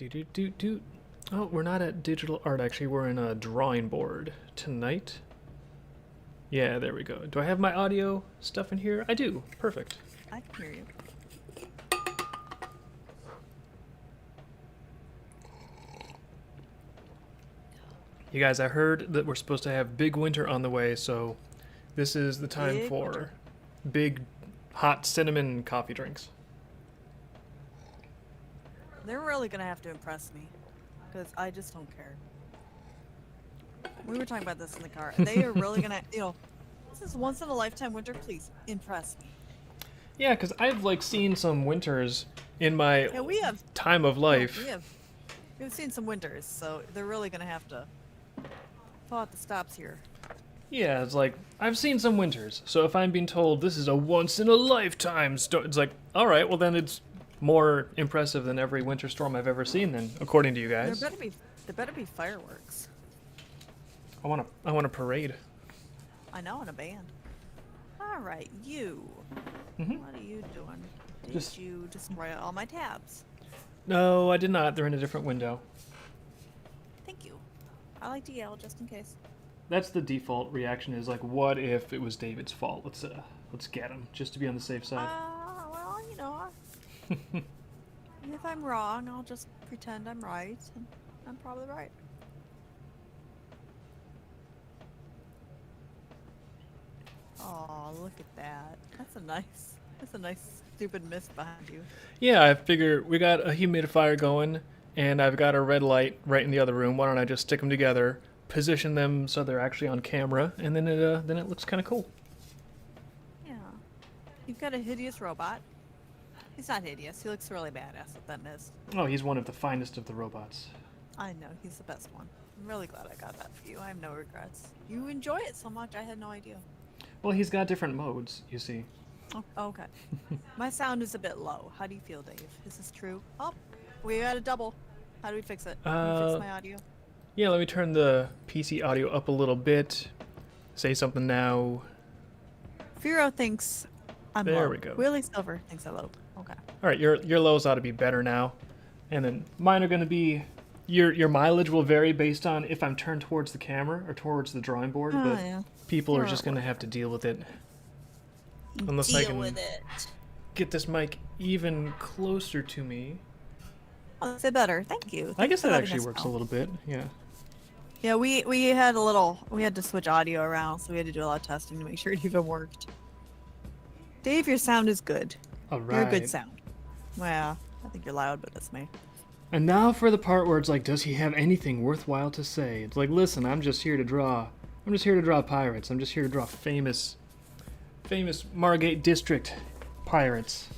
Do. Oh, we're not at digital art, actually. We're in a drawing board tonight. Yeah, there we go. Do I have my audio stuff in here? I do. Perfect. I can hear you. You guys, I heard that we're supposed to have big winter on the way, so this is the time Big for winter. big hot cinnamon coffee drinks. They're really gonna have to impress me, because I just don't care. We were talking about this in the car. They are really gonna, this is once in a lifetime winter. Please impress me. Yeah, because I've seen some winters in my Yeah, we have. time of life. We've seen some winters, so they're really gonna have to pull out the stops here. Yeah, it's like, I've seen some winters, so if I'm being told this is a once-in-a-lifetime storm, it's like, alright, well then it's more impressive than every winter storm I've ever seen then, according to you guys. There better be fireworks. I want a parade. I know, in a band. All right, you. Mhm. What are you doing? Did Just- you destroy all my tabs? No, I did not. They're in a different window. Thank you. I like to yell just in case. That's the default reaction is like, what if it was David's fault? Let's get him, just to be on the safe side. Well, if I'm wrong, I'll just pretend I'm right, and I'm probably right. Oh, look at that. That's a nice stupid mist behind you. Yeah, I figure we got a humidifier going, and I've got a red light right in the other room. Why don't I just stick them together, position them so they're actually on camera, and then it looks kind of cool. Yeah. You've got a hideous robot. He's not hideous. He looks really badass with that mist. Oh, he's one of the finest of the robots. I know, he's the best one. I'm really glad I got that for you. I have no regrets. You enjoy it so much, I had no idea. Well, he's got different modes, you see. Oh, okay. My sound is a bit low. How do you feel, Dave? Is this true? Oh, we got a double. How do we fix it? Can we fix my audio? Yeah, let me turn the PC audio up a little bit. Say something now. Firo thinks I'm low. There we go. Willie Silver thinks I'm low. Okay. All right, your lows ought to be better now, and then mine are going to be. Your mileage will vary based on if I'm turned towards the camera or towards the drawing board, Oh, but yeah. people are Sure. just going to have to deal with it. Unless I Deal can with it. get this mic even closer to me. Oh, that's better. Thank you. I Thanks guess for that letting actually us works know. a little bit, yeah. Yeah, we had to switch audio around, so we had to do a lot of testing to make sure it even worked. Dave, your sound is good. All right. You're a good sound. Well, I think you're loud, but that's me. And now for the part where it's like, does he have anything worthwhile to say? It's like, listen, I'm just here to draw pirates. I'm just here to draw famous Margate District pirates.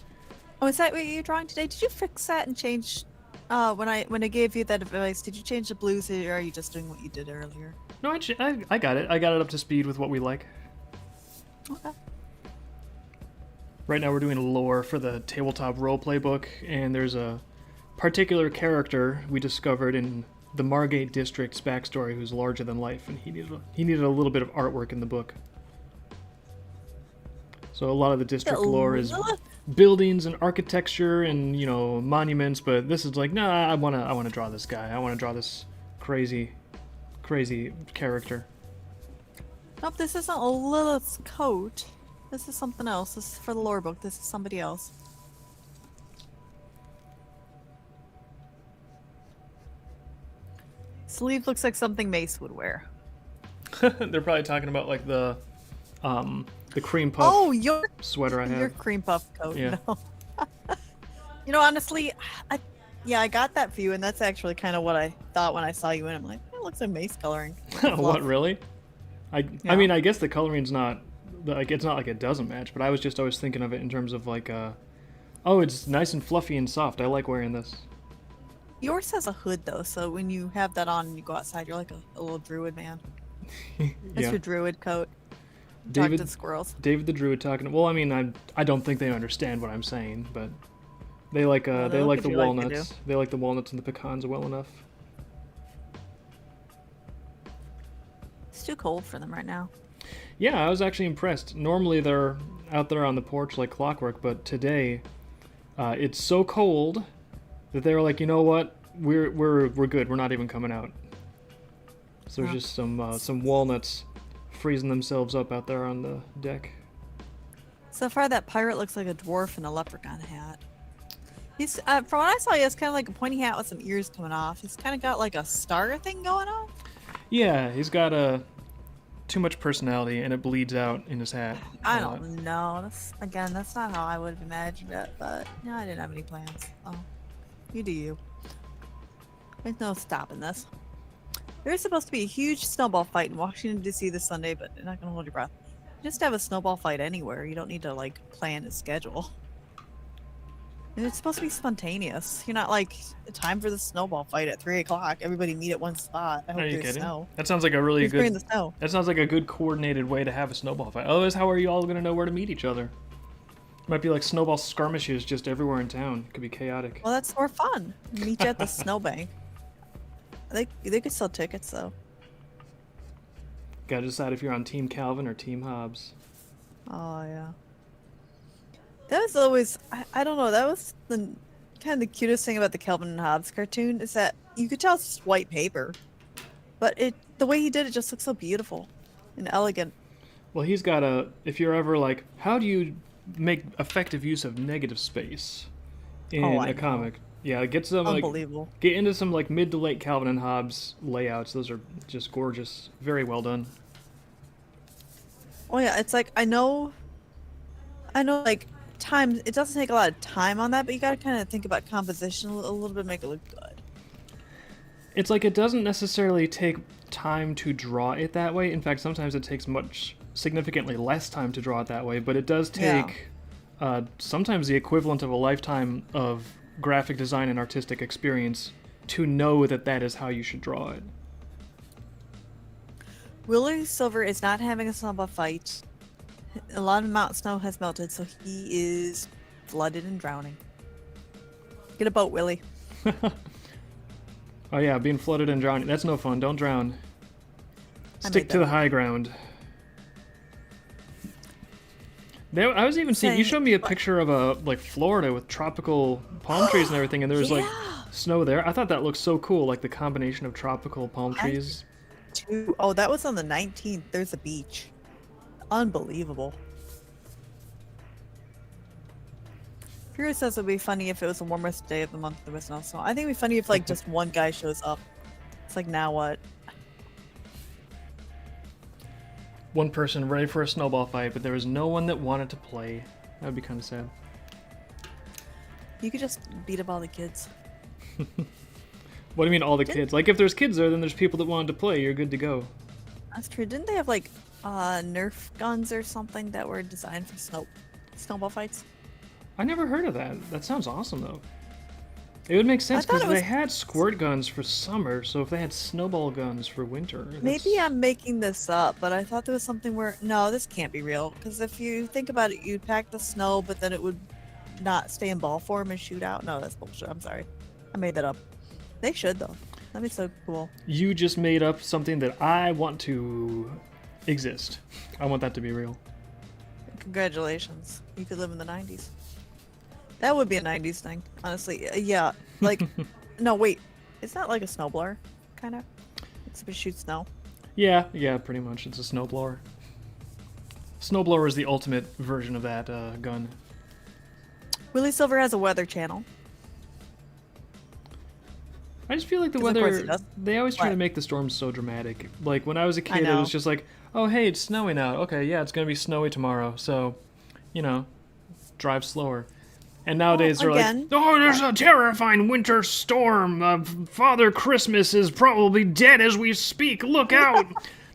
Oh, is that what you're drawing today? Did you fix that and change? When I gave you that advice, did you change the blues, or are you just doing what you did earlier? No, I got it. I got it up to speed with what we like. Okay. Right now we're doing lore for the tabletop roleplay book, and there's a particular character we discovered in the Margate District's backstory who's larger than life, and he needed a little bit of artwork in the book. So a lot of the district lore is buildings and architecture and monuments, but this is like, nah, I wanna draw this guy. I wanna draw this crazy character. Nope, this isn't Lilith's coat. This is something else. This is for the lore book. This is somebody else. Sleeve looks like something Mace would wear. They're probably talking about like the cream puff Oh, your sweater I have. your cream puff coat. Yeah. No. Honestly, I got that for you, and that's actually kind of what I thought when I saw you in. I'm like, it looks like Mace coloring. What, really? I Yeah. mean, I guess the coloring's not like, it's not like it doesn't match, but I was just always thinking of it in terms of like oh, it's nice and fluffy and soft. I like wearing this. Yours has a hood though, so when you have that on and you go outside, you're like a little druid man. That's Yeah. your druid coat. Talk David to the squirrels. David the Druid talking. Well, I mean, I don't think they understand what I'm saying, but they like Well, they they'll like look the at you like they walnuts. They like the walnuts and the pecans well enough. It's too cold for them right now. Yeah, I was actually impressed. Normally they're out there on the porch like clockwork, but today it's so cold that they were like, you know what? we're good. We're not even coming out. So there's Oh. just some walnuts freezing themselves up out there on the deck. So far, that pirate looks like a dwarf in a leprechaun hat. He's, from what I saw, he has kind of like a pointy hat with some ears coming off. He's kind of got like a star thing going on. Yeah, he's got too much personality, and it bleeds out in his hat. I a lot. don't know. That's not how I would have imagined it, but no, I didn't have any plans. Oh, you do you. There's no stopping this. There's supposed to be a huge snowball fight in Washington, D.C. this Sunday, but you're not going to hold your breath. Just have a snowball fight anywhere. You don't need to, like, plan a schedule. And it's supposed to be spontaneous. You're not like, time for the snowball fight at 3 o'clock. Everybody meet at one spot. I hope Are you there's kidding? snow. That sounds like a really Who's bringing good. the snow? That sounds like a good coordinated way to have a snowball fight. Otherwise, how are you all gonna know where to meet each other? Might be like snowball skirmishes just everywhere in town. Could be chaotic. Well, that's more fun. Meet you at the snowbank. They could sell tickets, though. Gotta decide if you're on Team Calvin or Team Hobbes. Oh, yeah. That was always, I don't know, that was the kind of the cutest thing about the Calvin and Hobbes cartoon is that you could tell it's just white paper. But the way he did it just looks so beautiful and elegant. Well, he's got a. If you're ever like, how do you make effective use of negative space in Oh, I a know. comic? Yeah, get some like Unbelievable. get into some like mid to late Calvin and Hobbes layouts. Those are just gorgeous. Very well done. Oh yeah, it's like I know like time it doesn't take a lot of time on that, but you gotta kinda think about composition a little bit, make it look good. It's like it doesn't necessarily take time to draw it that way. In fact, sometimes it takes significantly less time to draw it that way, but it does Yeah. take sometimes the equivalent of a lifetime of graphic design and artistic experience to know that that is how you should draw it. Willie Silver is not having a snowball fight. A lot of Mount Snow has melted, so he is flooded and drowning. Get a boat, Willie. Oh yeah, being flooded and drowning. That's no fun. Don't drown. I Stick made to that the high ground. I was even seeing. You showed me a picture of like Florida with tropical palm trees and everything, and there was like Yeah. snow there. I thought that looked so cool, like the combination of tropical palm trees. Oh, that was on the 19th. There's a beach. Unbelievable. Fury says it would be funny if it was the warmest day of the month there was no snow. I think it'd be funny if like just one guy shows up. It's like, now what? One person ready for a snowball fight, but there was no one that wanted to play. That would be kind of sad. You could just beat up all the kids. What do you mean, all the kids? Like, if there's kids there, then there's people that wanted to play. You're good to go. That's true. Didn't they have like Nerf guns or something that were designed for snowball fights? I never heard of that. That sounds awesome, though. It would make sense thought because it they was- had squirt guns for summer, so if they had snowball guns for winter... Maybe I'm making this up, but I thought there was something where no, this can't be real. Because if you think about it, you'd pack the snow, but then it would not stay in ball form and shoot out. No, that's bullshit. I'm sorry, I made that up. They should though. That'd be so cool. You just made up something that I want to exist. I want that to be real. Congratulations, you could live in the 90s. That would be a 90s thing, honestly. Yeah, like, no, wait, it's not like a snowblower, kind of. It's to shoot snow. Yeah, pretty much. It's a snowblower. Snowblower is the ultimate version of that gun. Willie Silver has a weather channel. I just feel like the 'Cause of course weather, it does. they always try to What? make the storms so dramatic. Like, when I was a kid, it know. was just like, oh, hey, it's snowing out. Okay, yeah, it's going to be snowy tomorrow. So, drive slower. And nowadays they're again- like, oh, there's a terrifying winter storm. Father Christmas is probably dead as we speak. Look out.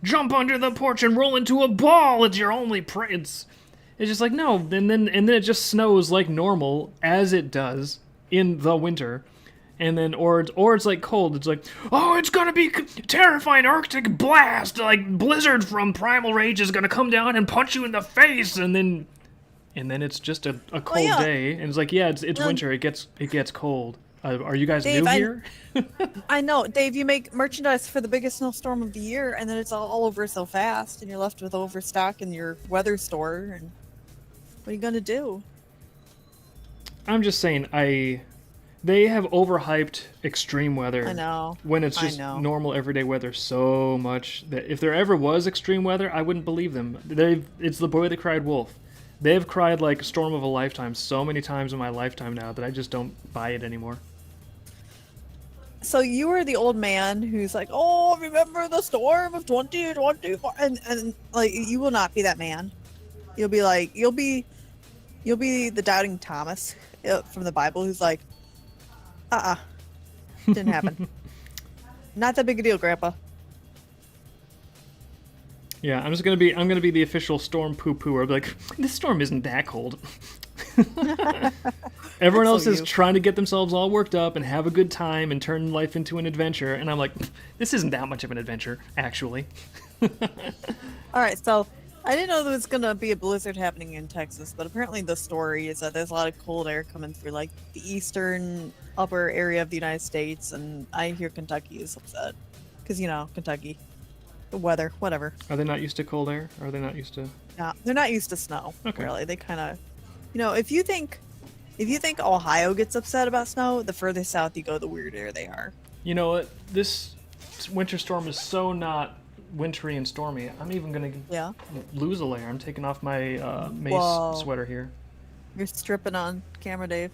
Jump under the porch and roll into a ball. It's your only prey. It's just like, no. And then it just snows like normal, as it does in the winter. And then, or it's like cold. It's like, oh, it's gonna be terrifying Arctic blast. Like Blizzard from Primal Rage is gonna come down and punch you in the face. And then it's just a cold yeah. day. And it's like, yeah, it's winter. It gets cold. Are you guys Dave, new here? I know, Dave, you make merchandise for the biggest snowstorm of the year, and then it's all over so fast, and you're left with overstock in your weather store, and what are you going to do? I'm just saying, They have overhyped extreme weather. I know. When it's I just know. normal everyday weather so much that if there ever was extreme weather, I wouldn't believe them. It's the boy that cried wolf. They've cried like storm of a lifetime so many times in my lifetime now that I just don't buy it anymore. So you are the old man who's like, "Oh, remember the storm of 2024," and like you will not be that man. You'll be like, you'll be the doubting Thomas from the Bible, who's like, didn't happen. Not that big a deal, Grandpa. Yeah, I'm gonna be the official storm poo-pooer. I'll be like, this storm isn't that cold. Everyone That's else so is you. trying to get themselves all worked up and have a good time and turn life into an adventure, and I'm like, this isn't that much of an adventure, actually. All right, so I didn't know there was gonna be a blizzard happening in Texas, but apparently the story is that there's a lot of cold air coming through, like the eastern upper area of the United States, and I hear Kentucky is upset because Kentucky, the weather, whatever. Are they not used to cold air? Are they not used to? No, they're not used to snow. Okay. Really, they kind of, if you think Ohio gets upset about snow, the further south you go, the weirder they are. You know what? This winter storm is so not wintry and stormy. I'm even gonna Yeah, lose a layer. I'm taking off my mace Whoa. sweater here. you're stripping on camera, Dave.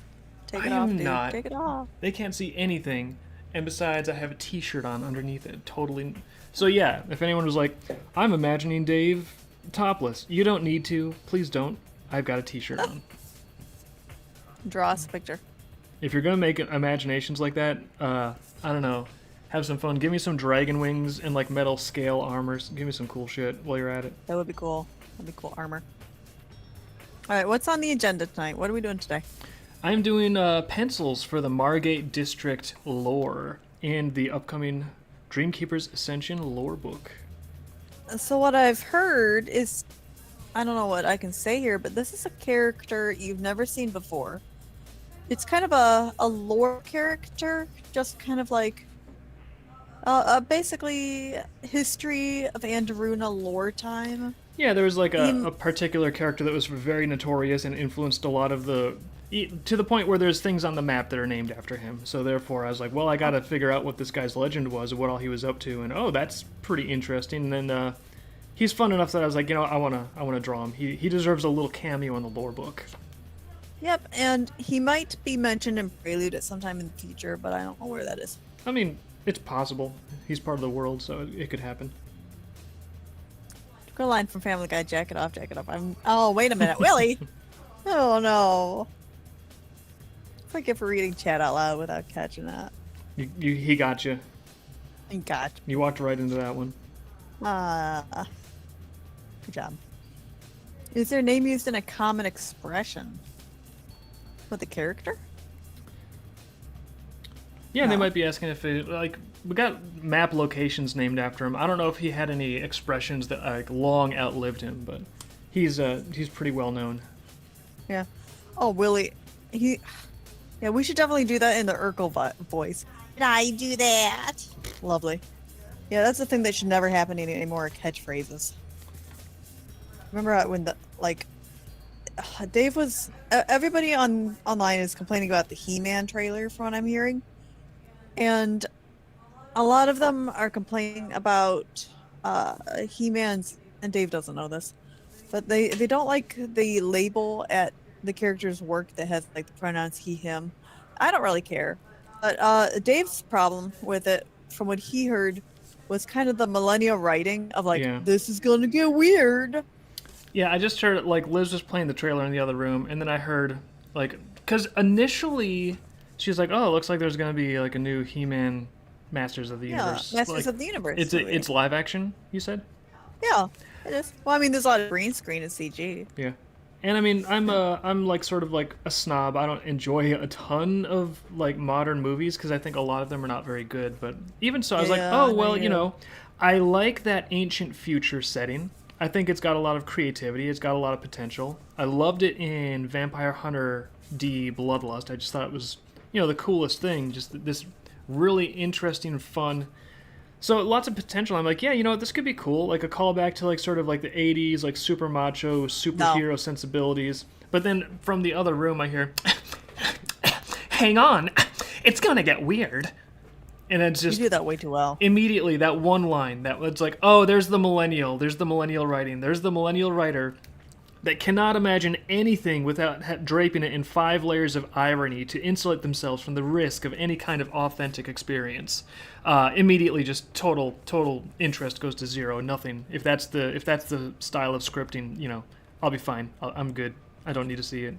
Take it I off, am dude. not. Take it off. They can't see anything, and besides, I have a T-shirt on underneath it. Totally. So yeah, if anyone was like, "I'm imagining Dave topless," you don't need to. Please don't. I've got a T-shirt on. Draw us a picture. If you're gonna make imaginations like that, I don't know. Have some fun. Give me some dragon wings and like metal scale armors. Give me some cool shit while you're at it. That would be cool. That'd be cool armor. All right, what's on the agenda tonight? What are we doing today? I'm doing pencils for the Margate District lore in the upcoming Dreamkeeper's Ascension lore book. So what I've heard is, I don't know what I can say here, but this is a character you've never seen before. It's kind of a lore character, just kind of like basically history of Anderuna lore time. Yeah, there was like Him- a particular character that was very notorious and influenced a lot of to the point where there's things on the map that are named after him. So therefore, I was like, well, I gotta figure out what this guy's legend was and what all he was up to. And oh, that's pretty interesting. And then he's fun enough that I was like, I wanna draw him. He deserves a little cameo in the lore book. Yep, and he might be mentioned in Prelude at some time in the future, but I don't know where that is. I mean, it's possible. He's part of the world, so it could happen. Go line from Family Guy, jack it off, jack it off. Oh, wait a minute, Willie! Oh no. Forgive for reading chat out loud without catching that. He got you. And God. You walked right into that one. Good job. Is their name used in a common expression? With the character? Yeah, they No. might be asking if it, like, we got map locations named after him. I don't know if he had any expressions that like long outlived him, but he's pretty well known. Yeah. Oh, Willie. Yeah, we should definitely do that in the Urkel voice. Did I do that? Lovely. Yeah, that's the thing that should never happen anymore, catchphrases. Remember when Dave was... everybody online is complaining about the He-Man trailer from what I'm hearing. And a lot of them are complaining about He-Man's... And Dave doesn't know this. But they don't like the label at the character's work that has like the pronouns he, him. I don't really care. But Dave's problem with it, from what he heard, was kind of the millennial writing of like, Yeah. this is gonna get weird. Yeah, I just heard like Liz was playing the trailer in the other room, and then I heard like, because initially she was like, "Oh, it looks like there's gonna be like a new He-Man Masters of the Yeah, Universe." Masters Like, of the Universe. It's movie. it's live action. You said? Yeah, it is. Well, I mean, there's a lot of green screen and CG. Yeah. And I mean, I'm like sort of like a snob. I don't enjoy a ton of like modern movies because I think a lot of them are not very good. But even so, I was like, Yeah, oh I well, know. I like that ancient future setting. I think it's got a lot of creativity. It's got a lot of potential. I loved it in Vampire Hunter D Bloodlust. I just thought it was, the coolest thing. Just this really interesting, fun. So lots of potential. I'm like, yeah, this could be cool. Like a callback to like sort of like the 80s, like super macho, superhero sensibilities. But then from the other room, I hear, hang on. it's gonna get weird. And it's You just do that way too well. immediately that one line that was like, oh, there's the millennial writing, there's the millennial writer that cannot imagine anything without draping it in 5 layers of irony to insulate themselves from the risk of any kind of authentic experience. Immediately, just total interest goes to zero. Nothing. If that's the style of scripting, I'll be fine. I'm good. I don't need to see it.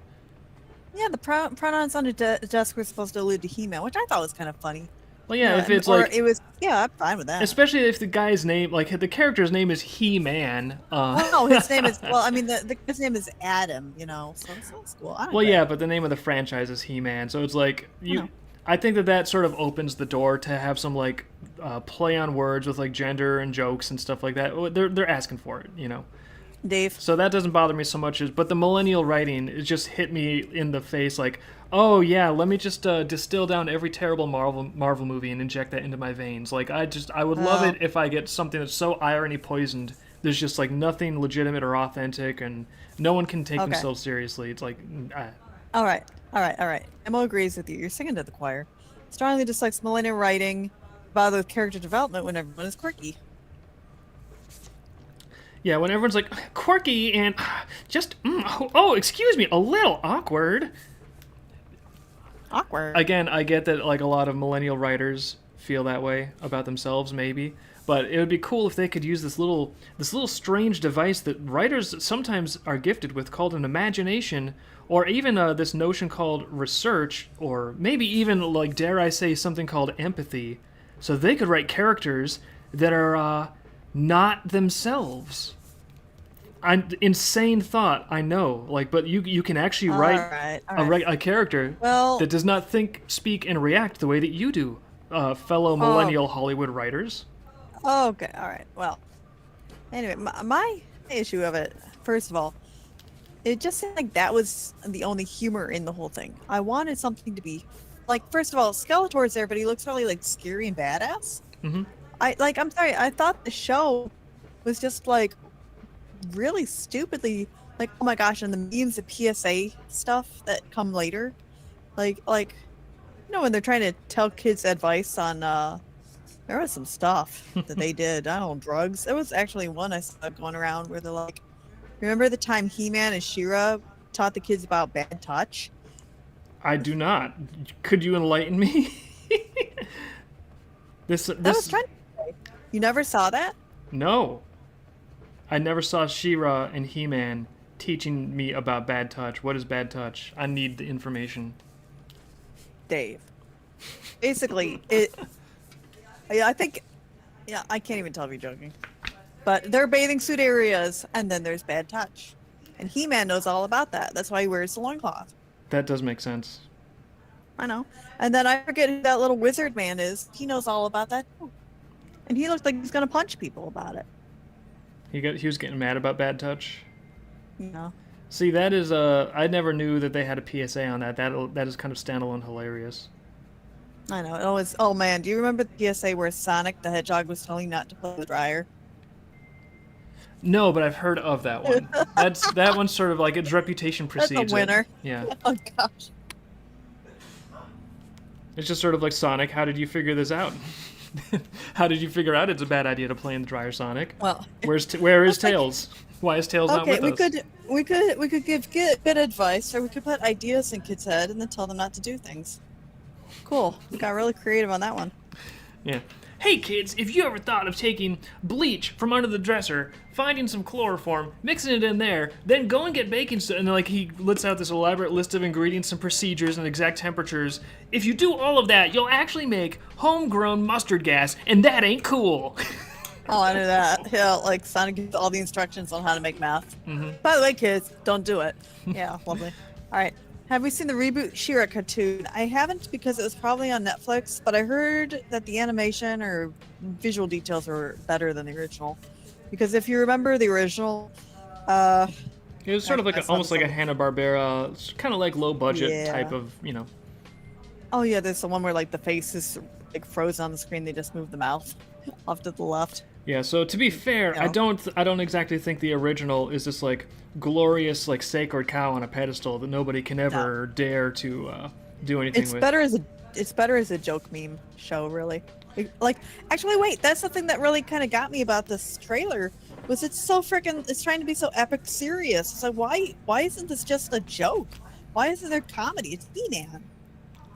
Yeah, the pronouns on the desk were supposed to allude to He-Man, which I thought was kind of funny. Well, yeah, if it's or like it was, yeah, I'm fine with that. especially if the guy's name, like the character's name is He-Man. No, his name is, well, I mean, his name is Adam, so it's cool. I don't Well, care. yeah, but the name of the franchise is He-Man, so it's like I think that sort of opens the door to have some like play on words with like gender and jokes and stuff like that. They're asking for it, Dave. So that doesn't bother me so much. But the millennial writing, it just hit me in the face like, oh yeah, let me just distill down every terrible Marvel movie and inject that into my veins. Like I would love it if I get something that's so irony poisoned. There's just like nothing legitimate or authentic, and no one can take themselves seriously. It's like, All right. Emma agrees with you. You're singing to the choir. Strongly dislikes millennial writing about the character development when everyone is quirky. Yeah, when everyone's like quirky and just excuse me, a little awkward. Awkward. Again, I get that like a lot of millennial writers feel that way about themselves, maybe, but it would be cool if they could use this little strange device that writers sometimes are gifted with, called an imagination, or even this notion called research, or maybe even like, dare I say, something called empathy, so they could write characters that are not themselves. Insane thought, I know. Like, but you can actually write a character that does not think, speak, and react the way that you do, fellow millennial Hollywood writers. Okay, all right. Well, anyway, my issue of it, first of all, it just seemed like that was the only humor in the whole thing. I wanted something to be, like, first of all, Skeletor's there, but he looks really like scary and badass. Mm-hmm. I'm sorry, I thought the show was just like really stupidly like, oh my gosh, and the memes of PSA stuff that come later, like when they're trying to tell kids advice on there was some stuff that they did, I don't know, drugs. There was actually one I saw going around where they're like, remember the time He-Man and She-Ra taught the kids about bad touch? I do not. Could you enlighten me? This was trying to say. You never saw that? No. I never saw She-Ra and He-Man teaching me about bad touch. What is bad touch? I need the information. Dave. Basically, I think, I can't even tell if you're joking. But there are bathing suit areas, and then there's bad touch. And He-Man knows all about that. That's why he wears the loincloth. That does make sense. I know. And then I forget who that little wizard man is. He knows all about that too. And he looked like he's going to punch people about it. He was getting mad about bad touch? Yeah. See, that is I never knew that they had a PSA on that. That is kind of standalone hilarious. I know. It always, oh man, do you remember the PSA where Sonic the Hedgehog was telling you not to play the dryer? No, but I've heard of that one. That one's sort of like its reputation precedes That's a winner. it. Yeah. Oh gosh. It's just sort of like, Sonic, how did you figure this out? How did you figure out it's a bad idea to play in the dryer, Sonic? Well, where is Tails? Why is Tails not with us? We could give good advice, or we could put ideas in kids' head and then tell them not to do things. Cool. We got really creative on that one. Yeah. Hey kids, if you ever thought of taking bleach from under the dresser, finding some chloroform, mixing it in there, then go and get baking soda, and like he lists out this elaborate list of ingredients and procedures and exact temperatures. If you do all of that, you'll actually make homegrown mustard gas, and that ain't cool. Oh, I knew that. Yeah, like Sonic gives all the instructions on how to make meth. Mm-hmm. By the way, kids, don't do it. Yeah, lovely. All right. Have we seen the reboot She-Ra cartoon? I haven't, because it was probably on Netflix, but I heard that the animation or visual details were better than the original. Because if you remember the original, it was sort of like almost like a Hanna-Barbera, kind of like low budget type of, Oh yeah, there's the one where like the face is like frozen on the screen. They just move the mouth off to the left. Yeah, so to be fair, I don't exactly think the original is this like glorious like sacred cow on a pedestal that nobody can ever dare to do anything with. Better as it's better as a joke meme show, really. Like, actually, wait, that's the thing that really kind of got me about this trailer. Was it's so freaking? It's trying to be so epic serious. It's like, why isn't this just a joke? Why isn't there comedy? It's He-Man.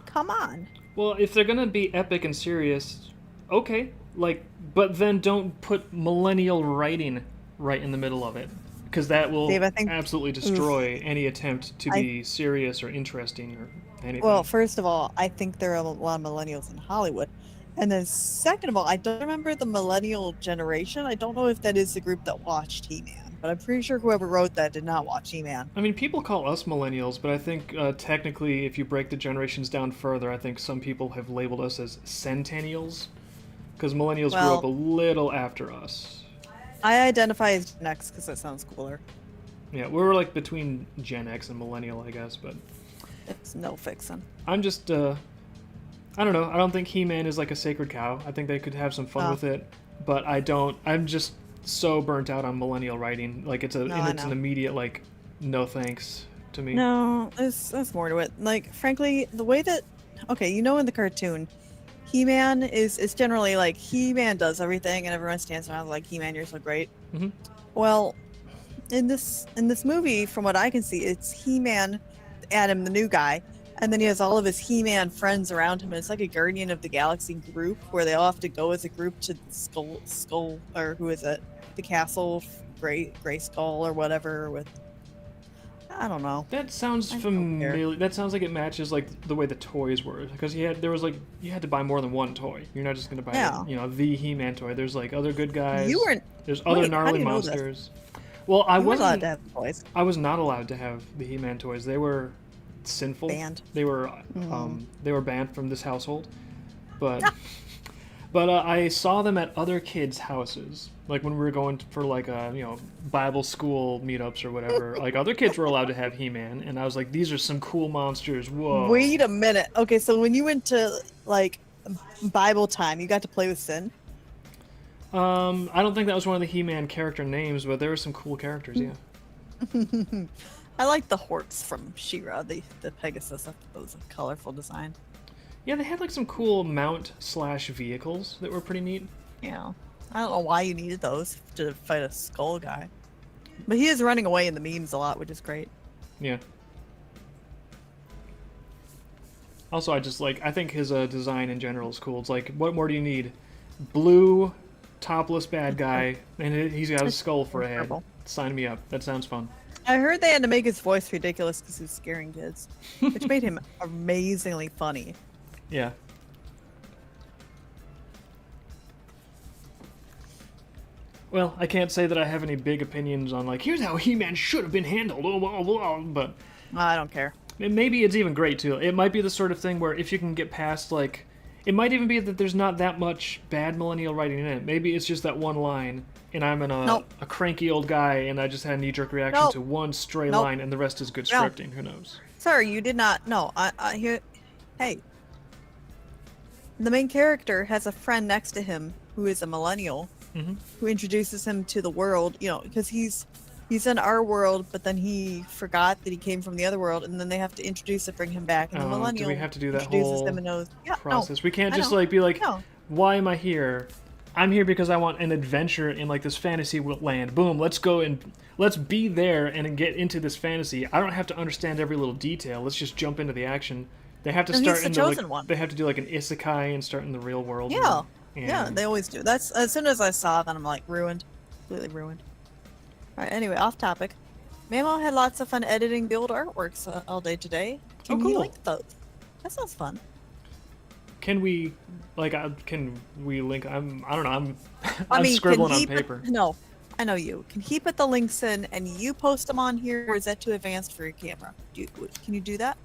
Come on. Well, if they're gonna be epic and serious, okay, like, but then don't put millennial writing right in the middle of it, because that will Dave, I think- absolutely destroy any attempt to be serious or interesting or anything. Well, first of all, I think there are a lot of millennials in Hollywood. And then second of all, I don't remember the millennial generation. I don't know if that is the group that watched He-Man, but I'm pretty sure whoever wrote that did not watch He-Man. I mean, people call us millennials, but I think technically, if you break the generations down further, I think some people have labeled us as centennials, because millennials grew up a little after us. I identify as Gen X because that sounds cooler. Yeah, we're like between Gen X and millennial, I guess, but It's no fixin'. I'm just, I don't know. I don't think He-Man is like a sacred cow. I think they could have some fun with it, but I'm just so burnt out on millennial writing. Like, it's an immediate, like, no thanks to me. No, there's more to it. Like, frankly, the way that, okay, in the cartoon, He-Man is generally like, He-Man does everything and everyone stands around like, He-Man, you're so great. Mm-hmm. Well, in this movie, from what I can see, it's He-Man, Adam, the new guy, and then he has all of his He-Man friends around him. And it's like a Guardian of the Galaxy group where they all have to go as a group to Skull, or who is it? The castle, Gray Skull or whatever. With I don't know. That sounds familiar. That sounds like it matches like the way the toys were, because you had to buy more than one toy. You're not just gonna buy the He-Man toy. There's like other good guys. You weren't. There's other gnarly monsters. Well, I wasn't allowed to have toys. I was not allowed to have the He-Man toys. They were sinful. Banned. They were banned from this household. But I saw them at other kids' houses. Like when we were going for like Bible school meetups or whatever. Like other kids were allowed to have He-Man, and I was like, these are some cool monsters. Whoa. Wait a minute. Okay, so when you went to like Bible time, you got to play with Sin? I don't think that was one of the He-Man character names, but there were some cool characters, yeah. I like the Horts from She-Ra, the Pegasus. I thought that was a colorful design. Yeah, they had like some cool mount/vehicles that were pretty neat. Yeah. I don't know why you needed those to fight a skull guy. But he is running away in the memes a lot, which is great. Yeah. Also, I think his design in general is cool. It's like, what more do you need? Blue, topless bad guy, and he's got a skull for a head. Purple. Sign me up. That sounds fun. I heard they had to make his voice ridiculous because he was scaring kids, which made him amazingly funny. Yeah. Well, I can't say that I have any big opinions on, like, here's how He-Man should have been handled, but I don't care. maybe it's even great, too. It might be the sort of thing where if you can get past, like, it might even be that there's not that much bad millennial writing in it. Maybe it's just that one line, and I'm a cranky old guy, and I just had a knee-jerk reaction to one stray line, and the rest is good scripting. Who knows? Sir, you did not. No, hey. The main character has a friend next to him who is a millennial, who introduces him to the world, because he's in our world, but then he forgot that he came from the other world, and then they have to introduce it, bring him back, and the millennial do we have to do that introduces whole him and knows, process? We can't just be like, why am I here? I'm here because I want an adventure in like this fantasy land. Boom, let's go and let's be there and get into this fantasy. I don't have to understand every little detail. Let's just jump into the action. They have to start in they have to do like an isekai and start in the real world. Yeah. Yeah, they always do. That's as soon as I saw that, I'm like ruined, completely ruined. All right. Anyway, off topic. Mamo had lots of fun editing build artworks all day today. Can you link those? That sounds fun. Can we link? I don't know. I'm scribbling on paper. No, I know you. Can he put the links in and you post them on here, or is that too advanced for your camera? Can you do that?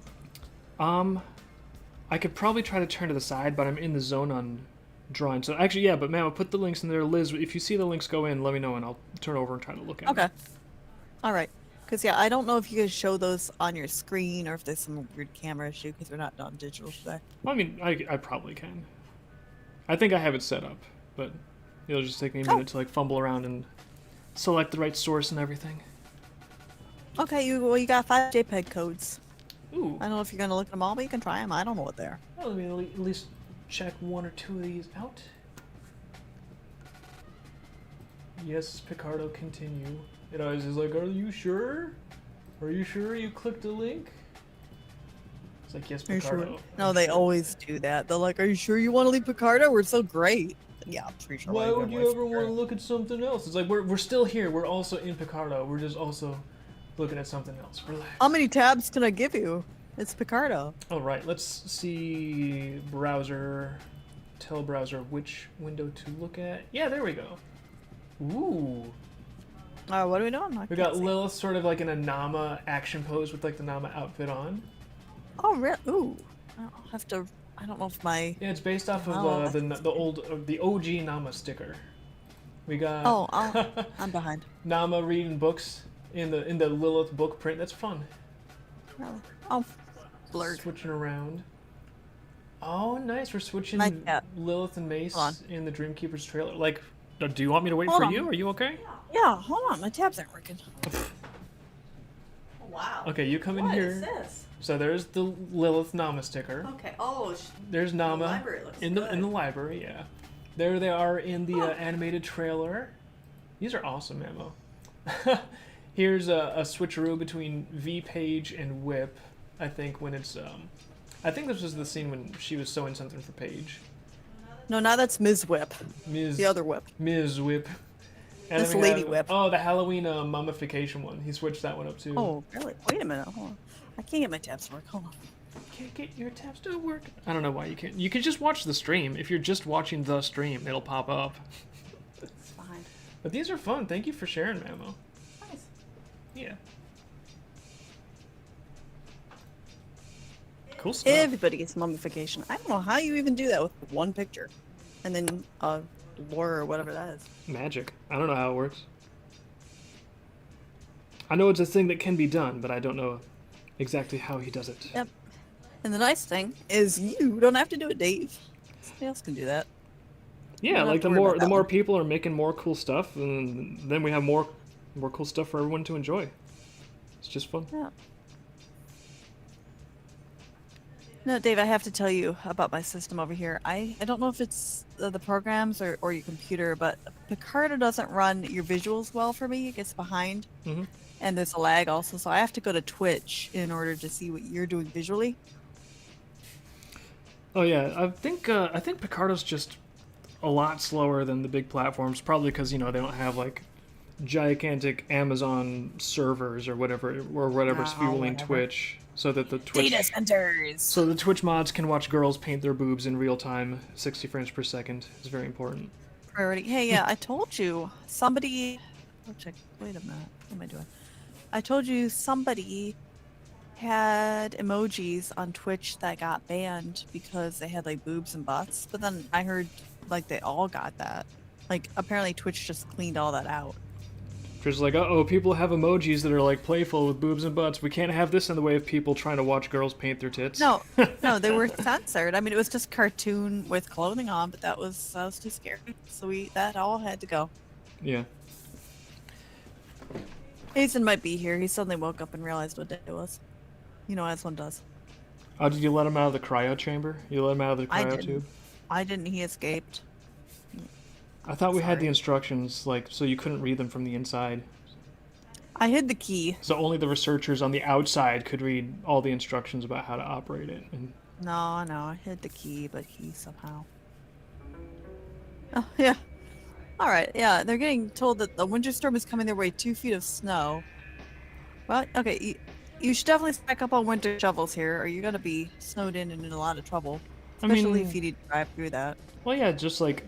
I could probably try to turn to the side, but I'm in the zone on drawing. So actually, yeah, but man, I'll put the links in there. Liz, if you see the links go in, let me know and I'll turn over and try to look at them. Okay. All right. Because, yeah, I don't know if you can show those on your screen or if there's some weird camera issue because we're not done digital today. Well, I mean, I probably can. I think I have it set up, but it'll just take me a minute to like fumble around and select the right source and everything. Okay, you got 5 JPEG codes. Ooh. I don't know if you're gonna look at them all, but you can try them. I don't know what they are. Well, let me at least check one or two of these out. Yes, Picardo, continue. It always is like, are you sure? Are you sure you clicked the link? It's like, yes, Are you Picardo. sure? No, they always do that. They're like, are you sure you want to leave Picardo? We're so great. Yeah, I'm pretty sure. Why would you ever want to look at something else? It's like, we're still here. We're also in Picardo. We're just also looking at something else. Relax. How many tabs can I give you? It's Picardo. All right, let's see browser, tell browser which window to look at. Yeah, there we go. Ooh. What are we doing? We got Lilith sort of like in a Nama action pose with like the Nama outfit on. Oh, really? Ooh. I'll have to. I don't know if my. Yeah, it's based off of the OG Nama sticker. We got. Oh, I'm behind. Nama reading books in the Lilith book print. That's fun. Really? Oh, blurred. Switching around. Oh, nice. We're switching Lilith and Mace in the Dreamkeeper's trailer. Like, do you want me to wait for you? Are you okay? Yeah, hold on. My tabs aren't working. Wow. Okay, you come in here. What is this? So there's the Lilith Nama sticker. Okay. Oh, there's Nama the library looks in the library. Yeah. There they are in the animated trailer. These are awesome, ammo. Here's a switcheroo between V Page and Whip. I think when it's I think this was the scene when she was sewing something for Paige. No, now that's Ms. Whip. Ms. The other Whip. Ms. Whip. And that's Lady Whip. Oh, the Halloween mummification one. He switched that one up too. Oh, really? Wait a minute. Hold on. I can't get my tabs to work. Hold on. Can't get your tabs to work. I don't know why you can't. You can just watch the stream. If you're just watching the stream, it'll pop up. It's fine. But these are fun. Thank you for sharing, Mamo. Nice. Yeah. Cool stuff. Everybody gets mummification. I don't know how you even do that with one picture. And then lore or whatever that is. Magic. I don't know how it works. I know it's a thing that can be done, but I don't know exactly how he does it. Yep. And the nice thing is you don't have to do it, Dave. Somebody else can do that. Yeah, like the more people are making more cool stuff, and then we have more cool stuff for everyone to enjoy. It's just fun. Yeah. No, Dave, I have to tell you about my system over here. I don't know if it's the programs or your computer, but Picardo doesn't run your visuals well for me. It gets behind. Mm-hmm. And there's a lag also, so I have to go to Twitch in order to see what you're doing visually. Oh yeah, I think Picardo's just a lot slower than the big platforms, probably because they don't have like gigantic Amazon servers or whatever's fueling Twitch, so that the Twitch data centers. So the Twitch mods can watch girls paint their boobs in real time, 60 frames per second. Is very important. Priority. Hey, yeah, I told you somebody. I'll check. Wait a minute. What am I doing? I told you somebody had emojis on Twitch that got banned because they had like boobs and butts, but then I heard like they all got that. Like apparently Twitch just cleaned all that out. Twitch is like, uh-oh, people have emojis that are like playful with boobs and butts. We can't have this in the way of people trying to watch girls paint their tits. No, they were censored. I mean, it was just cartoon with clothing on, but that was too scary. So that all had to go. Yeah. Hazen might be here. He suddenly woke up and realized what day it was. As one does. Oh, did you let him out of the cryo chamber? You let him out of the cryo tube? I didn't. He escaped. I thought we had the instructions, like, so you couldn't read them from the inside. I hid the key. So only the researchers on the outside could read all the instructions about how to operate it. No, I hid the key, but he somehow... Oh, yeah. Alright, yeah, they're getting told that the winter storm is coming their way, 2 feet of snow. Well, okay, you should definitely stack up on winter shovels here, or you're going to be snowed in and in a lot of trouble. Especially if you need to drive through that. Well, yeah, just like...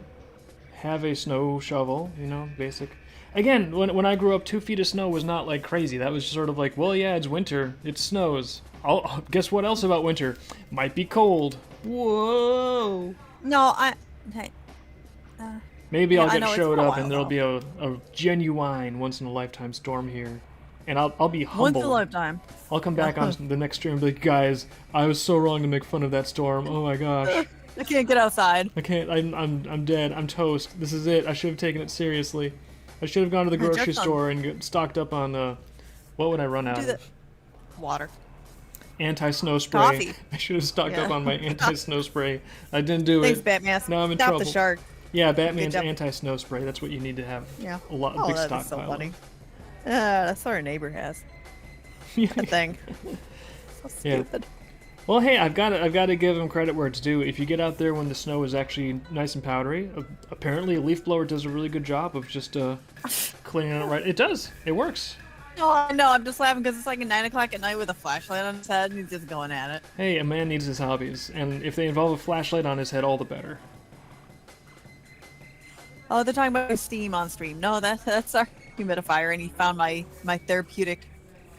have a snow shovel, basic. Again, when I grew up, 2 feet of snow was not like crazy. That was sort of like, well, yeah, it's winter. It snows. Guess what else about winter? Might be cold. Whoa. No, maybe I'll get showed up and there'll be a genuine once-in-a-lifetime storm here. And I'll be humbled. Once in a lifetime. I'll come back on the next stream and be like, guys, I was so wrong to make fun of that storm. Oh my gosh. I can't get outside. I can't. I'm dead. I'm toast. This is it. I should have taken it seriously. I should have gone to the grocery store and stocked up on what would I run out of? Water. anti-snow spray. Coffee. I should have stocked up Yeah. on my anti-snow spray. I didn't do Thanks, it. Batman. Now I'm in Stop trouble. the shark. Yeah, Batman's job. anti-snow spray. That's what you need to have. Yeah. A lot, Oh, big that is so stockpile. funny. That's what our neighbor has. That thing. So Yeah. stupid. Well, hey, I've got to give him credit where it's due. If you get out there when the snow is actually nice and powdery, apparently a leaf blower does a really good job of just cleaning it right. It does. It works. Oh, no, I'm just laughing because it's like at 9 o'clock at night with a flashlight on his head and he's just going at it. Hey, a man needs his hobbies, and if they involve a flashlight on his head, all the better. Oh, they're talking about steam on stream. No, that's our humidifier, and he found my therapeutic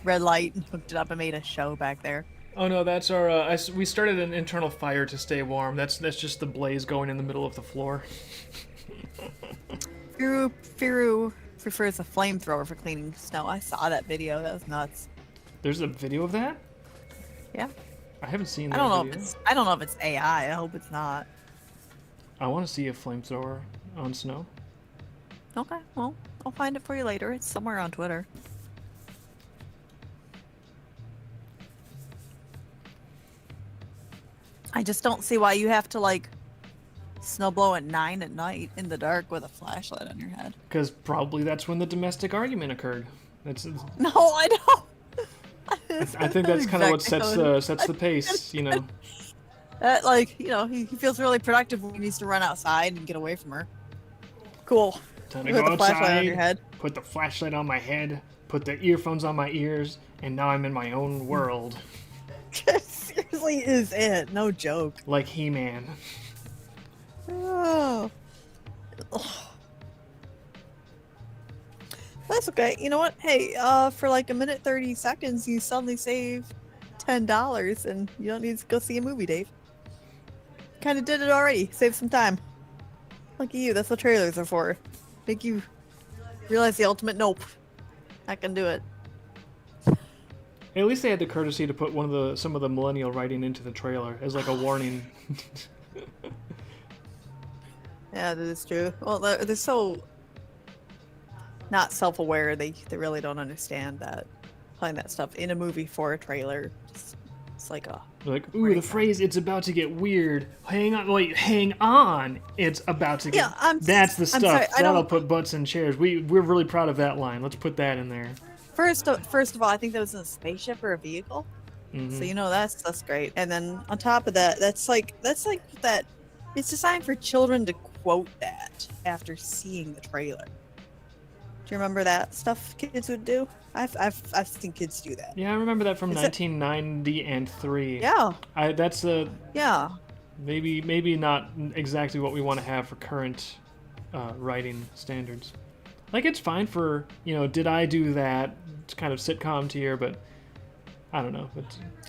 red light and hooked it up and made a show back there. Oh no, that's our. We started an internal fire to stay warm. That's just the blaze going in the middle of the floor. Firu prefers a flamethrower for cleaning snow. I saw that video. That was nuts. There's a video of that? Yeah. I haven't seen I that don't know video. if it's. I don't know if it's AI. I hope it's not. I want to see a flamethrower on snow. Okay. Well, I'll find it for you later. It's somewhere on Twitter. I just don't see why you have to like snow blow at 9 at night in the dark with a flashlight on your head. Because probably that's when the domestic argument occurred. That's. No, I don't. I think that's kind of what Exactly. sets the pace, you know. Like, you know, he feels really productive when he needs to run outside and get away from her. Cool. Time to With go the flashlight on your outside, head. put the flashlight on my head, put the earphones on my ears, and now I'm in my own world, Seriously is it. No joke. like He-Man. Oh. Ugh. That's okay. You know what? Hey, for like a minute 30 seconds, you suddenly save $10 and you don't need to go see a movie, Dave. Kind of did it already. Save some time. Look at you. That's what trailers are for. Make you realize the ultimate nope. I can do it. At least they had the courtesy to put some of the millennial writing into the trailer as like a warning. Yeah, that is true. Well, they're so not self-aware. They really don't understand that playing that stuff in a movie for a trailer. It's like a Like, ooh, the phrase "it's about to get weird." Hang on, wait, hang on. It's about to get. Yeah, That's the I'm stuff. sorry, I That'll don't- put butts in chairs. We're really proud of that line. Let's put that in there. first of all, I think that was in a spaceship or a vehicle. Mhm. So you know that's great. And then on top of that, that's like that. It's designed for children to quote that after seeing the trailer. Do you remember that stuff kids would do? I've seen kids do that. Yeah, I remember that from Is it- 1990 and 3. Yeah, That's yeah. maybe not exactly what we want to have for current writing standards. Like, it's fine for, did I do that? It's kind of sitcom tier, but I don't know. But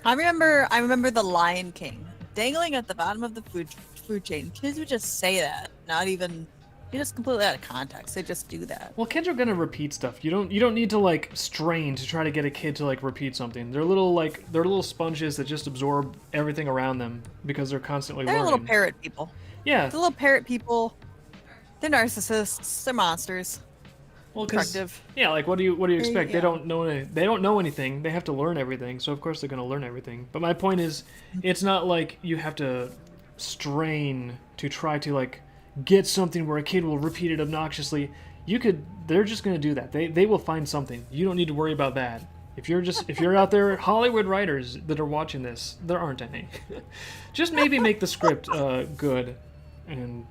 I remember the Lion King dangling at the bottom of the food chain. Kids would just say that, not even just completely out of context. They just do that. well, kids are gonna repeat stuff. You don't need to like strain to try to get a kid to like repeat something. They're little sponges that just absorb everything around them because they're constantly They're learning. little parrot people. Yeah. The little parrot people. They're narcissists. They're monsters. Well, 'cause- Attractive. yeah, like what do you expect? yeah. They don't know anything. They have to learn everything. So of course they're going to learn everything. But my point is, it's not like you have to strain to try to like get something where a kid will repeat it obnoxiously. They're just going to do that. They will find something. You don't need to worry about that. If you're out there, Hollywood writers that are watching this, there aren't any. Just maybe make the script good, and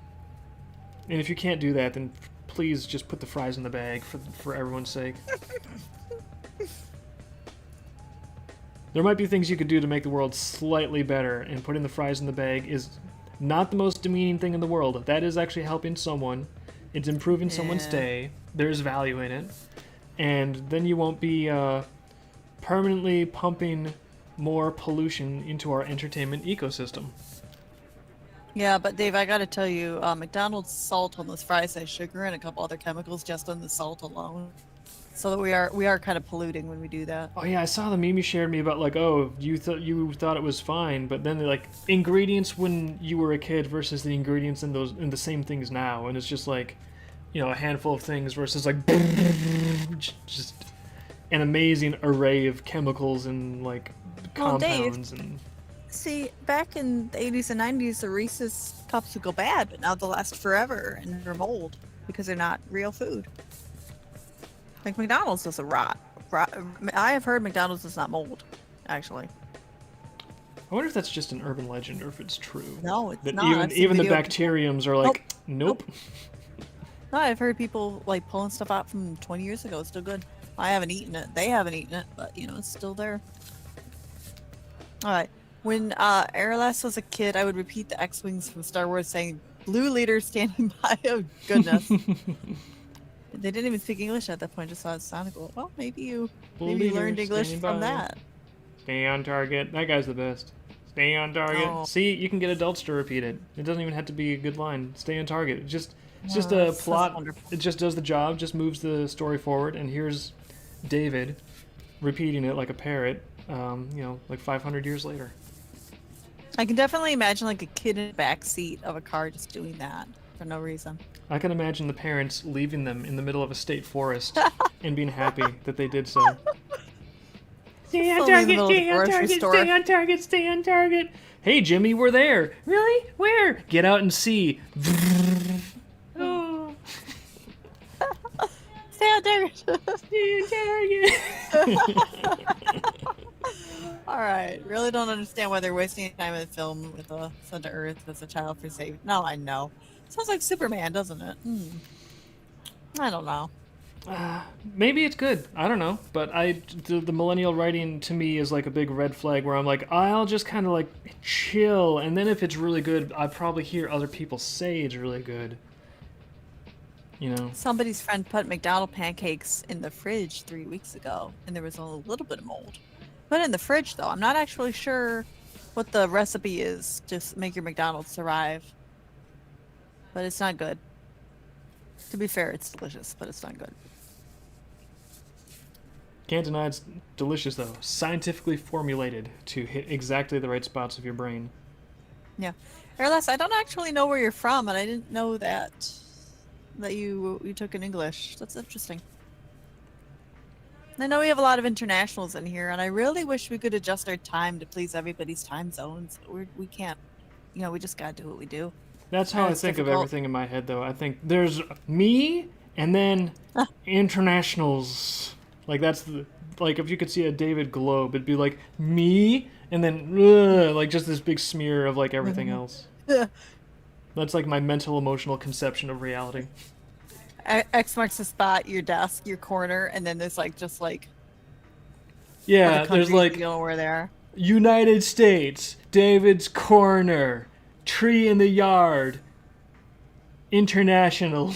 if you can't do that, then please just put the fries in the bag for everyone's sake. There might be things you could do to make the world slightly better, and putting the fries in the bag is not the most demeaning thing in the world. That is actually helping someone. It's improving someone's Yeah. day. There's value in it. And then you won't be permanently pumping more pollution into our entertainment ecosystem. Yeah, but Dave, I gotta tell you, McDonald's salt on those fries has sugar and a couple other chemicals just on the salt alone. So that we are kind of polluting when we do that. Oh yeah, I saw the meme you shared me about like, oh, you thought it was fine, but then they're like ingredients when you were a kid versus the ingredients in the same things now, and it's just like, a handful of things versus like just an amazing array of chemicals and like Well, Dave, compounds and. see, back in the 80s and 90s, the Reese's cups would go bad, but now they'll last forever and they're mold because they're not real food. Like McDonald's doesn't rot. I have heard McDonald's does not mold, actually. I wonder if that's just an urban legend or if it's true. No, it's that not. Even I've seen even the video bacteriums are like, nope. No, I've heard people like pulling stuff out from 20 years ago. It's still good. I haven't eaten it. They haven't eaten it, but you know, it's still there. All right. When Airless was a kid, I would repeat the X-Wings from Star Wars saying, "Blue leader standing by." Oh, goodness. They didn't even speak English at that point, just thought it sounded cool. Well, maybe you learned English from that. Stay on target. That guy's the best. Stay on target. Oh. See, you can get adults to repeat it. It doesn't even have to be a good line. Stay on target. It's just a plot. It just does the job, just moves the story forward. And here's David repeating it like a parrot, like 500 years later. I can definitely imagine like a kid in the back seat of a car just doing that for no reason. I can imagine the parents leaving them in the middle of a state forest and being happy that they did so. Stay on target, stay on target, stay on target, stay on target. Hey, Jimmy, we're there. Really? Where? Get out and see. Oh. Stay on target. Stay on target. All right. Really don't understand why they're wasting time in the film with a son to Earth as a child for saving. No, I know. Sounds like Superman, doesn't it? I don't know. Maybe it's good. I don't know. But the millennial writing to me is like a big red flag where I'm like, I'll just kind of like chill. And then if it's really good, I probably hear other people say it's really good. You know? Somebody's friend put McDonald's pancakes in the fridge 3 weeks ago, and there was only a little bit of mold. Put it in the fridge, though. I'm not actually sure what the recipe is to make your McDonald's survive. But it's not good. To be fair, it's delicious, but it's not good. Can't deny it's delicious, though. Scientifically formulated to hit exactly the right spots of your brain. Yeah. Airless, I don't actually know where you're from, and I didn't know that you took in English. That's interesting. I know we have a lot of internationals in here, and I really wish we could adjust our time to please everybody's time zones. But we can't. You know, we just gotta do what we do. That's how I think of everything in my head, though. I think there's me, and then internationals. Like that's like if you could see a David globe, it'd be like me, and then like just this big smear of like everything else. That's like my mental, emotional conception of reality. X marks the spot, your desk, your corner, and then there's like just like yeah, there's like you know where they are. United States, David's corner, tree in the yard, international.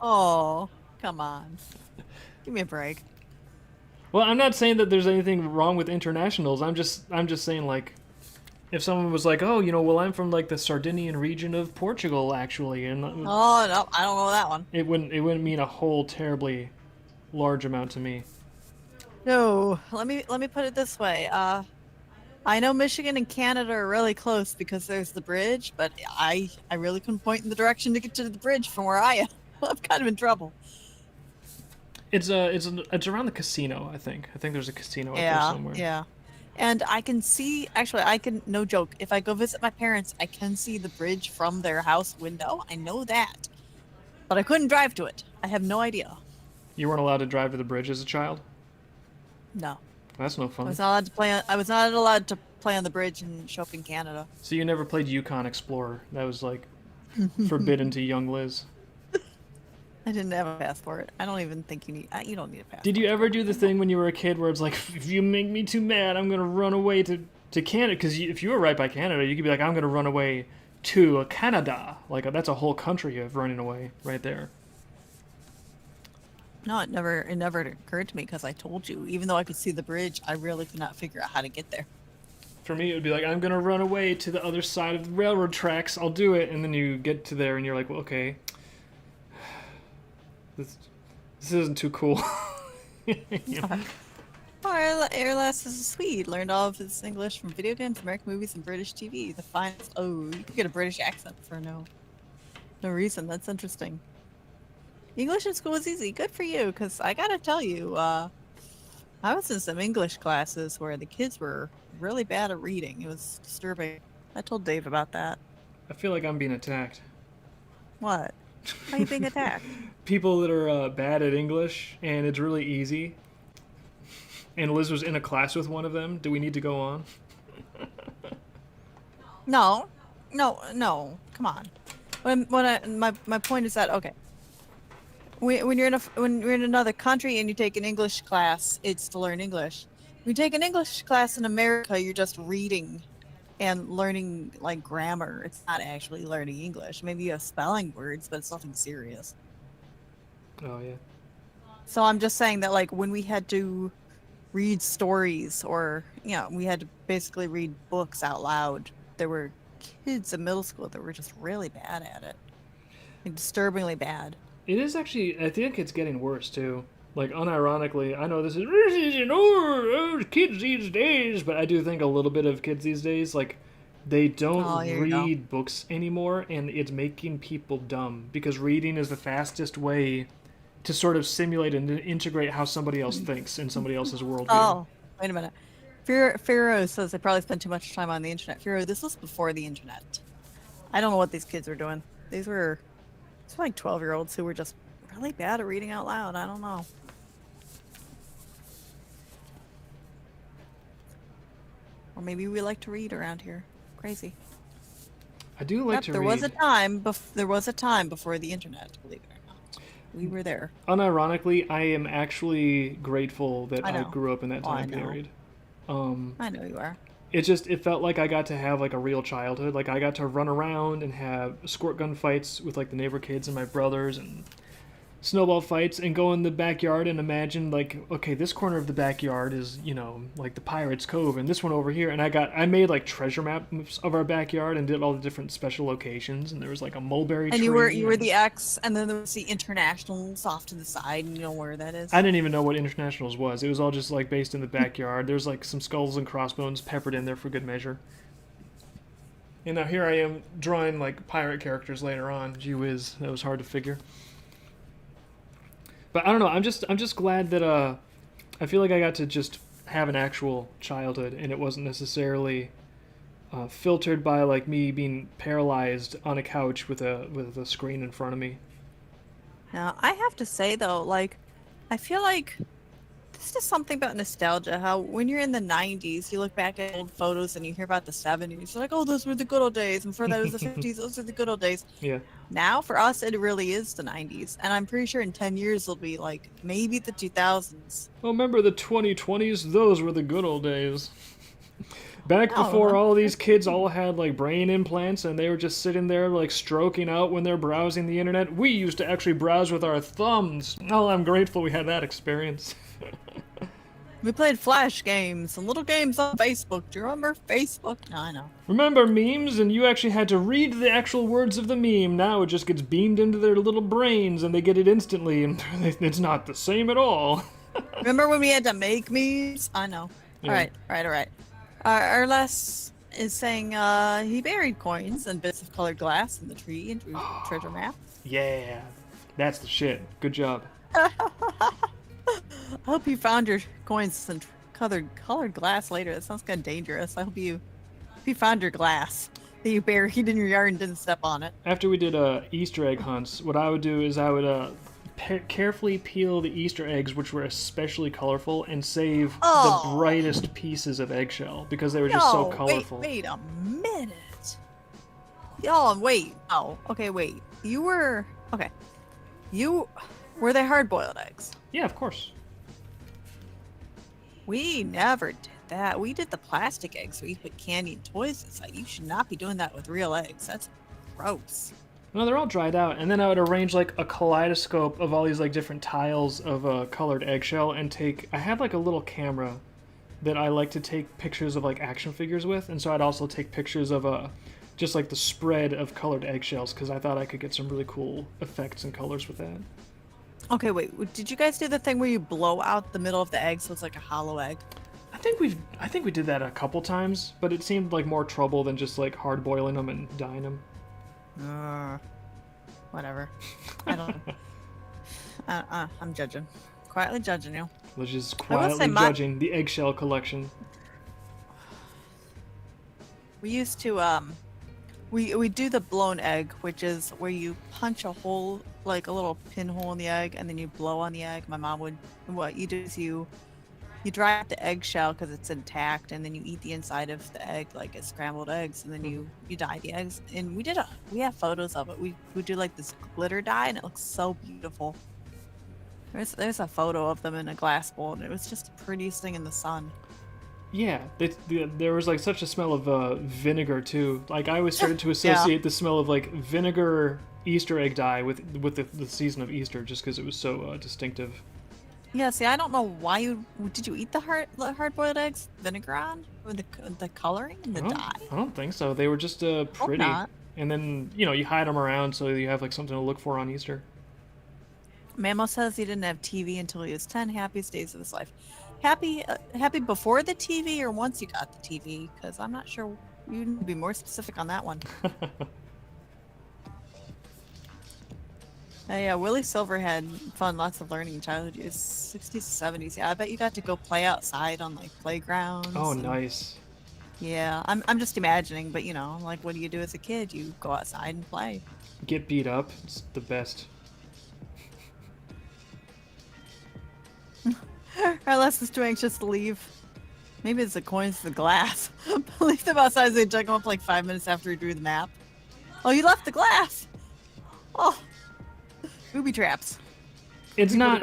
Oh, come on, give me a break. Well, I'm not saying that there's anything wrong with internationals. I'm just saying like. If someone was like, oh, well, I'm from like the Sardinian region of Portugal, actually, and oh no, I don't know that one. It wouldn't mean a whole terribly large amount to me. No, let me put it this way. I know Michigan and Canada are really close because there's the bridge, but I really couldn't point in the direction to get to the bridge from where I am. I'm kind of in trouble. It's around the casino, I think. I think there's a casino out there somewhere. Yeah. And I can see, no joke, if I go visit my parents, I can see the bridge from their house window. I know that. But I couldn't drive to it. I have no idea. You weren't allowed to drive to the bridge as a child? No. That's no fun. I was not allowed to play on the bridge and show up in Canada. So you never played Yukon Explorer? That was like forbidden to young Liz. I didn't have a passport. I don't even think you don't need a passport. Did you ever do the thing when you were a kid where it's like, if you make me too mad, I'm going to run away to Canada? Because if you were right by Canada, you could be like, I'm going to run away to Canada. Like, that's a whole country of running away right there. No, it never occurred to me because I told you. Even though I could see the bridge, I really could not figure out how to get there. For me, it would be like, I'm going to run away to the other side of the railroad tracks. I'll do it. And then you get to there and you're like, well, okay. This isn't too cool. Airless is a Swede. Learned all of his English from video games, American movies, and British TV. The finest. Oh, you could get a British accent for no reason. That's interesting. English in school was easy. Good for you, because I gotta tell you, I was in some English classes where the kids were really bad at reading. It was disturbing. I told Dave about that. I feel like I'm being attacked. What? Why are you being attacked? People that are bad at English and it's really easy. And Liz was in a class with one of them. Do we need to go on? No, no. Come on. My point is that okay. When you're in another country and you take an English class, it's to learn English. When you take an English class in America, you're just reading and learning like grammar. It's not actually learning English. Maybe you have spelling words, but it's nothing serious. Oh, yeah. So I'm just saying that like when we had to read stories or we had to basically read books out loud, there were kids in middle school that were just really bad at it. Like, disturbingly bad. It is actually, I think it's getting worse too. Like, unironically, I know this is, kids these days, but I do think a little bit of kids these days, like, they don't Here you go. read books anymore, and it's making people dumb because reading is the fastest way to sort of simulate and integrate how somebody else thinks in somebody else's worldview. Oh, wait a minute. Firo says they probably spend too much time on the internet. Firo, this was before the internet. I don't know what these kids were doing. These were like 12-year-olds who were just really bad at reading out loud. I don't know. Or maybe we like to read around here. Crazy. I do like to there read. There was a time before the internet, believe it or not. We were there. Unironically, I am actually grateful that I grew up in that time period. I know you are. It felt like I got to have like a real childhood. Like I got to run around and have squirt gun fights with like the neighbor kids and my brothers and snowball fights and go in the backyard and imagine like, okay, this corner of the backyard is, like the Pirates Cove and this one over here. And I made like treasure maps of our backyard and did all the different special locations. And there was like a mulberry tree. And you were the X, and then there was the Internationals off to the side, and you know where that is? I didn't even know what Internationals was. It was all just like based in the backyard. There's like some skulls and crossbones peppered in there for good measure. And now here I am drawing like pirate characters later on. Gee whiz, that was hard to figure. But I don't know. I'm just glad that I feel like I got to just have an actual childhood, and it wasn't necessarily filtered by like me being paralyzed on a couch with a screen in front of me. Now, I have to say though, like, I feel like this is something about nostalgia. How when you're in the 90s, you look back at old photos and you hear about the 70s. You're like, oh, those were the good old days. And for that, it was the 50s. Those are the good old days. Yeah. Now, for us, it really is the 90s. And I'm pretty sure in 10 years, it'll be like maybe the 2000s. Oh, remember the 2020s? Those were the good old days. Back before all these kids all had like brain implants and they were just sitting there like stroking out when they're browsing the internet. We used to actually browse with our thumbs. Oh, I'm grateful we had that experience. We played Flash games and little games on Facebook. Do you remember Facebook? No, I know. Remember memes? And you actually had to read the actual words of the meme. Now it just gets beamed into their little brains and they get it instantly and it's not the same at all. Remember when we had to make memes? I know. Yeah. All right. Our last is saying he buried coins and bits of colored glass in the tree and drew treasure map. Yeah, that's the shit. Good job. I hope you found your coins and colored glass later. That sounds kind of dangerous. I hope you found your glass that you buried in your yard and didn't step on it. After we did Easter egg hunts, what I would do is I would carefully peel the Easter eggs, which were especially colorful, and save the brightest pieces of eggshell because they were just so colorful. Wait a minute. Y'all, wait. Oh, okay, wait. Were they hard-boiled eggs? Yeah, of course. We never did that. We did the plastic eggs. We put candy and toys inside. You should not be doing that with real eggs. That's gross. No, they're all dried out, and then I would arrange like a kaleidoscope of all these like different tiles of colored eggshell, and I had like a little camera that I like to take pictures of like action figures with, and so I'd also take pictures of just like the spread of colored eggshells because I thought I could get some really cool effects and colors with that. Okay, wait. Did you guys do the thing where you blow out the middle of the egg so it's like a hollow egg? I think we did that a couple times, but it seemed like more trouble than just like hard boiling them and dyeing them. Whatever. I don't know. I'm judging. Quietly judging you. Which is I will say quietly judging the eggshell collection. we used to we do the blown egg, which is where you punch a hole, like a little pinhole in the egg, and then you blow on the egg. My mom would. What you do is you dry out the eggshell because it's intact, and then you eat the inside of the egg like it's scrambled eggs, and then you dye the eggs. And we have photos of it. We do like this glitter dye, and it looks so beautiful. There's a photo of them in a glass bowl, and it was just the prettiest thing in the sun. Yeah, there was like such a smell of vinegar too. Like I always started to associate the smell of like vinegar Easter egg dye with the season of Easter, just because it was so distinctive. Yeah, see, I don't know why you did you eat the hard boiled eggs vinegar on or the coloring and the dye? I don't think so. They were just pretty. Not. And then you hide them around so you have like something to look for on Easter. Mamo says he didn't have TV until he was 10. Happiest days of his life. Happy before the TV or once you got the TV? Because I'm not sure. You need to be more specific on that one. Yeah, Willie Silver had fun, lots of learning in childhood years, 60s to 70s. Yeah, I bet you got to go play outside on like playgrounds. Oh, nice. Yeah, I'm just imagining, but like what do you do as a kid? You go outside and play. Get beat up. It's the best. Unless is too anxious to leave. Maybe it's the coins to the glass. Leave them outside, they check them up like 5 minutes after you drew the map. Oh, you left the glass! Oh, booby traps. It's not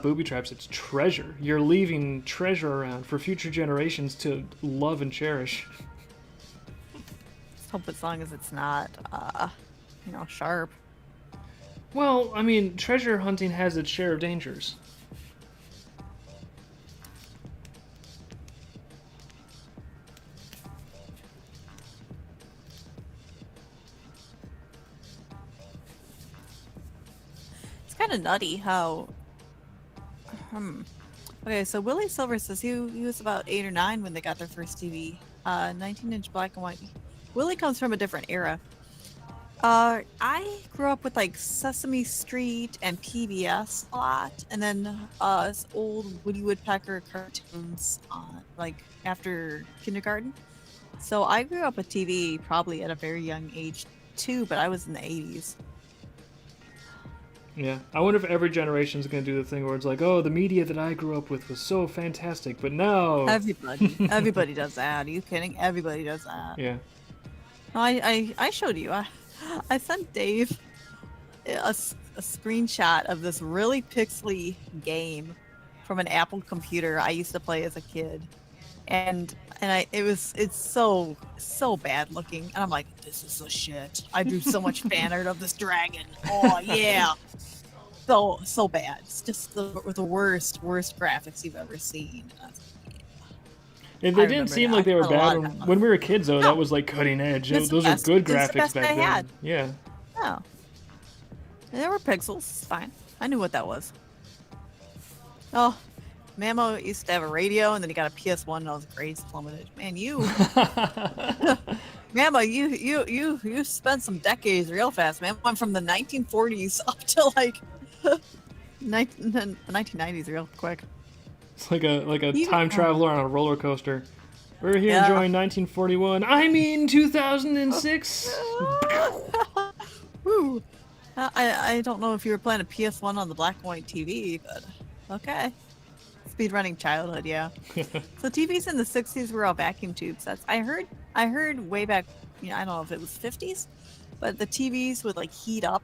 booby traps, it's treasure. You're leaving treasure around for future generations to love and cherish. Let's hope as long as it's not, sharp. Well, I mean, treasure hunting has its share of dangers. Kind of nutty how okay, so Willie Silver says he was about 8 or 9 when they got their first TV, 19-inch black and white. Willie comes from a different era. I grew up with like Sesame Street and PBS a lot, and then old Woody Woodpecker cartoons like after kindergarten. So I grew up with TV probably at a very young age too, but I was in the 80s. Yeah, I wonder if every generation is going to do the thing where it's like, oh, the media that I grew up with was so fantastic, but no. Everybody does that. Are you kidding? Everybody does that. Yeah. I showed you. I sent Dave a screenshot of this really pixely game from an Apple computer I used to play as a kid, and it's so bad looking, and I'm like, this is the shit. I drew so much fan art of this dragon. Oh yeah, so bad. It's just the worst graphics you've ever seen. And they didn't seem like they were bad when we were kids, though. No. That was like cutting edge. Those are good graphics back then. Yeah. Oh. And there were pixels. It's fine. I knew what that was. Oh. Mamo used to have a radio, and then he got a PS1, and all his grades plummeted. Man, Mamo, you spent some decades real fast, man. Went from the 1940s up to like the 1990s real quick. It's like a time traveler on a roller coaster. We're here enjoying 1941. I mean 2006. Woo! I don't know if you were playing a PS1 on the black and white TV, but okay. Speedrunning childhood, yeah. So TVs in the 60s were all vacuum tubes. I heard way back, I don't know if it was 50s, but the TVs would like heat up,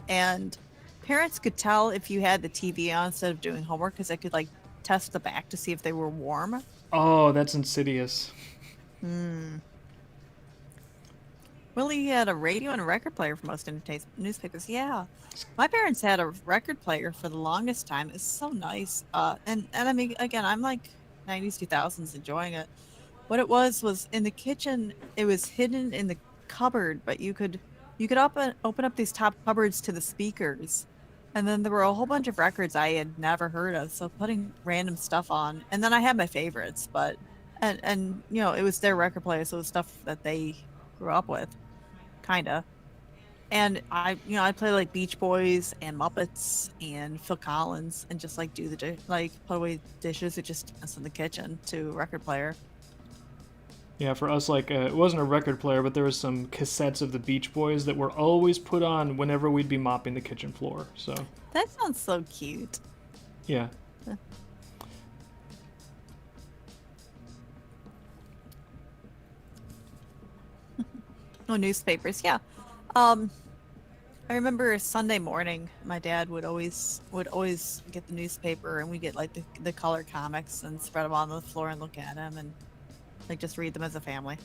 and parents could tell if you had the TV on instead of doing homework because they could like test the back to see if they were warm. Oh, that's insidious. Willie had a radio and a record player for most newspapers. Yeah. My parents had a record player for the longest time. It's so nice. And I mean, again, I'm like 90s, 2000s enjoying it. What it was in the kitchen, it was hidden in the cupboard, but you could open up these top cupboards to the speakers. And then there were a whole bunch of records I had never heard of. So putting random stuff on, and then I had my favorites, but, and it was their record player. So it was stuff that they grew up with. Kinda. And I play like Beach Boys and Muppets and Phil Collins and just like do like put away dishes or just dance in the kitchen to a record player. Yeah, for us, like, it wasn't a record player, but there was some cassettes of the Beach Boys that were always put on whenever we'd be mopping the kitchen floor. So, That sounds so cute. yeah. Oh, newspapers, yeah. Um, I remember Sunday morning, my dad would always get the newspaper, and we get like the color comics and spread them on the floor and look at them and like just read them as a family.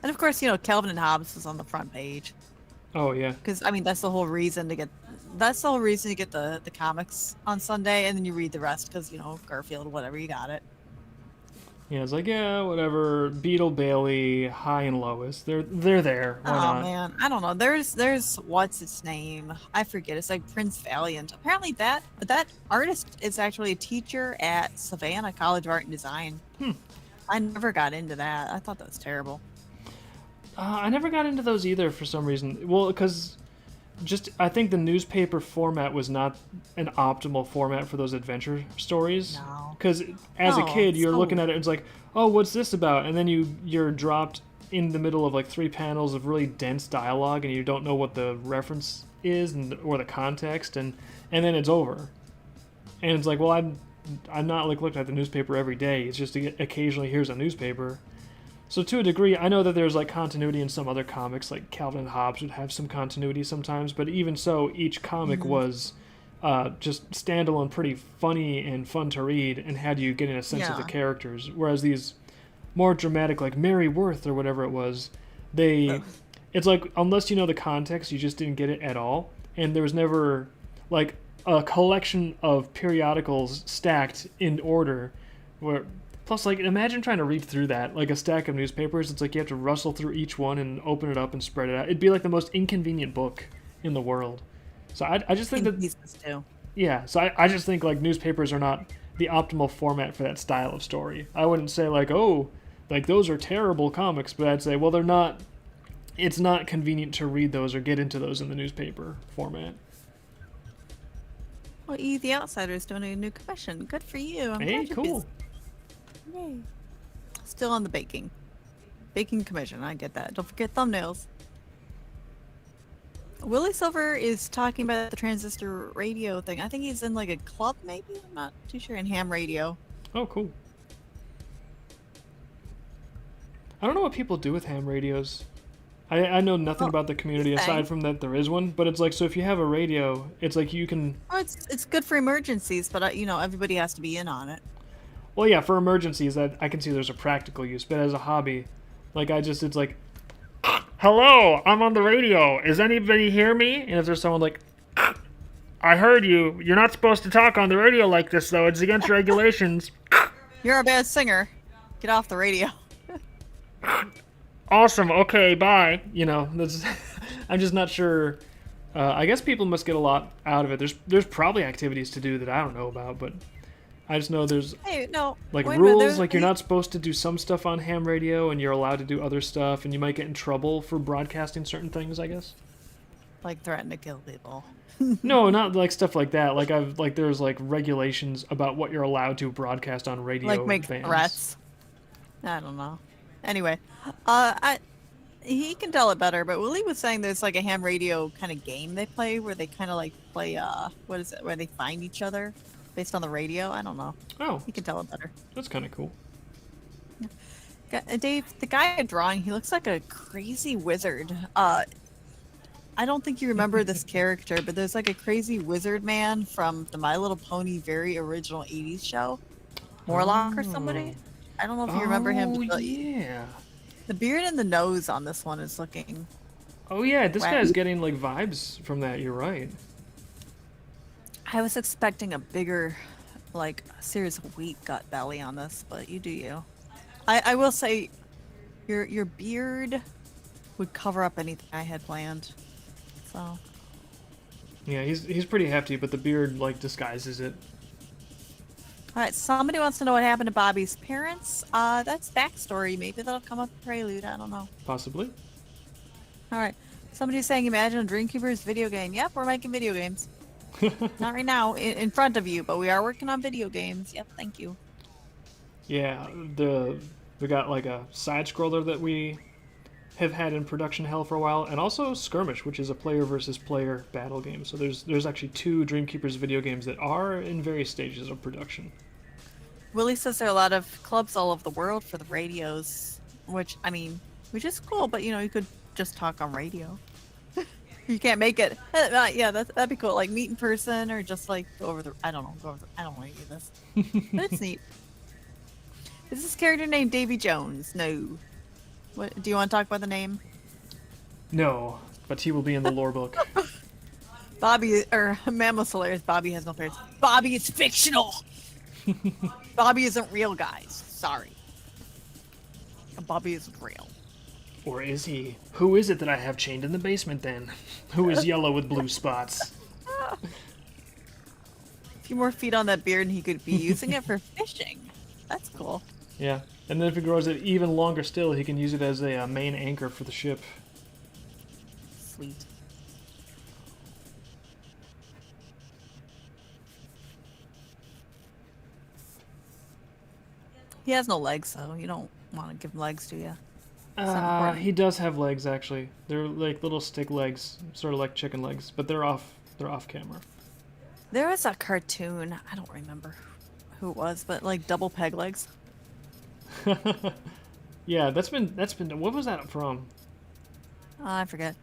And of course, Calvin and Hobbes was on the front page Oh, yeah. because I mean that's the whole reason to get the comics on Sunday, and then you read the rest because Garfield, whatever, you got it. Yeah, it's like, yeah, whatever. Beetle Bailey, High and Lois. They're there. Why Oh not? man, I don't know. There's what's its name? I forget. It's like Prince Valiant. Apparently that artist is actually a teacher at Savannah College of Art and Design. Hmm. I never got into that. I thought that was terrible. I never got into those either for some reason. Well, because I think the newspaper format was not an optimal format for those adventure stories. No. Because as a No, kid, you're so- looking at it, it's like, oh, what's this about? And then you're dropped in the middle of like 3 panels of really dense dialogue, and you don't know what the reference is or the context, and then it's over. And it's like, well, I'm not like looking at the newspaper every day. It's just occasionally here's a newspaper. So to a degree, I know that there's like continuity in some other comics, like Calvin and Hobbes would have some continuity sometimes, but even so, each comic was just standalone, pretty funny and fun to read, and had you getting a sense of the Yeah. characters. Whereas these more dramatic, like Mary Worth or whatever it was, Ugh. it's like unless you know the context, you just didn't get it at all, and there was never like a collection of periodicals stacked in order where. Plus, like, imagine trying to read through that, like a stack of newspapers. It's like you have to rustle through each one and open it up and spread it out. It'd be like the most inconvenient book in the world. So I just think In that, pieces too. yeah, so I just think, like, newspapers are not the optimal format for that style of story. I wouldn't say, like, oh, like, those are terrible comics, but I'd say, well, they're not, it's not convenient to read those or get into those in the newspaper format. Well, E the Outsider is doing a new commission. Good for you. I'm Hey, glad you're cool. busy. Yay. Still on the baking commission. I get that. Don't forget thumbnails. Willie Silver is talking about the transistor radio thing. I think he's in like a club, maybe. I'm not too sure. In ham radio. Oh, cool. I don't know what people do with ham radios. I know nothing Well, about the community okay. aside from that there is one, but it's like, so if you have a radio, it's like you can, Well, it's good for emergencies, but everybody has to be in on it. well, yeah, for emergencies, I can see there's a practical use, but as a hobby, like, it's like, hello, I'm on the radio. Is anybody hear me? And if there's someone like, I heard you. You're not supposed to talk on the radio like this, though. It's against regulations. You're a bad singer. Get off the radio. Awesome. Okay, bye. That's, I'm just not sure. I guess people must get a lot out of it. There's probably activities to do that I don't know about, but I just know there's Hey, no. like wait a minute, rules, like you're not supposed to do some stuff on ham radio, and you're allowed to do other stuff, and you might get in trouble for broadcasting certain things, I guess. Like threaten to kill people. No, not like stuff like that. Like there's like regulations about what you're allowed to broadcast on radio. Like make bands. threats. I don't know. Anyway, he can tell it better, but Willie was saying there's like a ham radio kind of game they play where they kind of like play what is it, where they find each other based on the radio. I don't know. Oh, He can tell it better. that's kind of cool. Dave, the guy drawing, he looks like a crazy wizard. I don't think you remember this character, but there's like a crazy wizard man from the My Little Pony very original 80s show. Morlock or somebody. I don't know if you remember him. Oh, But yeah. the beard and the nose on this one is looking... Oh yeah, this Wow. guy's getting like vibes from that. You're right. I was expecting a bigger, like, serious wheat gut belly on this, but you do you. I will say, your beard would cover up anything I had planned. So... Yeah, he's pretty hefty, but the beard like disguises it. All right, somebody wants to know what happened to Bobby's parents. That's backstory. Maybe that'll come up in Prelude. I don't know. Possibly. All right. Somebody's saying, imagine a Dreamkeeper's video game. Yep, we're making video games. Not right now, in front of you, but we are working on video games. Yep, thank you. Yeah, we got like a side scroller that we have had in production hell for a while, and also Skirmish, which is a player versus player battle game. So there's actually 2 Dreamkeepers video games that are in various stages of production. Willie says there are a lot of clubs all over the world for the radios, which is cool, but you could just talk on radio. You can't make it. Yeah, that'd be cool. Like meet in person or just like go over the. I don't know. I don't want to do this, but it's neat. Is this character named Davy Jones? No. What do you want to talk about the name? No, but he will be in the lore book. Bobby or Mammoth's hilarious. Bobby has no parents. Bobby is fictional. Bobby isn't real, guys. Sorry. Bobby isn't real. Or is he? Who is it that I have chained in the basement then? Who is yellow with blue spots? A few more feet on that beard and he could be using it for fishing. That's cool. Yeah, and then if he grows it even longer still, he can use it as a main anchor for the ship. Sweet. He has no legs, so you don't want to give him legs, do you? He does have legs, actually. They're like little stick legs, sort of like chicken legs, but they're off camera. There was a cartoon, I don't remember who it was, but like double peg legs. Yeah, that's been. What was that from? I forget.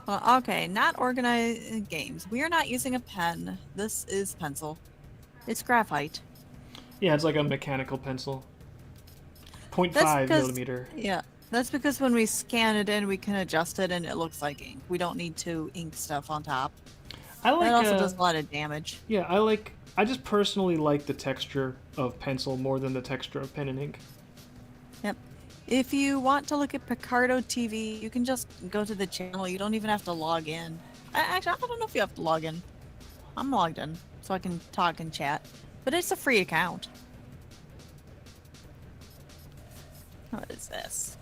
Well, okay, not organized games. We are not using a pen. This is pencil. It's graphite. Yeah, it's like a mechanical pencil. 0.5 That's millimeter. Yeah, that's because when we scan it in, we can adjust it and it looks like ink. We don't need to ink stuff on top. I like. That also does a lot of damage. Yeah, I just personally like the texture of pencil more than the texture of pen and ink. Yep. If you want to look at Picardo TV, you can just go to the channel. You don't even have to log in. Actually, I don't know if you have to log in. I'm logged in, so I can talk and chat. But it's a free account. What is this?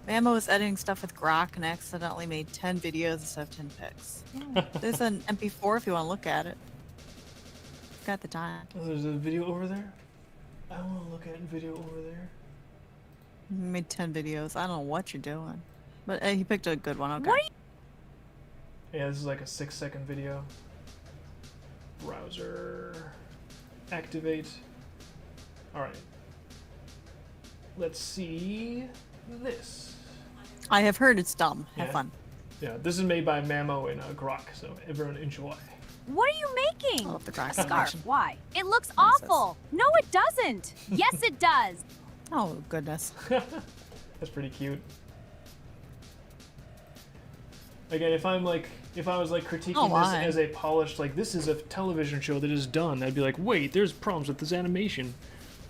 Mammo was editing stuff with Grok and accidentally made 10 videos instead of 10 pics. Yeah, there's an MP4 if you want to look at it. Got the time. Oh, there's a video over there? I want to look at video over there. He made 10 videos. I don't know what you're doing. But he picked a good one. Okay. What are Yeah, this is like a 6-second video. Browser. Activate. Alright. Let's see this. I have heard it's dumb. Have Yeah. fun. Yeah, this is made by Mammo and Grok, so everyone enjoy. What are you making? I love the Grok A scarf. animation. Why? It looks What is this? awful. No, it doesn't. Yes, it does. Oh, goodness. That's pretty cute. Again, if I was like critiquing Oh, this why? as a polished, like this is a television show that is done, I'd be like, wait, there's problems with this animation.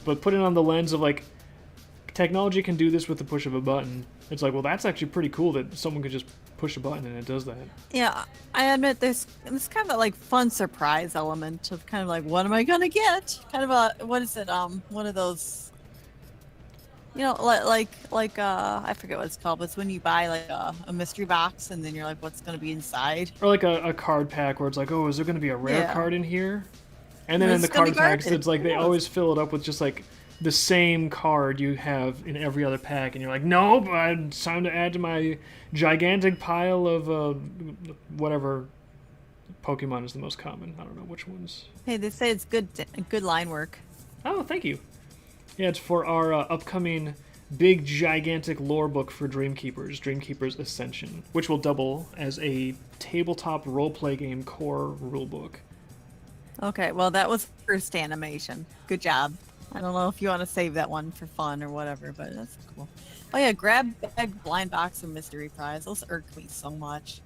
But put it on the lens of like, technology can do this with the push of a button. It's like, well, that's actually pretty cool that someone could just push a button and it does that. Yeah, I admit there's kind of a like fun surprise element of kind of like, what am I gonna get? Kind of a, what is it? One of those, like I forget what it's called, but it's when you buy like a mystery box and then you're like, what's gonna be inside? Or like a card pack where it's like, oh, is there going to be a rare Yeah. card in here? And then in It's the gonna be card packs, garbage. it's like they Who knows? always fill it up with just like the same card you have in every other pack, and you're like, nope, it's time to add to my gigantic pile of whatever Pokemon is the most common. I don't know which ones. Hey, they say it's good line work. Oh, thank you. Yeah, it's for our upcoming big, gigantic lore book for Dreamkeeper's Ascension, which will double as a tabletop roleplay game core rulebook. Okay, well that was first animation. Good job. I don't know if you want to save that one for fun or whatever, but that's cool. Oh yeah, grab bag, blind box, and mystery prize. Those irk me so much.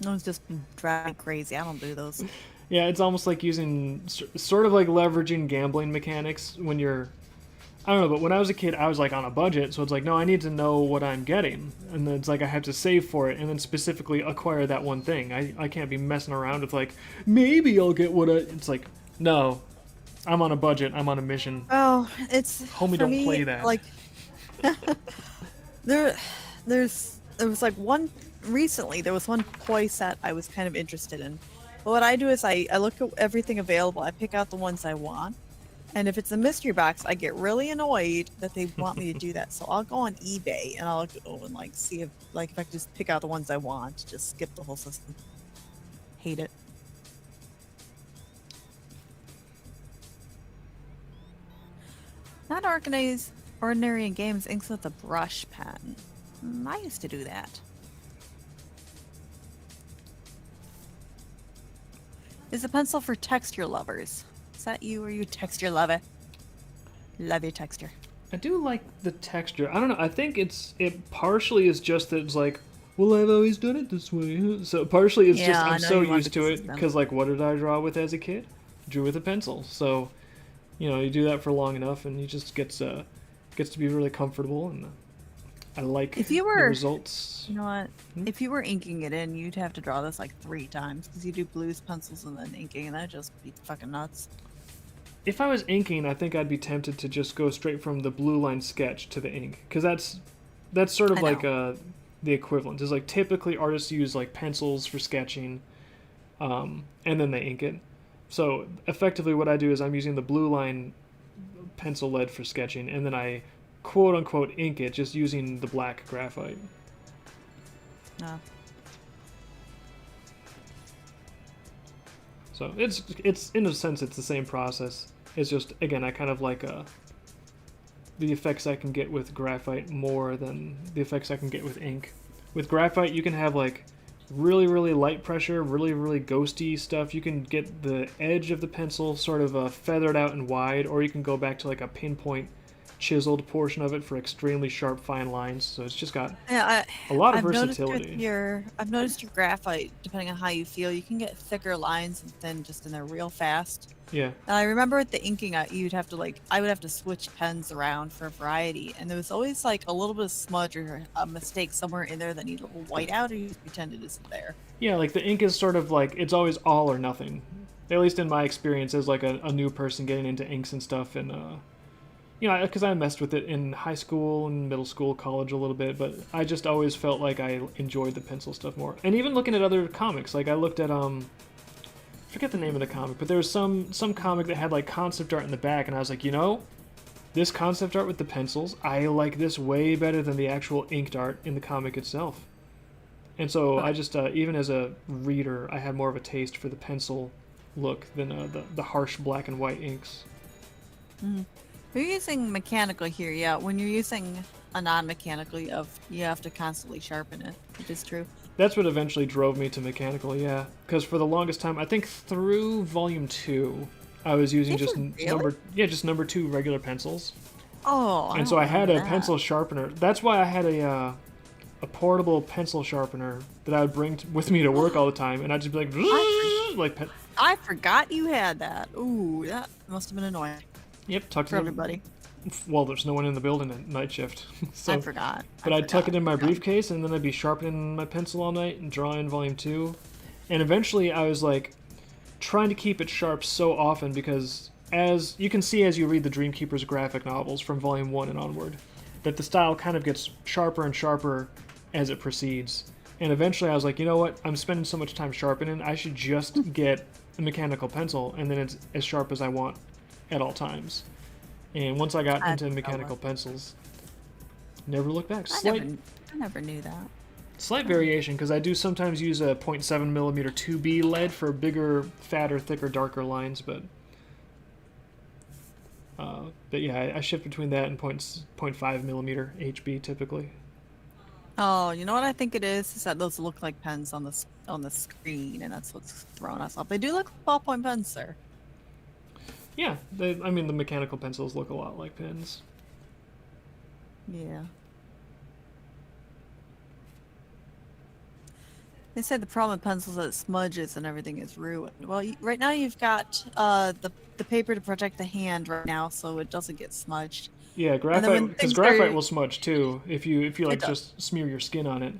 Those just drive me crazy. I don't do those. Yeah, it's almost like using, sort of like leveraging gambling mechanics when you're, I don't know, but when I was a kid, I was like on a budget, so it's like, no, I need to know what I'm getting. And then it's like I have to save for it and then specifically acquire that one thing. I can't be messing around with like, maybe I'll get what I, it's like, no, I'm on a budget, I'm on a mission. Oh, it's Homie, for don't me, play that. Like there there was like one recently. There was one koi set I was kind of interested in. But what I do is I look at everything available. I pick out the ones I want, and if it's a mystery box, I get really annoyed that they want me to do that. So I'll go on eBay and I'll go and like see if I can just pick out the ones I want, just skip the whole system. Hate it. Not ordinary in games inks with a brush pen. I used to do that. Is a pencil for texture lovers? Is that you or you texture lover? Love your texture. I do like the texture. I don't know. I think it partially is just that it's like, well, I've always done it this way. So partially it's just Yeah, I I'm know so you want used the to it system. because like what did I draw with as a kid? Drew with a pencil. So, you do that for long enough and you just gets to be really comfortable and I like If you the were- results. You know what? If you were inking it in, you'd have to draw this like 3 times because you do blues, pencils, and then inking, and that'd just be fucking nuts. If I was inking, I think I'd be tempted to just go straight from the blue line sketch to the ink because that's sort of I like know. the equivalent. Is like typically artists use like pencils for sketching, and then they ink it. So effectively, what I do is I'm using the blue line pencil lead for sketching, and then I quote unquote ink it just using the black graphite. No. So it's in a sense it's the same process. It's just again I kind of like the effects I can get with graphite more than the effects I can get with ink. With graphite you can have like really really light pressure, really really ghosty stuff. You can get the edge of the pencil sort of feathered out and wide, or you can go back to like a pinpoint chiseled portion of it for extremely sharp fine lines. So it's just got Yeah, a lot of I've noticed versatility. I've noticed your graphite, depending on how you feel, you can get thicker lines and thin just in there real fast. Yeah. And I remember with the inking, I would have to switch pens around for variety, and there was always like a little bit of smudge or a mistake somewhere in there that needed a little white out, or you just pretended isn't there. Yeah, like the ink is sort of like it's always all or nothing. At least in my experience as like a new person getting into inks and stuff, and because I messed with it in high school and middle school, college a little bit, but I just always felt like I enjoyed the pencil stuff more. And even looking at other comics, like I looked at I forget the name of the comic, but there was some comic that had like concept art in the back, and I was like, this concept art with the pencils, I like this way better than the actual inked art in the comic itself. And so I just, even as a reader, I had more of a taste for the pencil look than the harsh black and white inks. We're using mechanical here, yeah. When you're using a non-mechanical, you have to constantly sharpen it, which is true. That's what eventually drove me to mechanical, yeah. Because for the longest time, I think through volume 2, I was using Did just you really? just number 2 regular pencils. Oh, And so I had a pencil sharpener. That's why I had a portable pencil sharpener that I would bring with me to work all the time, and I'd just be like, I forgot you had that. Ooh, that must have been annoying yep, tucked for it in. everybody. Well, there's no one in the building at night shift, so. I forgot. But I'd tuck it in my I forgot. briefcase, and then I'd be sharpening my pencil all night and drawing volume 2. And eventually I was like trying to keep it sharp so often because as you can see as you read the Dreamkeeper's graphic novels from volume 1 and onward, that the style kind of gets sharper and sharper as it proceeds. And eventually I was like, you know what? I'm spending so much time sharpening, I should just get a mechanical pencil, and then it's as sharp as I want at all times. And once I got into mechanical pencils, never looked back. I never knew that. Slight variation, because I do sometimes use a 0.7mm 2B lead for bigger, fatter, thicker, darker lines, but yeah, I shift between that and 0.5mm HB typically. Oh, you know what I think it is? Is that those look like pens on the screen, and that's what's throwing us off. They do look like ballpoint pens, sir. Yeah, I mean the mechanical pencils look a lot like pens. Yeah. They say the problem with pencils is that it smudges and everything is ruined. Well, right now you've got the paper to protect the hand right now, so it doesn't get smudged. Yeah, when graphite, because things graphite are- will smudge too if you like does. just smear your skin on it,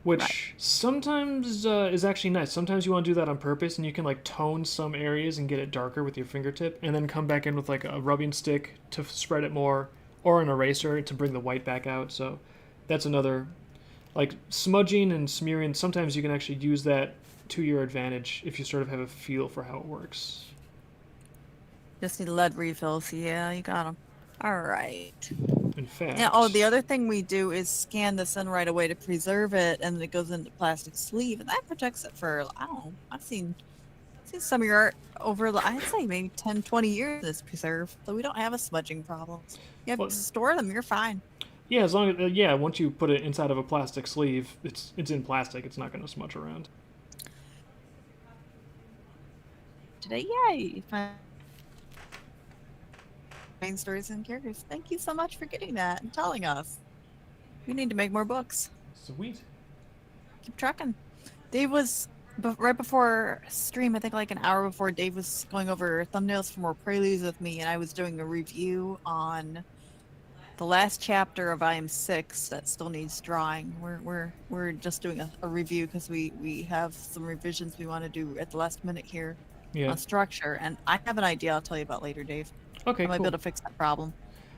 which Right. sometimes is actually nice. Sometimes you want to do that on purpose, and you can like tone some areas and get it darker with your fingertip, and then come back in with like a rubbing stick to spread it more, or an eraser to bring the white back out. So that's another like smudging and smearing, sometimes you can actually use that to your advantage if you sort of have a feel for how it works. Just need lead refills. Yeah, you got them. All right. In fact, Yeah. Oh, the other thing we do is scan this in right away to preserve it, and it goes into plastic sleeve, and that protects it for, I don't know. I've seen some of your art over, I'd say maybe 10, 20 years is preserved, so we don't have a smudging problem. You have well, to store them, you're fine. yeah, as long as once you put it inside of a plastic sleeve, it's in plastic. It's not going to smudge around. Today, yay! Main stories and characters. Thank you so much for getting that and telling us. We need to make more books. Sweet. Keep trucking. Dave was right before stream, I think like an hour before, Dave was going over thumbnails for more preludes with me, and I was doing a review on the last chapter of Volume 6 that still needs drawing. We're just doing a review because we have some revisions we want to do at the last minute here on structure, and I have an idea I'll tell you about later, Dave. Okay, I might cool. be able to fix that problem.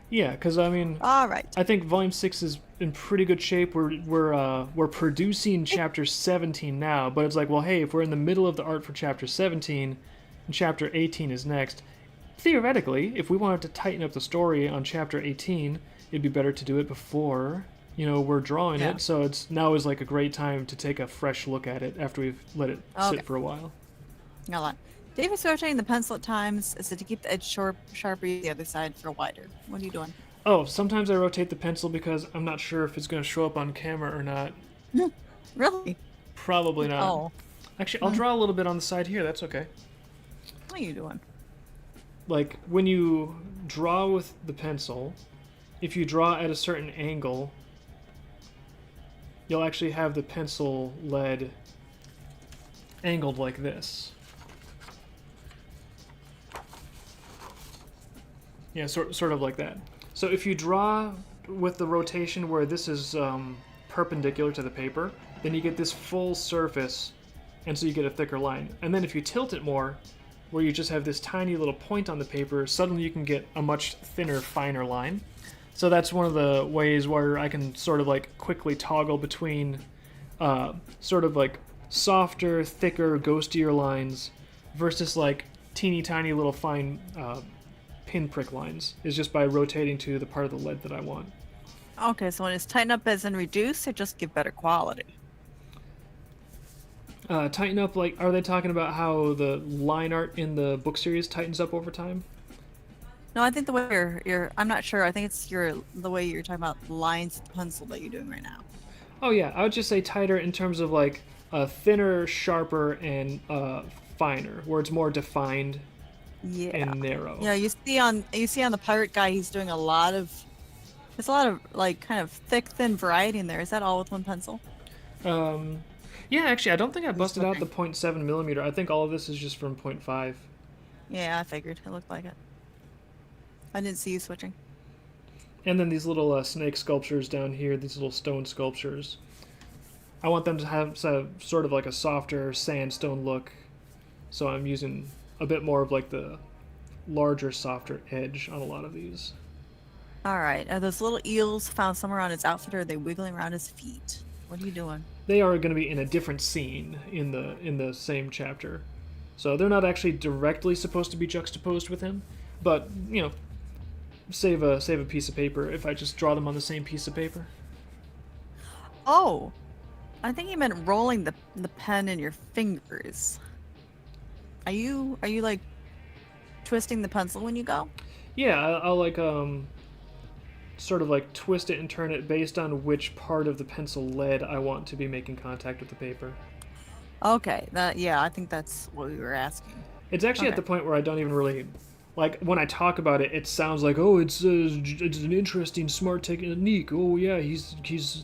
Yeah, because I mean, all right. I think Volume 6 is in pretty good shape. We're producing Chapter 17 now, but it's like, well, hey, if we're in the middle of the art for Chapter 17, and Chapter 18 is next, theoretically, if we wanted to tighten up the story on Chapter 18, it'd be better to do it before, we're drawing it. So it's now is like a great time to take a fresh look at it after we've let it sit for a while. Hold on. Dave is rotating the pencil at times. Is it to keep the edge sharper, the other side for wider? What are you doing? Oh, sometimes I rotate the pencil because I'm not sure if it's going to show up on camera or not. Really? Probably not. Oh. Actually, I'll draw a little bit on the side here. That's okay. What are you doing? Like, when you draw with the pencil, if you draw at a certain angle, you'll actually have the pencil lead angled like this. Yeah, sort of like that. So if you draw with the rotation where this is perpendicular to the paper, then you get this full surface, and so you get a thicker line. And then if you tilt it more, where you just have this tiny little point on the paper, suddenly you can get a much thinner, finer line. So that's one of the ways where I can sort of like quickly toggle between sort of like softer, thicker, ghostier lines versus like teeny tiny little fine pinprick lines, is just by rotating to the part of the lead that I want. Okay, so when it's tighten up as in reduce, or just give better quality? Tighten up, like, are they talking about how the line art in the book series tightens up over time? No, I think the way you're I'm not sure. I think it's the way you're talking about lines with the pencil that you're doing right now. Oh yeah, I would just say tighter in terms of like thinner, sharper, and finer, where it's more defined and narrow. Yeah, you see on the pirate guy, he's doing there's a lot of like kind of thick, thin variety in there. Is that all with one pencil? Yeah, actually, I don't think I busted out the 0.7 millimeter. I think all of this is just from 0.5. Yeah, I figured. It looked like it. I didn't see you switching. And then these little snake sculptures down here, these little stone sculptures. I want them to have sort of like a softer sandstone look, so I'm using a bit more of like the larger, softer edge on a lot of these. All right. Are those little eels found somewhere on his outfit, or are they wiggling around his feet? What are you doing? They are going to be in a different scene in the same chapter, so they're not actually directly supposed to be juxtaposed with him, but save a piece of paper if I just draw them on the same piece of paper. Oh, I think you meant rolling the pen in your fingers. Are you like twisting the pencil when you go? Yeah, I'll like sort of like twist it and turn it based on which part of the pencil lead I want to be making contact with the paper. Okay, I think that's what we were asking. It's actually at the point where I don't even really, like, when I talk about it, it sounds like, oh, it's an interesting, smart technique. Oh yeah, he's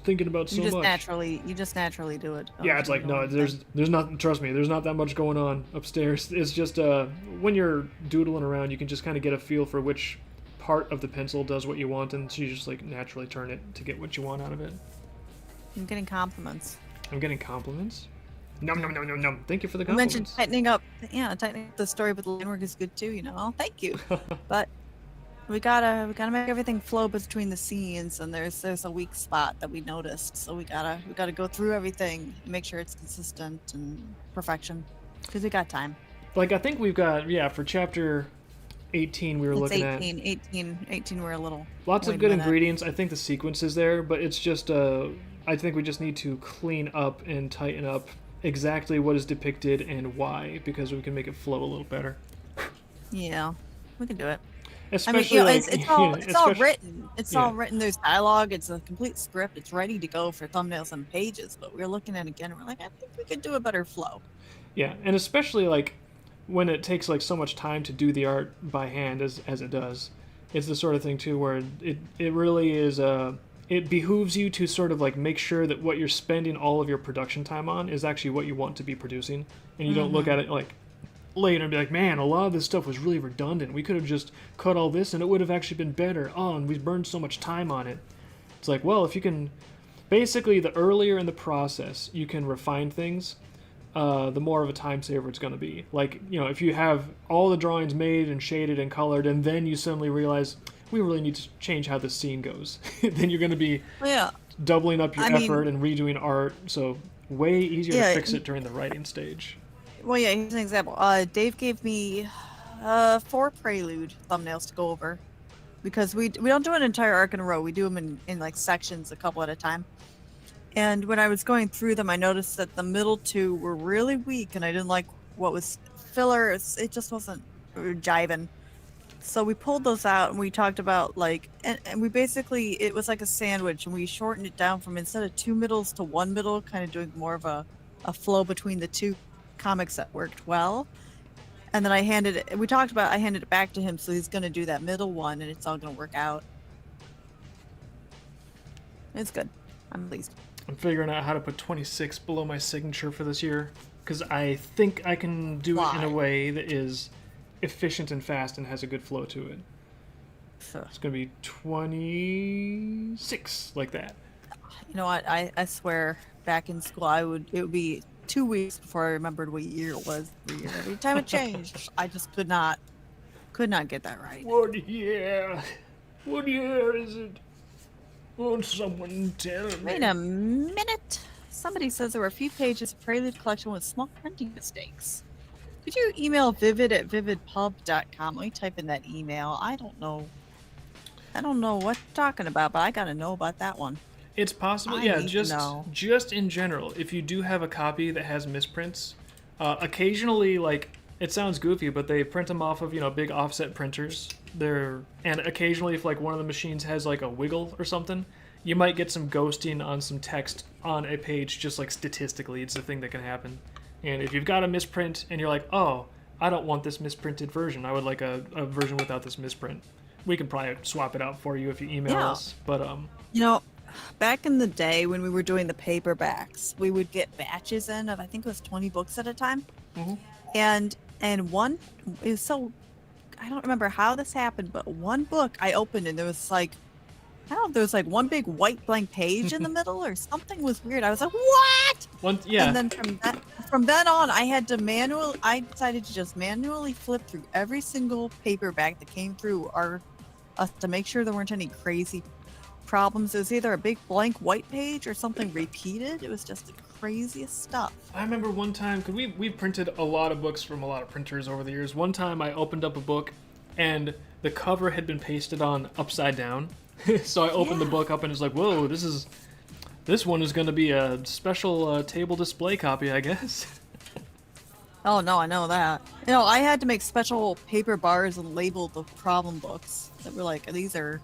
thinking about so much. You just naturally do it. Yeah, it's like, no, there's not. Trust me, there's not that much going on upstairs. It's just when you're doodling around, you can just kind of get a feel for which part of the pencil does what you want, and so you just like naturally turn it to get what you want out of it. I'm getting compliments. I'm getting compliments? Num. Thank you for the You compliments. mentioned tightening up the story, but the line work is good too, Thank you. But We gotta make everything flow between the scenes, and there's a weak spot that we noticed, so we gotta go through everything, and make sure it's consistent and perfection, because we got time. Like, I think we've got, yeah, for chapter 18 we were It's looking 18, 18. We're a little. lots wait of a good minute. ingredients. I think the sequence is there, but it's just, I think we just need to clean up and tighten up exactly what is depicted and why, because we can make it flow a little better. Yeah, we can do it. I mean, Especially, you know, like, it's all yeah, it's all especially- written. It's yeah. all written. There's dialogue. It's a complete script. It's ready to go for thumbnails and pages. But we're looking at it again. And we're like, I think we could do a better flow. Yeah, and especially, like, when it takes, like, so much time to do the art by hand as it does. It's the sort of thing, too, where it really is, it behooves you to sort of, like, make sure that what you're spending all of your production time on is actually what you want to be producing. And you don't look at it, like, later and be like, man, a lot of this stuff was really redundant. We could have just cut all this and it would have actually been better. Oh, and we burned so much time on it. It's like, well, if you can... Basically, the earlier in the process you can refine things, the more of a time saver it's going to be. Like, you know, if you have all the drawings made and shaded and colored, and then you suddenly realize, we really need to change how this scene goes, then you're going to be Yeah. doubling up your I mean- effort and redoing art, so way easier Yeah, to fix it during the writing stage. Well, yeah. Here's an example. Dave gave me 4 prelude thumbnails to go over, because we don't do an entire arc in a row. We do them in like sections, a couple at a time. And when I was going through them, I noticed that the middle 2 were really weak, and I didn't like what was filler. It just wasn't jiving. So we pulled those out, and we talked about, like, and we basically, it was like a sandwich, and we shortened it down from, instead of 2 middles to 1 middle, kind of doing more of a flow between the 2 comics that worked well. And then I handed it back to him, so he's going to do that middle one, and it's all going to work out. It's good. I'm pleased. I'm figuring out how to put 26 below my signature for this year, because I think I can do it in a Why? way that is efficient and fast and has a good flow to it. So, It's going to be 26, like that. you know what? I swear, back in school, it would be 2 weeks before I remembered what year it was. Every time it changed, I just could not get that right. What year? What year is it? Won't someone tell me? Wait a minute. Somebody says there were a few pages of Prelude collection with small printing mistakes. Could you email vivid@vividpub.com? Let me type in that email. I don't know what you're talking about, but I gotta know about that one. It's possible, I yeah. need to know. Just in general, if you do have a copy that has misprints, occasionally, like, it sounds goofy, but they print them off of, you know, big offset printers. And occasionally, if, like, one of the machines has, like, a wiggle or something, you might get some ghosting on some text on a page. Just, like, statistically, it's a thing that can happen. And if you've got a misprint and you're like, oh, I don't want this misprinted version, I would like a version without this misprint, we can probably swap it out for you if you email Yeah. us. But You know, back in the day when we were doing the paperbacks, we would get batches in of, I think it was 20 books at a time. Mhm. And one, it was so, I don't remember how this happened, but one book I opened and there was like, I don't know, there was like one big white blank page in the middle or something was weird. I was like, what? yeah. And then from then on, I decided to just manually flip through every single paperback that came through us to make sure there weren't any crazy problems. It was either a big blank white page or something repeated. It was just the craziest stuff. I remember one time, because we printed a lot of books from a lot of printers over the years. One time I opened up a book and the cover had been pasted on upside down. So I opened the Yeah. book up and it's like, whoa, this one is going to be a special table display copy, I guess. Oh no, I know that. You know, I had to make special paper bars and label the problem books that were like, these are.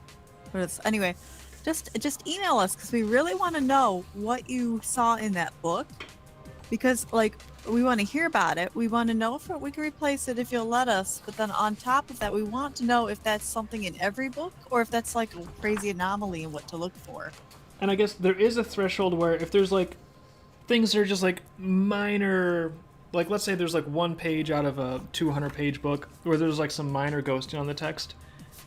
But it's anyway. Just email us because we really want to know what you saw in that book, because like we want to hear about it. We want to know if we can replace it if you'll let us. But then on top of that, we want to know if that's something in every book or if that's like a crazy anomaly and what to look for. And I guess there is a threshold where if there's like things that are just like minor, like let's say there's like one page out of a 200-page book where there's like some minor ghosting on the text.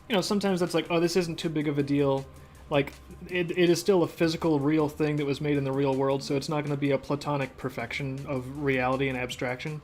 You know, sometimes that's like, oh, this isn't too big of a deal. Like, it is still a physical, real thing that was made in the real world, so it's not going to be a platonic perfection of reality and abstraction.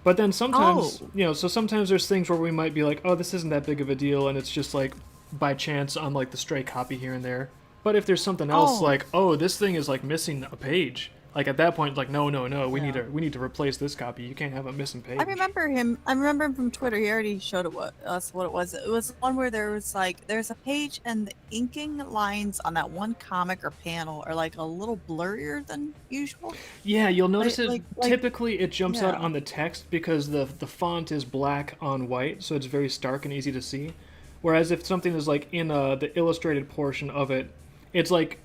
But then sometimes, Oh. you know, so sometimes there's things where we might be like, oh, this isn't that big of a deal, and it's just like by chance on like the stray copy here and there. But if there's something else Oh. like, oh, this thing is like missing a page, like at that point, like no, we Yeah. need to replace this copy. You can't have a missing page. I remember him. I remember him from Twitter. He already showed us what it was. It was one where there was like there's a page and the inking lines on that one comic or panel are like a little blurrier than usual. Yeah, you'll notice Like- it. like- Typically, it jumps out yeah. on the text because the font is black on white, so it's very stark and easy to see. Whereas if something is like in the illustrated portion of it, it's like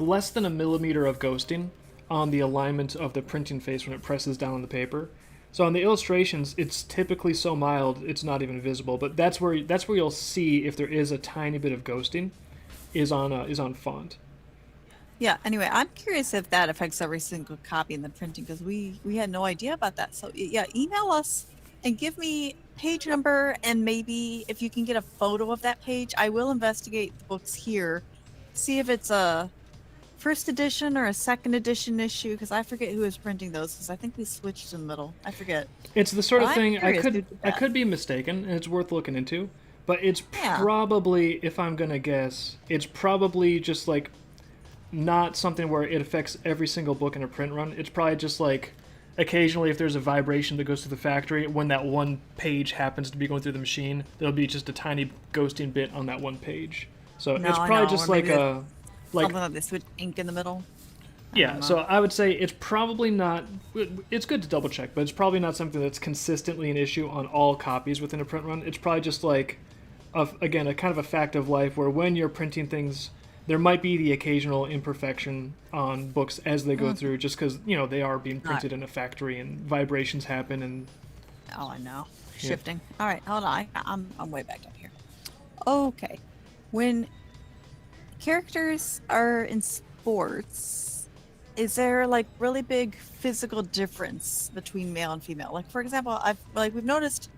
less than a millimeter of ghosting on the alignment of the printing face when it presses down on the paper. So on the illustrations, it's typically so mild it's not even visible. But that's where you'll see if there is a tiny bit of ghosting, is on font. Yeah. Anyway, I'm curious if that affects every single copy in the printing because we had no idea about that. So yeah, email us and give me page number and maybe if you can get a photo of that page. I will investigate the books here, see if it's a first edition or a second edition issue because I forget who is printing those because I think we switched in the middle. I forget. It's the sort of I'm thing curious who did I that. could be mistaken, and it's worth looking into. But it's Yeah. probably, if I'm gonna guess, it's probably just like not something where it affects every single book in a print run. It's probably just like occasionally if there's a vibration that goes to the factory, when that one page happens to be going through the machine, there'll be just a tiny ghosting bit on that one page. So No, it's I probably know, just or like maybe a like Something like they switch ink in the middle. yeah, don't so know. I would say it's probably not. It's good to double check, but it's probably not something that's consistently an issue on all copies within a print run. It's probably just like, again, a kind of a fact of life where when you're printing things, there might be the occasional imperfection on books as they go through, just because they are being printed in a factory and vibrations happen and. Oh, I know. Yeah. Shifting. All right, hold on. I'm way back up here. Okay, when characters are in sports, is there like really big physical difference between male and female? Like for example, we've noticed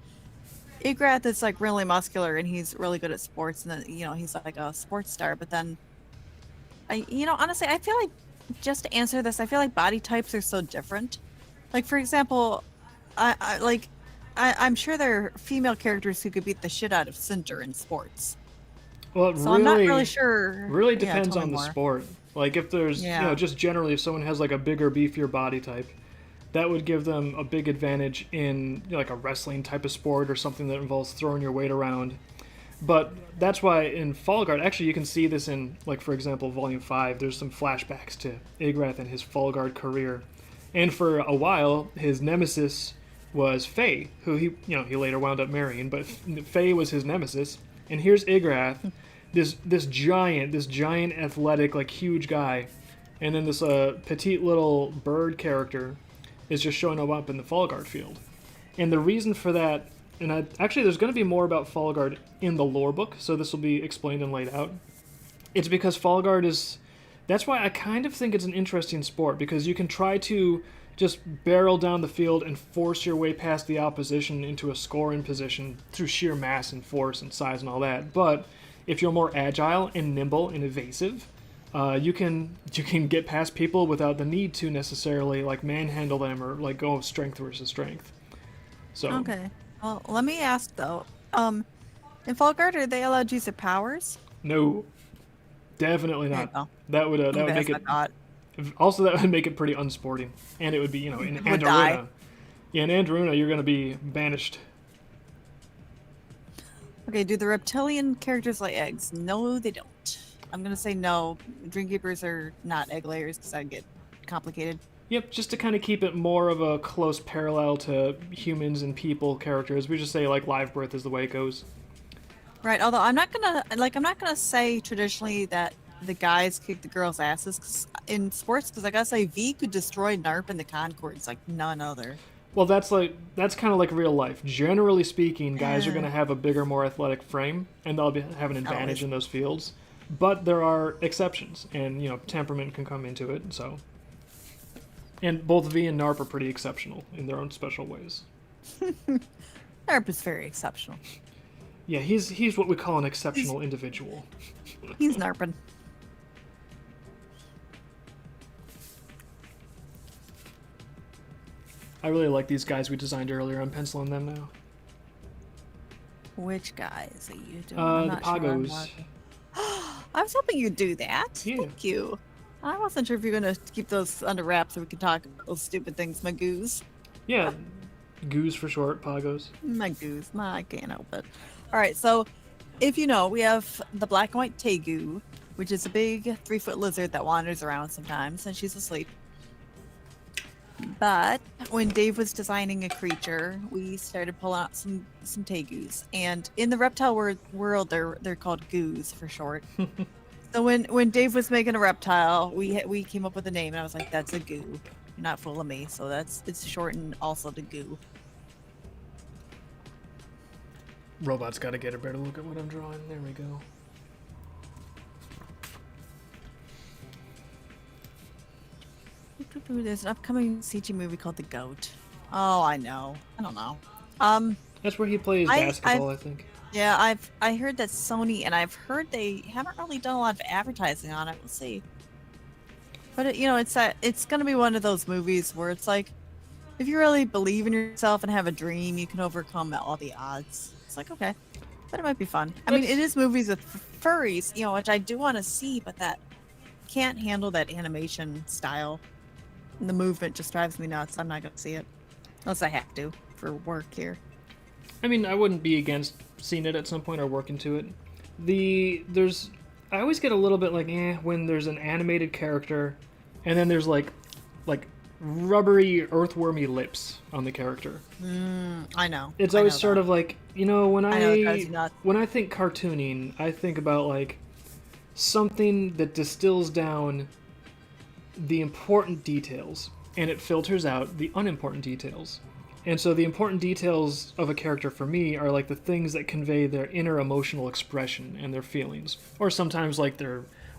Igrath is like really muscular and he's really good at sports, and then he's like a sports star. But then, honestly, I feel like just to answer this, I feel like body types are so different. Like for example, I'm sure there are female characters who could beat the shit out of Cinder in sports. Well, it So I'm not really sure. Really Yeah, depends tell me on the more. sport. Like if there's, Yeah. just generally if someone has like a bigger, beefier body type, that would give them a big advantage in like a wrestling type of sport or something that involves throwing your weight around. But that's why in Fall Guard, actually you can see this in, like for example, Volume 5, there's some flashbacks to Igrath and his Fall Guard career. And for a while, his nemesis was Faye, who he later wound up marrying, but Faye was his nemesis. And here's Igrath, this giant athletic, like huge guy, and then this petite little bird character is just showing up in the Fall Guard field. And the reason for that, and actually there's going to be more about Fall Guard in the lore book, so this will be explained and laid out. It's because Fall Guard that's why I kind of think it's an interesting sport, because you can try to just barrel down the field and force your way past the opposition into a scoring position through sheer mass and force and size and all that. But if you're more agile and nimble and evasive, you can get past people without the need to necessarily like manhandle them or like go strength versus strength. So Okay. Well, let me ask though. In Fall Guard, are they allowed to use their powers? no, definitely There you not. go. That would Okay, make that's it what I thought. also that would make it pretty unsporting, and it would be in Would die. Andoruna. Yeah, in Andoruna you're going to be banished. Okay, do the reptilian characters lay eggs? No, they don't. I'm gonna say no. Dreamkeepers are not egg layers because that'd get complicated. Yep, just to kind of keep it more of a close parallel to humans and people characters, we just say like live birth is the way it goes. Right. Although I'm not gonna say traditionally that the guys kick the girls' asses 'cause in sports, because I gotta say V could destroy Narp and the Concords like none other. Well, that's kind of like real life. Generally speaking, guys are Yeah. going to have a bigger, more athletic frame, and they'll have an advantage Always. in those fields. But there are exceptions, and temperament can come into it. So, and both V and Narp are pretty exceptional in their own special ways. Narp is very exceptional. Yeah, he's what we call an exceptional individual. He's Narping. I really like these guys we designed earlier. I'm penciling them now. Which guys are you doing? I'm The not sure I'm Pagos. watching. I was hoping you'd do that. Yeah. Thank you. I wasn't sure if you're gonna keep those under wraps so we could talk about those stupid things, my goose. Yeah, Goose for short, Pagos. My goose. I can't help it. Alright, so if you know, we have the black and white tegu, which is a big 3-foot lizard that wanders around sometimes, and she's asleep. But when Dave was designing a creature, we started pulling out some tegus, and in the reptile world, they're called goos for short. So when Dave was making a reptile, we came up with a name, and I was like, "That's a goo. You're not fooling me." So it's shortened also to goo. Robot's got to get a better look at what I'm drawing. There we go. There's an upcoming CG movie called The Goat. Oh, I know. I don't know. That's where he plays basketball, I think. Yeah, I heard that Sony, and I've heard they haven't really done a lot of advertising on it. We'll see. But it's gonna be one of those movies where it's like, if you really believe in yourself and have a dream, you can overcome all the odds. It's like, okay, but it might be fun. I mean, it is movies with furries, which I do want to see, but that can't handle that animation style. And the movement just drives me nuts. I'm not gonna see it unless I have to for work here. I mean, I wouldn't be against seeing it at some point or working to it. I always get a little bit like, when there's an animated character, and then there's like rubbery, earthwormy lips on the character. I know. It's always sort of like, when it drives you nuts. when I think cartooning, I think about like something that distills down the important details, and it filters out the unimportant details. And so the important details of a character for me are like the things that convey their inner emotional expression and their feelings. Or sometimes like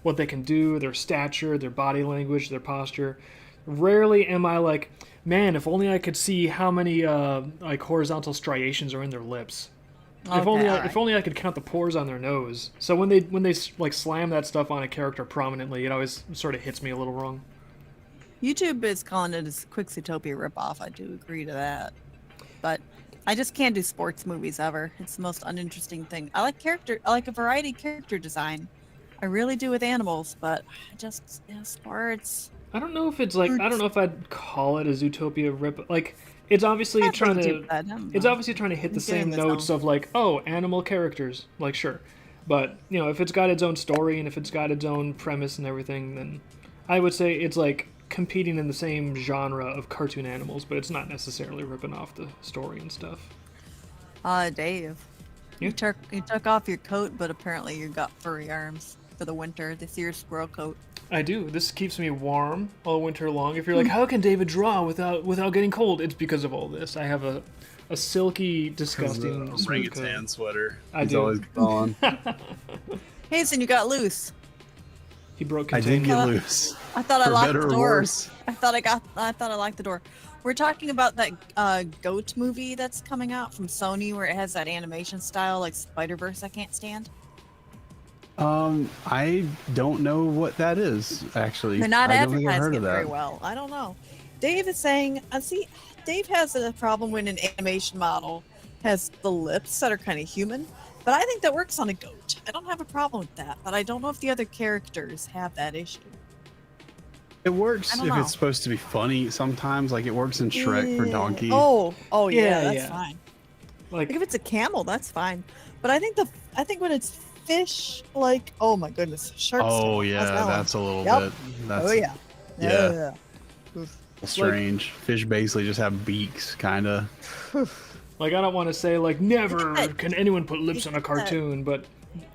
what they can do, their stature, their body language, their posture. Rarely am I like, man, if only I could see how many like horizontal striations are in their lips. If only I could count the pores on their nose. So when they like slam that stuff on a character prominently, it always sort of hits me a little wrong. YouTube is calling it a Quixotopia ripoff. I do agree to that. But I just can't do sports movies ever. It's the most uninteresting thing. I like a variety character design. I really do with animals, but sports. I don't know if it's like, I don't know if I'd call it a Zootopia rip. Like, it's obviously trying to hit the same notes of like, oh, animal characters. Like, sure. But, if it's got its own story and if it's got its own premise and everything, then I would say it's like competing in the same genre of cartoon animals, but it's not necessarily ripping off the story and stuff. Dave. Yeah? You took off your coat, but apparently you got furry arms for the winter. This year's squirrel coat. I do. This keeps me warm all winter long. If you're like, how can David draw without getting cold? It's because of all this. I have a disgusting orangutan sweater. He's always gone. Hazen, you got loose. He broke I did containment. get loose. I thought I For locked better the or door. worse. I thought I locked the door. We're talking about that goat movie that's coming out from Sony, where it has that animation style like Spider-Verse I can't stand. I don't know what that is, actually. They're not I don't think I've heard advertising it of that. very well. I don't know. Dave is saying, Dave has a problem when an animation model has the lips that are kind of human, but I think that works on a goat. I don't have a problem with that, but I don't know if the other characters have that issue. It works if know. it's supposed to be funny sometimes, like it works in Shrek for Donkey. Oh yeah, that's Yeah. fine. Like, Like if it's a camel, that's fine. But I think when it's fish, like, oh my goodness, sharks. Oh yeah, that's a little Yep. bit. That's, Oh yeah. Yeah. Strange. Fish basically just have beaks, kind of. like I don't want to say like never that- can anyone put lips on a get that- cartoon, but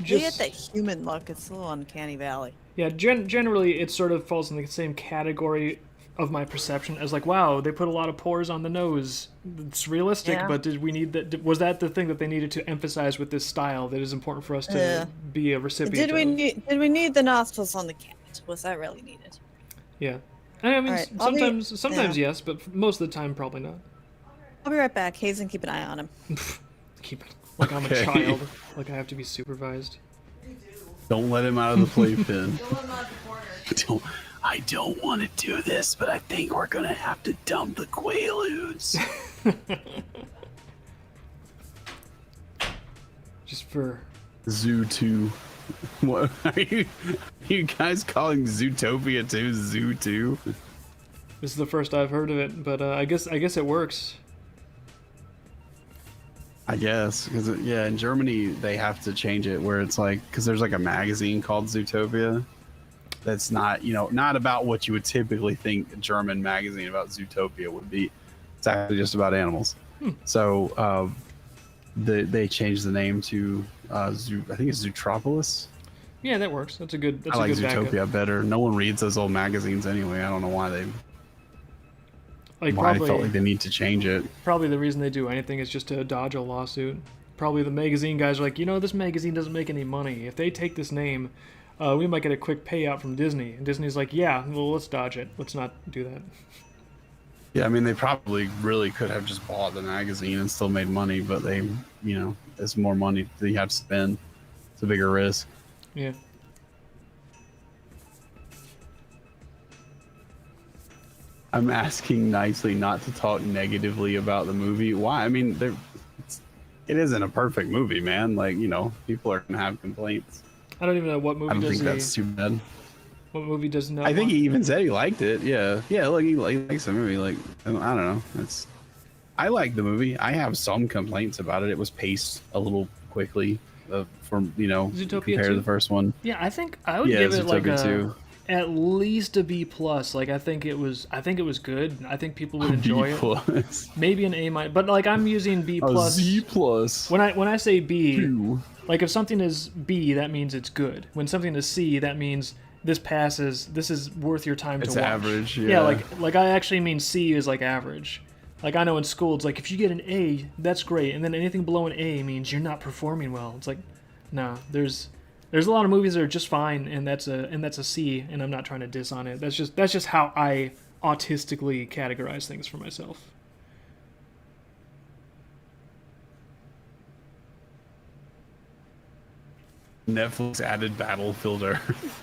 They get just that human look. It's a little uncanny valley. yeah, generally it sort of falls in the same category of my perception as like, wow, they put a lot of pores on the nose. It's realistic, Yeah. but did we need that? Was that the thing that they needed to emphasize with this style that is important for us to Yeah. be a recipient? Did we need the nostrils on the cat? Was that really needed? Yeah, I mean, All right, I'll be- sometimes yes, but most of the time probably not. I'll be right back. Hazen, keep an eye on him. Keep it like I'm a Okay. child, like I have to be supervised. Don't let him out of the playpen. I don't want to do this, but I think we're gonna have to dump the Quaaludes. Just for Zoo 2. What are you guys calling Zootopia 2 Zoo 2? this is the first I've heard of it, but I guess it works. I guess because yeah, in Germany they have to change it where it's like because there's like a magazine called Zootopia that's not not about what you would typically think a German magazine about Zootopia would be. It's actually just about animals. So they changed the name to I think it's Zootropolis. Yeah, that works. That's a good. That's I like a good Zootopia backup. better. No one reads those old magazines anyway. I don't know why they Like I felt like they need to change it. probably the reason they do anything is just to dodge a lawsuit. Probably the magazine guys are like, this magazine doesn't make any money. If they take this name, we might get a quick payout from Disney. And Disney's like, yeah, well, let's dodge it. Let's not do that. Yeah, I mean, they probably really could have just bought the magazine and still made money, but they, it's more money that you have to spend. It's a bigger risk. Yeah. I'm asking nicely not to talk negatively about the movie. Why? I mean, it isn't a perfect movie, man. Like, people are going to have complaints. I don't even know what I movie don't does think he. that's too bad. What movie does not? I think want- he even said he liked it. Yeah. Yeah, look, he likes the movie. Like, I don't know. I like the movie. I have some complaints about it. It was paced a little quickly compared Zootopia 2? to the first one. Yeah, I think I would Yeah, give it like Zootopia 2. at least a B plus. Like I think it was good. I think people would enjoy B it. plus. Maybe an A minus, but like I'm using B A plus. Z plus. When I say B, Two. like if something is B, that means it's good. When something is C, that means this passes. This is worth your time It's to watch. average, Yeah, yeah. like I actually mean C is like average. Like I know in school it's like if you get an A, that's great, and then anything below an A means you're not performing well. It's like, nah, there's a lot of movies that are just fine, and that's a C, and I'm not trying to diss on it. That's just how I autistically categorize things for myself. Netflix added Battlefield Earth.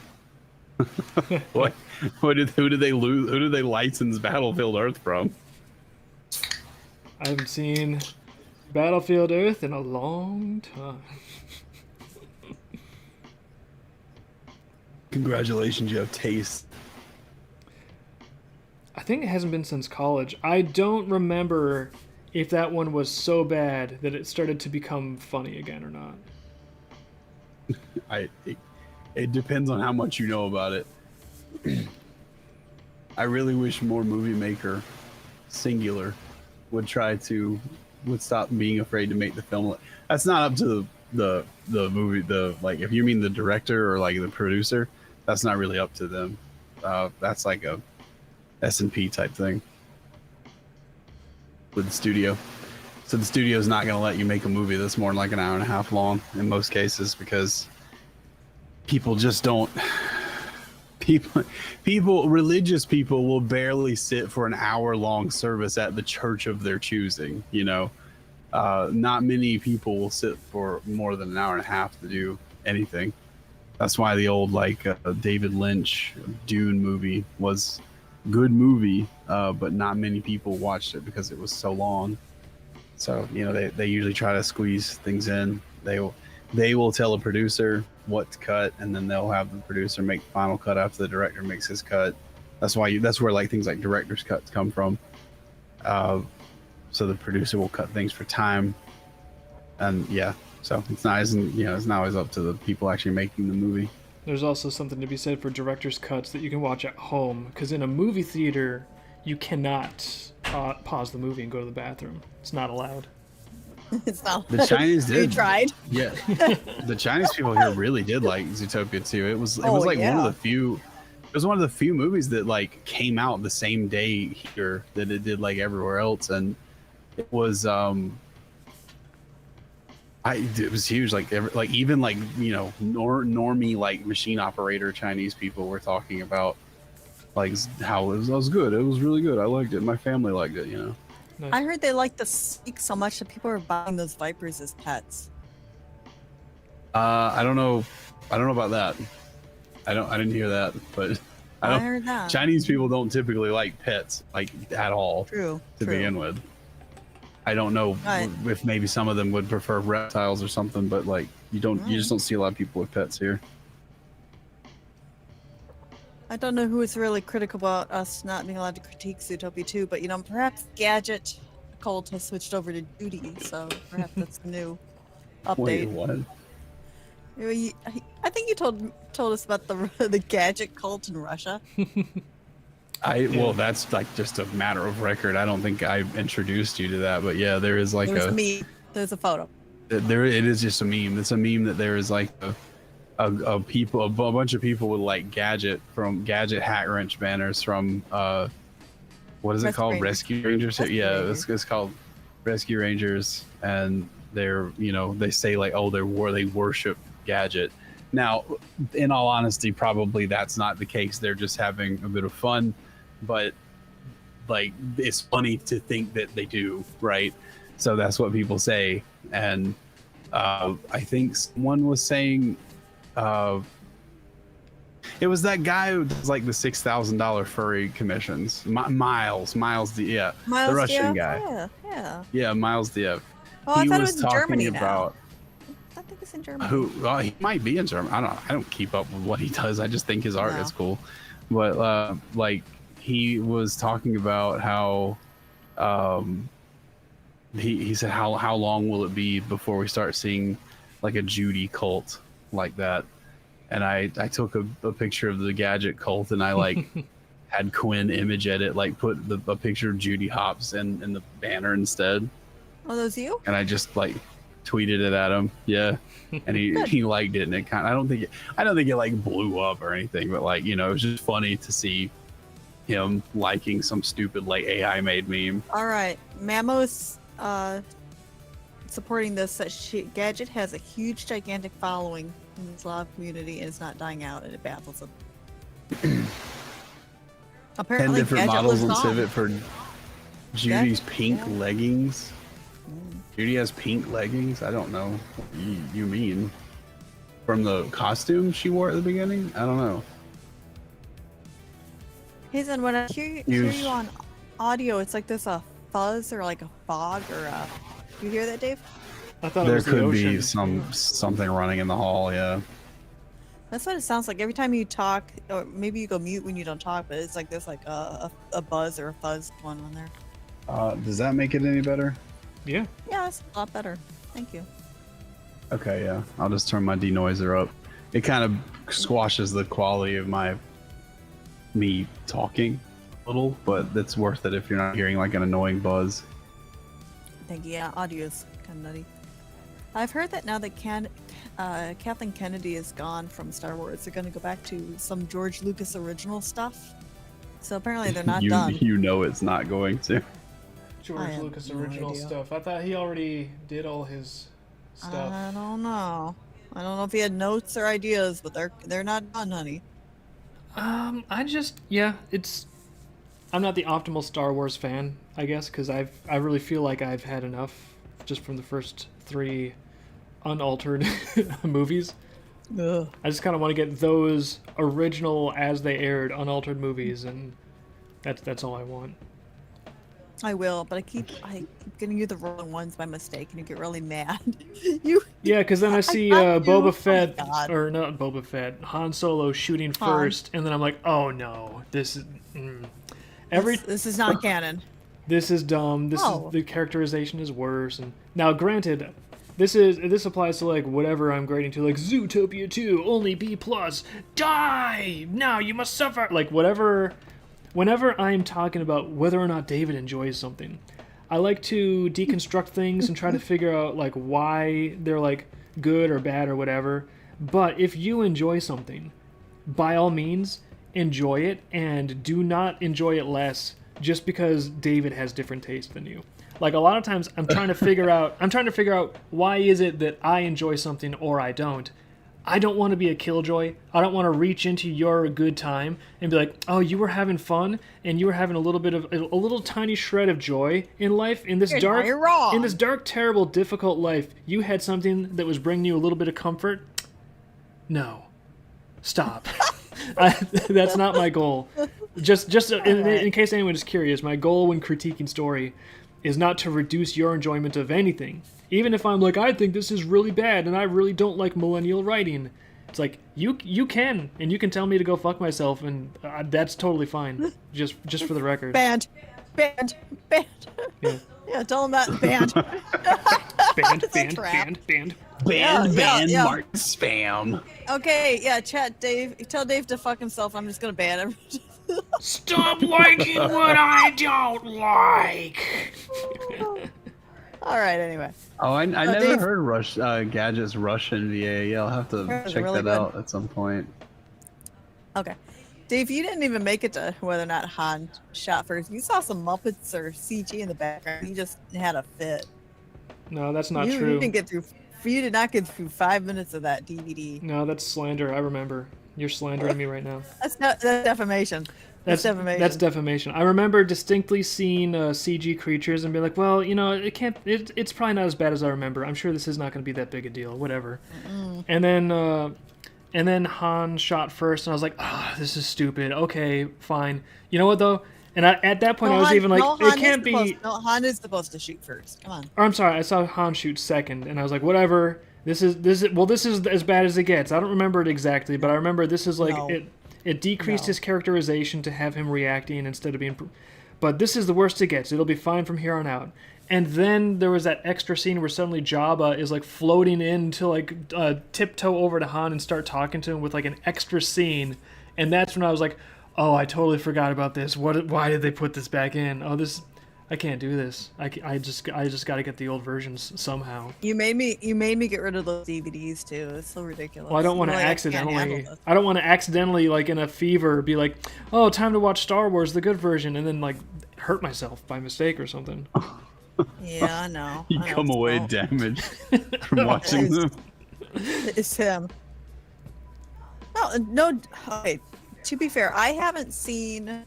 What? Who did they lose? Who did they license Battlefield Earth from? I haven't seen Battlefield Earth in a long time. Congratulations, you have taste. I think it hasn't been since college. I don't remember if that one was so bad that it started to become funny again or not. It depends on how much you know about it. I really wish more movie maker, singular, would stop being afraid to make the film. That's not up to the movie. If you mean the director or like the producer, that's not really up to them. That's like a S&P type thing with the studio. So the studio's not going to let you make a movie that's more than like an hour and a half long in most cases because people just don't. Religious people will barely sit for an hour-long service at the church of their choosing. Not many people will sit for more than an hour and a half to do anything. That's why the old David Lynch Dune movie was a good movie, but not many people watched it because it was so long. So they usually try to squeeze things in. They will tell a producer what to cut, and then they'll have the producer make the final cut after the director makes his cut. That's where things like director's cuts come from. So the producer will cut things for time, and yeah, so it's not always up to the people actually making the movie. There's also something to be said for director's cuts that you can watch at home, because in a movie theater, you cannot pause the movie and go to the bathroom. It's not allowed. It's not. The Chinese You did. tried. Yeah, the Chinese people here really did like Zootopia 2. It was one of the few. It was one of the few movies that came out the same day here that it did everywhere else, and it was it was huge. Normie machine operator Chinese people were talking about how it was good. It was really good. I liked it. My family liked it. Nice. I heard they like the snake so much that people are buying those vipers as pets. I don't know about that. I didn't hear that, but I heard that. Chinese people don't typically like pets at all. True. To begin with. I don't know Right. if maybe some of them would prefer reptiles or something, but like you just don't see a lot of people with pets here. I don't know who is really critical about us not being allowed to critique Zootopia 2, but perhaps Gadget cult has switched over to Judy, so perhaps that's the new Wait, update. what? I think you told us about the Gadget cult in Russia. Well, that's like just a matter of record. I don't think I introduced you to that, but yeah, there is like There was a meme. There's a photo. there it is just a meme. It's a meme that there is like a bunch of people with like Gadget Hat Wrench banners from what is it called? Rescue Rangers. Yeah, it's called Rescue Rangers, and they're they say like, oh, they worship Gadget. Now, in all honesty, probably that's not the case. They're just having a bit of fun, but like it's funny to think that they do, right? So that's what people say, and I think someone was saying it was that guy who does like the $6,000 furry commissions. Miles, the Russian Diev? guy. Yeah. Miles Diev. Oh, I He thought it was was in Germany talking about I think it's in Germany. who he might be in Germany. I don't keep up with what he does. I just think his art No. is cool. But like he was talking about how he said how long will it be before we start seeing like a Judy cult like that? And I took a picture of the Gadget cult and I like had Quinn image edit, like put a picture of Judy Hopps in the banner instead. Oh, those you? And I just like tweeted it at him. Yeah. And he liked it, and it kind of, I don't think it like blew up or anything, but like, it was just funny to see him liking some stupid like AI made meme. All right. Mammo's supporting this that Gadget has a huge, gigantic following in the Slav community and it's not dying out, and it baffles him. 10 Apparently, different Gadget models on lives Civet for Judy's pink yeah. leggings. Judy has pink leggings? I don't know what you mean. From the costume she wore at the beginning? I don't know. Hazen, when I hear you on audio, it's like there's a fuzz or like a fog or a... You hear that, Dave? I thought it There was the could be ocean. something running in the hall, yeah. That's what it sounds like every time you talk, or maybe you go mute when you don't talk, but it's like there's like a buzz or a fuzz going on there. Does that make it any better? Yeah. Yeah, it's a lot better. Thank you. Okay, yeah. I'll just turn my denoiser up. It kind of squashes the quality of me talking a little, but it's worth it if you're not hearing like an annoying buzz. Thank you. Yeah, audio's kind of nutty. I've heard that now that Kathleen Kennedy is gone from Star Wars, they're going to go back to some George Lucas original stuff. So apparently they're not done. You know it's not going to. George Lucas no original idea. stuff. I thought he already did all his stuff. I don't know. I don't know if he had notes or ideas, but they're not done, honey. I'm not the optimal Star Wars fan, I guess, because I really feel like I've had enough just from the first 3 unaltered movies. Ugh. I just kind of want to get those original as they aired unaltered movies, and that's all I want. I will, but I keep getting you the wrong ones by mistake, and you get really mad. Yeah, because then I see thought you- Boba oh Fett, my God. or not Boba Fett, Han Solo shooting first, and then I'm like, oh no, this is This is not canon. This is dumb. Oh. The characterization is worse. And now, granted, this applies to like whatever I'm grading to, like Zootopia 2, only B+. Die now, you must suffer. Like whatever. Whenever I'm talking about whether or not David enjoys something, I like to deconstruct things and try to figure out like why they're like good or bad or whatever. But if you enjoy something, by all means, enjoy it, and do not enjoy it less just because David has different taste than you. Like a lot of times I'm trying to figure out why is it that I enjoy something or I don't. I don't want to be a killjoy. I don't want to reach into your good time and be like, "Oh, you were having fun and you were having a little tiny shred of joy in life in this Here's why dark you're wrong." in this dark, terrible, difficult life. You had something that was bringing you a little bit of comfort." No. Stop. That's not my goal. Just in case anyone is curious, my goal when critiquing story is not to reduce your enjoyment of anything. Even if I'm like, I think this is really bad and I really don't like millennial writing. It's like, you can, and you can tell me to go fuck myself, and that's totally fine. Just for the record. Banned. Yeah. Yeah, tell him that. Banned. Banned, It's a banned, trap. banned, banned. Yeah. Mark spam. Okay, yeah, chat, Dave. Tell Dave to fuck himself. I'm just gonna ban him. Stop liking what I don't like. All right, anyway. Oh, I never Dave- heard Gadget's Russian VA. Yeah, I'll have to It's check really that good. out at some point. Okay. Dave, you didn't even make it to whether or not Han shot first. You saw some Muppets or CG in the background. You just had a fit. No, that's not You true. didn't get through. You did not get through 5 minutes of that DVD. No, that's slander. I remember. You're slandering me right now. That's defamation. That's defamation. That's defamation. I remember distinctly seeing CG creatures and be like, well, you know, it can't. It's probably not as bad as I remember. I'm sure this is not going to be that big a deal. Whatever. And then Han shot first, and I was like, this is stupid. Okay, fine. You know what though? And at that point, I was even like, it can't be. No, Han is supposed to shoot first. Come on. Or I'm sorry, I saw Han shoot second, and I was like, whatever. This is as bad as it gets. I don't remember it exactly, but I remember this is like No. it decreased No. his characterization to have him reacting instead of being. But this is the worst it gets. It'll be fine from here on out. And then there was that extra scene where suddenly Jabba is like floating in to like tiptoe over to Han and start talking to him with like an extra scene, and that's when I was like, oh, I totally forgot about this. Why did they put this back in? Oh, I can't do this. I just got to get the old versions somehow. You made me get rid of those DVDs too. It's so ridiculous. Well, I don't want to You're like, I can't handle accidentally. this. I don't want to accidentally, like in a fever, be like, "Oh, time to watch Star Wars, the good version," and then like hurt myself by mistake or something. Yeah, I know. You I know come it's away all- damaged from watching them. It's him. No. Okay. To be fair, I haven't seen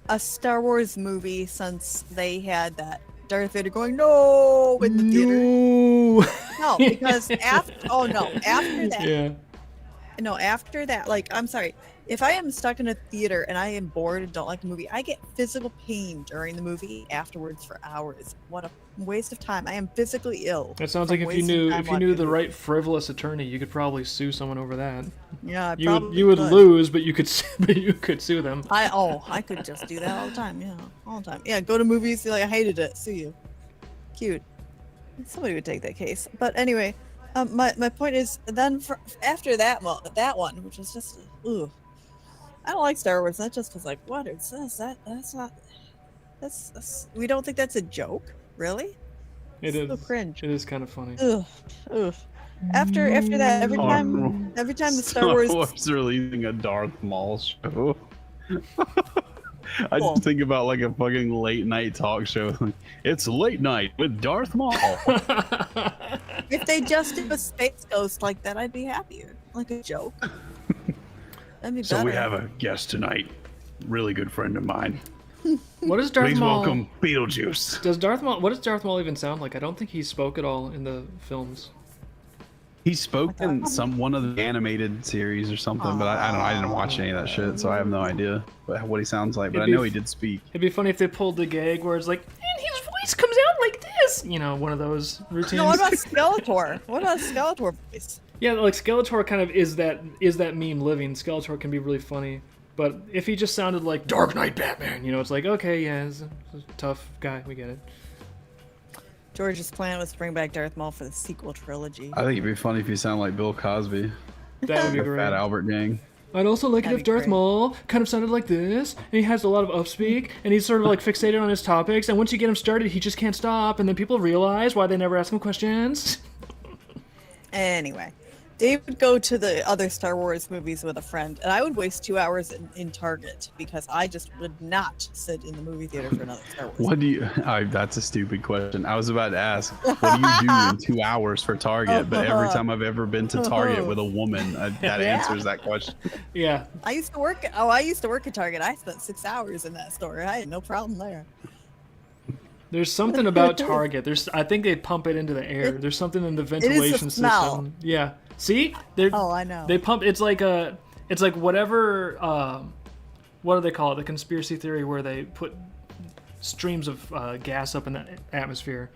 a Star Wars movie since they had that Darth Vader going no in the theater. No. No, because after that, Yeah. no, after that, like, I'm sorry, if I am stuck in a theater and I am bored and don't like the movie, I get physical pain during the movie afterwards for hours. What a waste of time! I am physically ill. That sounds from like if you wasting knew time if you knew watching the a right frivolous attorney, you could probably sue someone over that. movie. Yeah, I You probably would could. lose, but you could sue them. I could just do that all the time. Yeah, all the time. Yeah, go to movies. Be like, I hated it. Sue you. Cute. Somebody would take that case. But anyway, my point is, then after that one, which was just, ooh, I don't like Star Wars. That just was like, what is this? That's not. That's we don't think that's a joke, really? It So is. cringe. It is kind of funny. Ugh. Ugh. After that, every time the Star Wars releasing a Darth Maul show. I Cool. just think about like a fucking late night talk show. It's late night with Darth Maul. If they just did a space ghost like that, I'd be happier. Like a joke. That'd be So better. we have a guest tonight. Really good friend of mine. What does Darth Please Maul? welcome Beetlejuice. What does Darth Maul even sound like? I don't think he spoke at all in the films. He spoke in one of the animated series or something, but I don't know. I didn't watch any of that shit, so I have no idea what he sounds like. But I It'd be know he did speak. It'd be funny if they pulled the gag where it's like, and his voice comes out like this. You know, one of those routines. No, what about Skeletor? What about Skeletor voice? Yeah, like Skeletor kind of is that meme living. Skeletor can be really funny, but if he just sounded like Dark Knight Batman, you know, it's like, okay, yeah, he's a tough guy. We get it. George's plan was to bring back Darth Maul for the sequel trilogy. I think it'd be funny if you sound like Bill Cosby, That would be the great. Fat Albert gang. I'd also like it That'd if be Darth great. Maul kind of sounded like this, and he has a lot of upspeak, and he's sort of like fixated on his topics, and once you get him started, he just can't stop, and then people realize why they never ask him questions. Anyway, Dave would go to the other Star Wars movies with a friend, and I would waste 2 hours in Target because I just would not sit in the movie theater for another Star Wars. What do you? That's a stupid question. I was about to ask, what do you do in 2 hours for Target? But every time I've ever been to Target with a woman, that answers that question. Yeah, I used to work at Target. I spent 6 hours in that store. I had no problem there. there's something about Target. I think they pump it into the air. There's something in the ventilation smell. system. Yeah. See? They're Oh, I know. They pump. It's like whatever. What do they call it? The conspiracy theory where they put streams of gas up in the atmosphere.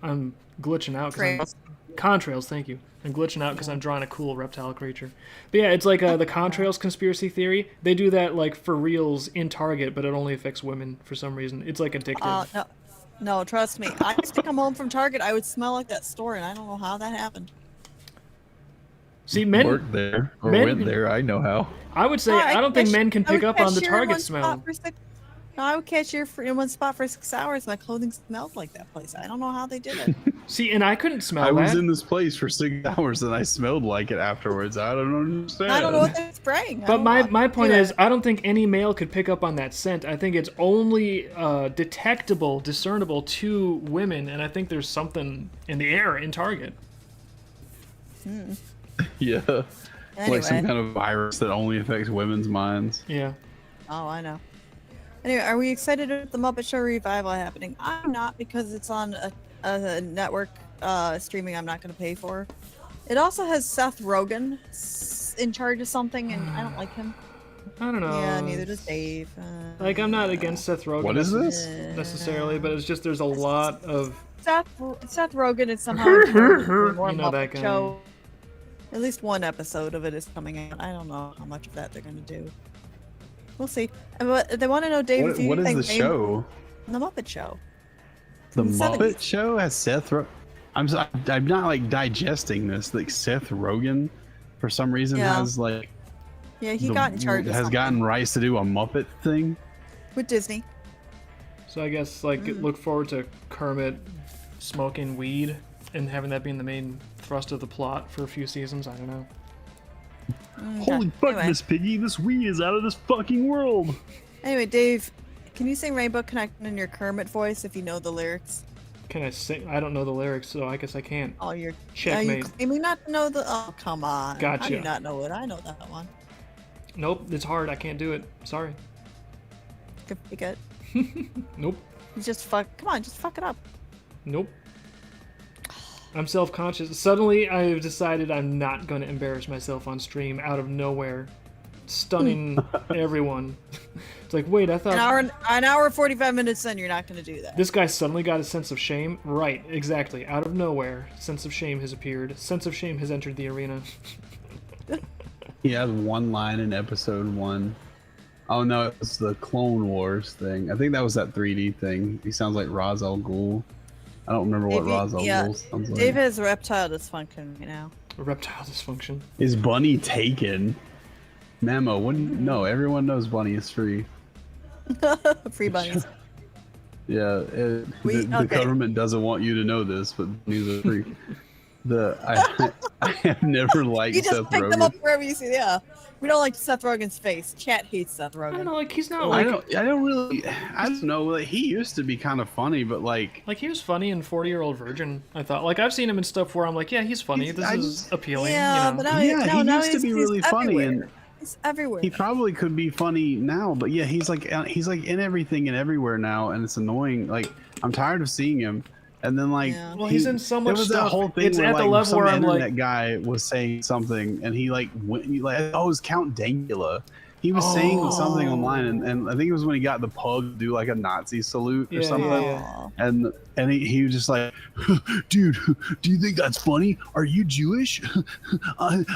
I'm glitching out because contrails. Thank you. I'm glitching out because I'm drawing a cool reptile creature. But yeah, it's like the contrails conspiracy theory. They do that like for reals in Target, but it only affects women for some reason. It's like addictive. No, trust me. I used to come home from Target. I would smell like that store, and I don't know how that happened. See, men worked there or men- went there. I know how. I would say I don't think men can pick up on the Target smell. No, I would catch you in one spot for 6 hours. My clothing smelled like that place. I don't know how they did it. See, and I couldn't smell I that. was in this place for 6 hours and I smelled like it afterwards. I don't understand. I don't know what they're spraying. But my point is, I don't think any male could pick up on that scent. I think it's only detectable, discernible to women, and I think there's something in the air in Target. Yeah. Anyway. Like some kind of virus that only affects women's minds. Yeah. Oh, I know. Anyway, are we excited about the Muppet Show revival happening? I'm not, because it's on a network streaming I'm not going to pay for. It also has Seth Rogen in charge of something, and I don't like him. I don't know. Yeah, neither does Dave. Like, I'm not against Seth Rogen. What is this? Necessarily, but it's just there's a lot of... Seth Rogen is somehow in charge of doing more You know that Muppet guy. Show. At least one episode of it is coming out. I don't know how much of that they're going to do. We'll see. But they want to know, Dave, if you What is think the show? The Muppet Show. The In the Muppet 70s. Show has Seth Rogen. I'm not like digesting this. Like Seth Rogen, for some reason, Yeah. has like Yeah, he got in charge of has something gotten rights to do a Muppet thing. with Disney. So I guess, like, look forward to Kermit smoking weed and having that being the main thrust of the plot for a few seasons. I don't know. Holy fuck, Anyway. Miss Piggy! This weed is out of this fucking world. Anyway, Dave, can you sing Rainbow Connection in your Kermit voice if you know the lyrics? Can I sing? I don't know the lyrics, so I guess I can't. Oh, you're Checkmate. Are you claiming not to know the? Oh, come on. How do Gotcha. you not know it? I know that one. Nope, it's hard. I can't do it. Sorry. Could be good. Nope. You just fuck. Come on, just fuck it up. Nope. I'm self-conscious. Suddenly, I've decided I'm not going to embarrass myself on stream out of nowhere, stunning everyone. It's like, wait, I thought An hour 45 minutes in, you're not going to do that. this guy suddenly got a sense of shame. Right, exactly. Out of nowhere, sense of shame has appeared. Sense of shame has entered the arena. He has one line in episode 1. Oh no, it was the Clone Wars thing. I think that was that 3D thing. He sounds like Ra's al Ghul. I don't remember what Ra's al Ghul sounds like. Dave has reptile dysfunction right now. Reptile dysfunction. Is Bunny taken? Mamo, no, everyone knows Bunny is free. Free bunnies. Yeah, the Okay. government doesn't want you to know this, but bunnies are free. I have never liked You just Seth pick them up Rogen. wherever you see. Yeah, we don't like Seth Rogen's face. Chat hates Seth I don't Rogen. know, like, he's not I like... don't know. Like, he used to be kind of funny, but like, Like, he was funny in 40-Year-Old Virgin, I thought. Like, I've seen him in stuff where I'm like, yeah, he's funny. This is appealing, Yeah, you know. but now, Yeah, he now used to be he's really funny, everywhere. and He's everywhere. he probably could be funny now. But yeah, he's like in everything and everywhere now, and it's annoying. Like, I'm tired of seeing him. And then like, Yeah. Well, he's in so much there was stuff. that whole thing It's where, at the like, level some where I'm like... internet guy was saying something, and he like went, oh, it was Count Dankula. He was saying something online, and I think it was when he got the pug to do like a Nazi salute or Yeah, something. yeah. Aw. And he was just like, dude, do you think that's funny? Are you Jewish?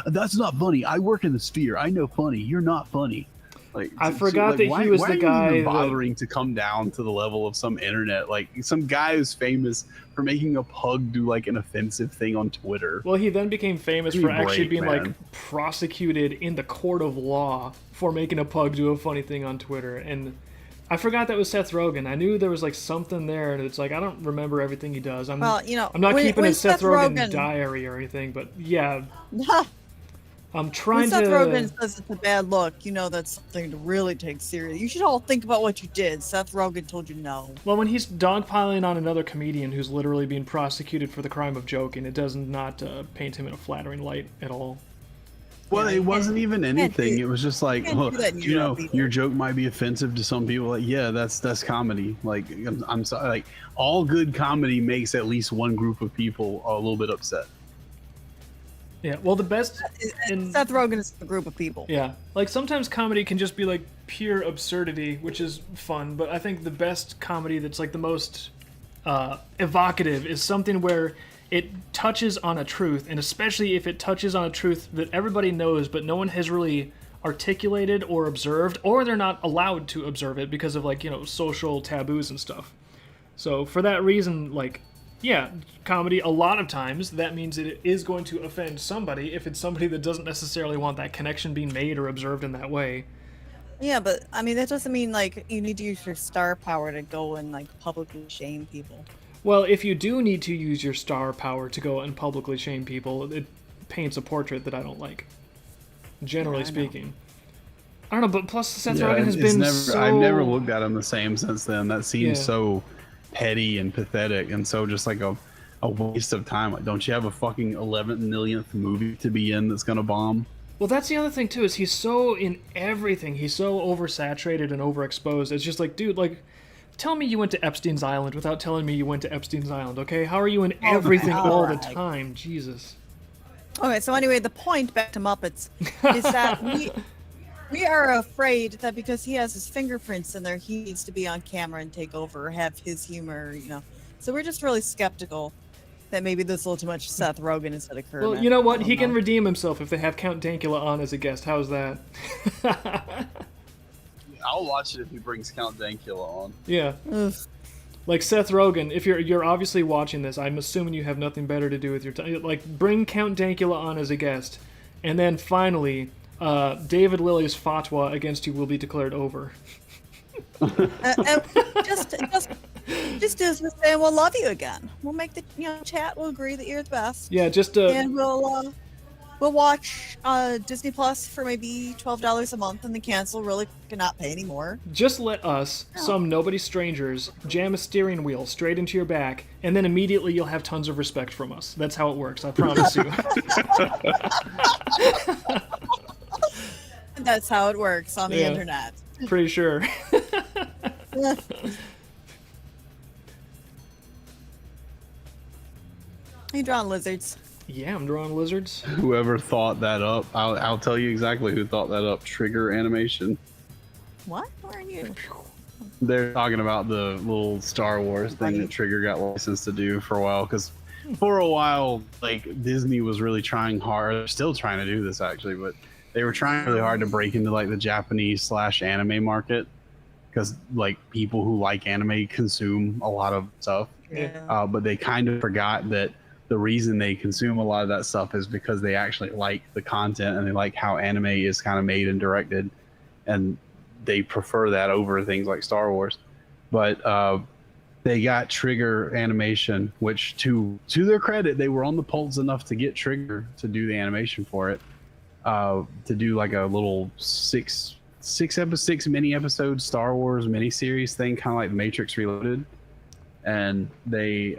That's not funny. I work in the sphere. I know funny. You're not funny. Like, I forgot that why, he was why the are you guy even that- bothering to come down to the level of some internet, like some guy who's famous for making a pug do like an offensive thing on Twitter. Well, he then became famous Give for me a actually break, being man. like prosecuted in the court of law for making a pug do a funny thing on Twitter. And I forgot that was Seth Rogen. I knew there was like something there, and it's like I don't remember everything he does. I'm Well, you know, I'm not when- keeping when a Seth Seth Rogen Rogen- diary or anything, but yeah, I'm When trying Seth to. Rogen says it's a bad look, you know that's something to really take serious. You should all think about what you did. Seth Rogen told you no. Well, when he's dogpiling on another comedian who's literally being prosecuted for the crime of joking, it does not paint him in a flattering light at all. Well, Yeah, it wasn't even anything. It was just like, can't do that in you know, Europe either. your joke might be offensive to some people. Like, yeah, that's comedy. Like, I'm sorry. Like, all good comedy makes at least one group of people a little bit upset. Yeah, well, the best. And Seth Rogen is a group of people. Yeah, like sometimes comedy can just be like pure absurdity, which is fun. But I think the best comedy that's like the most evocative is something where it touches on a truth, and especially if it touches on a truth that everybody knows, but no one has really articulated or observed, or they're not allowed to observe it because of like, you know, social taboos and stuff. So for that reason, like, yeah, comedy, a lot of times, that means it is going to offend somebody if it's somebody that doesn't necessarily want that connection being made or observed in that way. Yeah, but I mean that doesn't mean like you need to use your star power to go and like publicly shame people. Well, if you do need to use your star power to go and publicly shame people, it paints a portrait that I don't like, generally Yeah, I know. speaking. I don't know, but plus Seth Yeah, Rogen has it's been never, so... I've never looked at him the same since then. That seems Yeah. so petty and pathetic and so just like a waste of time. Like, don't you have a fucking 11 millionth movie to be in that's gonna bomb? Well, that's the other thing, too, is he's so in everything. He's so oversaturated and overexposed. It's just like, dude, like, tell me you went to Epstein's Island without telling me you went to Epstein's Island, okay? How are you in everything all the alright. time? Jesus. Okay, so anyway, the point back to Muppets is that we are afraid that because he has his fingerprints in there, he needs to be on camera and take over or have his humor, you know. So we're just really skeptical that maybe there's a little too much Seth Rogen instead of Kermit. Well, you know what? I don't He can know. redeem himself if they have Count Dankula on as a guest. How's that? I'll watch it if he brings Count Dankula on. Yeah. Ugh. Like Seth Rogen, if you're obviously watching this, I'm assuming you have nothing better to do with your time. Like, bring Count Dankula on as a guest, and then finally, David Lilly's fatwa against you will be declared over. And just as we're saying, we'll love you again. We'll make the chat. We'll agree that you're the best. Yeah, just And we'll watch Disney Plus for maybe $12 a month and then cancel. Really cannot pay anymore. just let us, some nobody strangers, jam a steering wheel straight into your back, and then immediately you'll have tons of respect from us. That's how it works. I promise you. That's how it works on the Yeah. internet. Pretty sure. You drawing lizards? Yeah, I'm drawing lizards. Whoever thought that up, I'll tell you exactly who thought that up. Trigger Animation. What? Where are you? They're talking about the little Star Wars thing that Trigger got licensed to do for a while, because for a while, like, Disney was really trying hard. They're still trying to do this actually, but they were trying really hard to break into like the Japanese / anime market, because like people who like anime consume a lot of stuff. Yeah. But they kind of forgot that the reason they consume a lot of that stuff is because they actually like the content and they like how anime is kind of made and directed, and they prefer that over things like Star Wars. But they got Trigger Animation, which to their credit, they were on the pulse enough to get Trigger to do the animation for it, to do like a little six mini episode Star Wars miniseries thing, kind of like The Matrix Reloaded. And they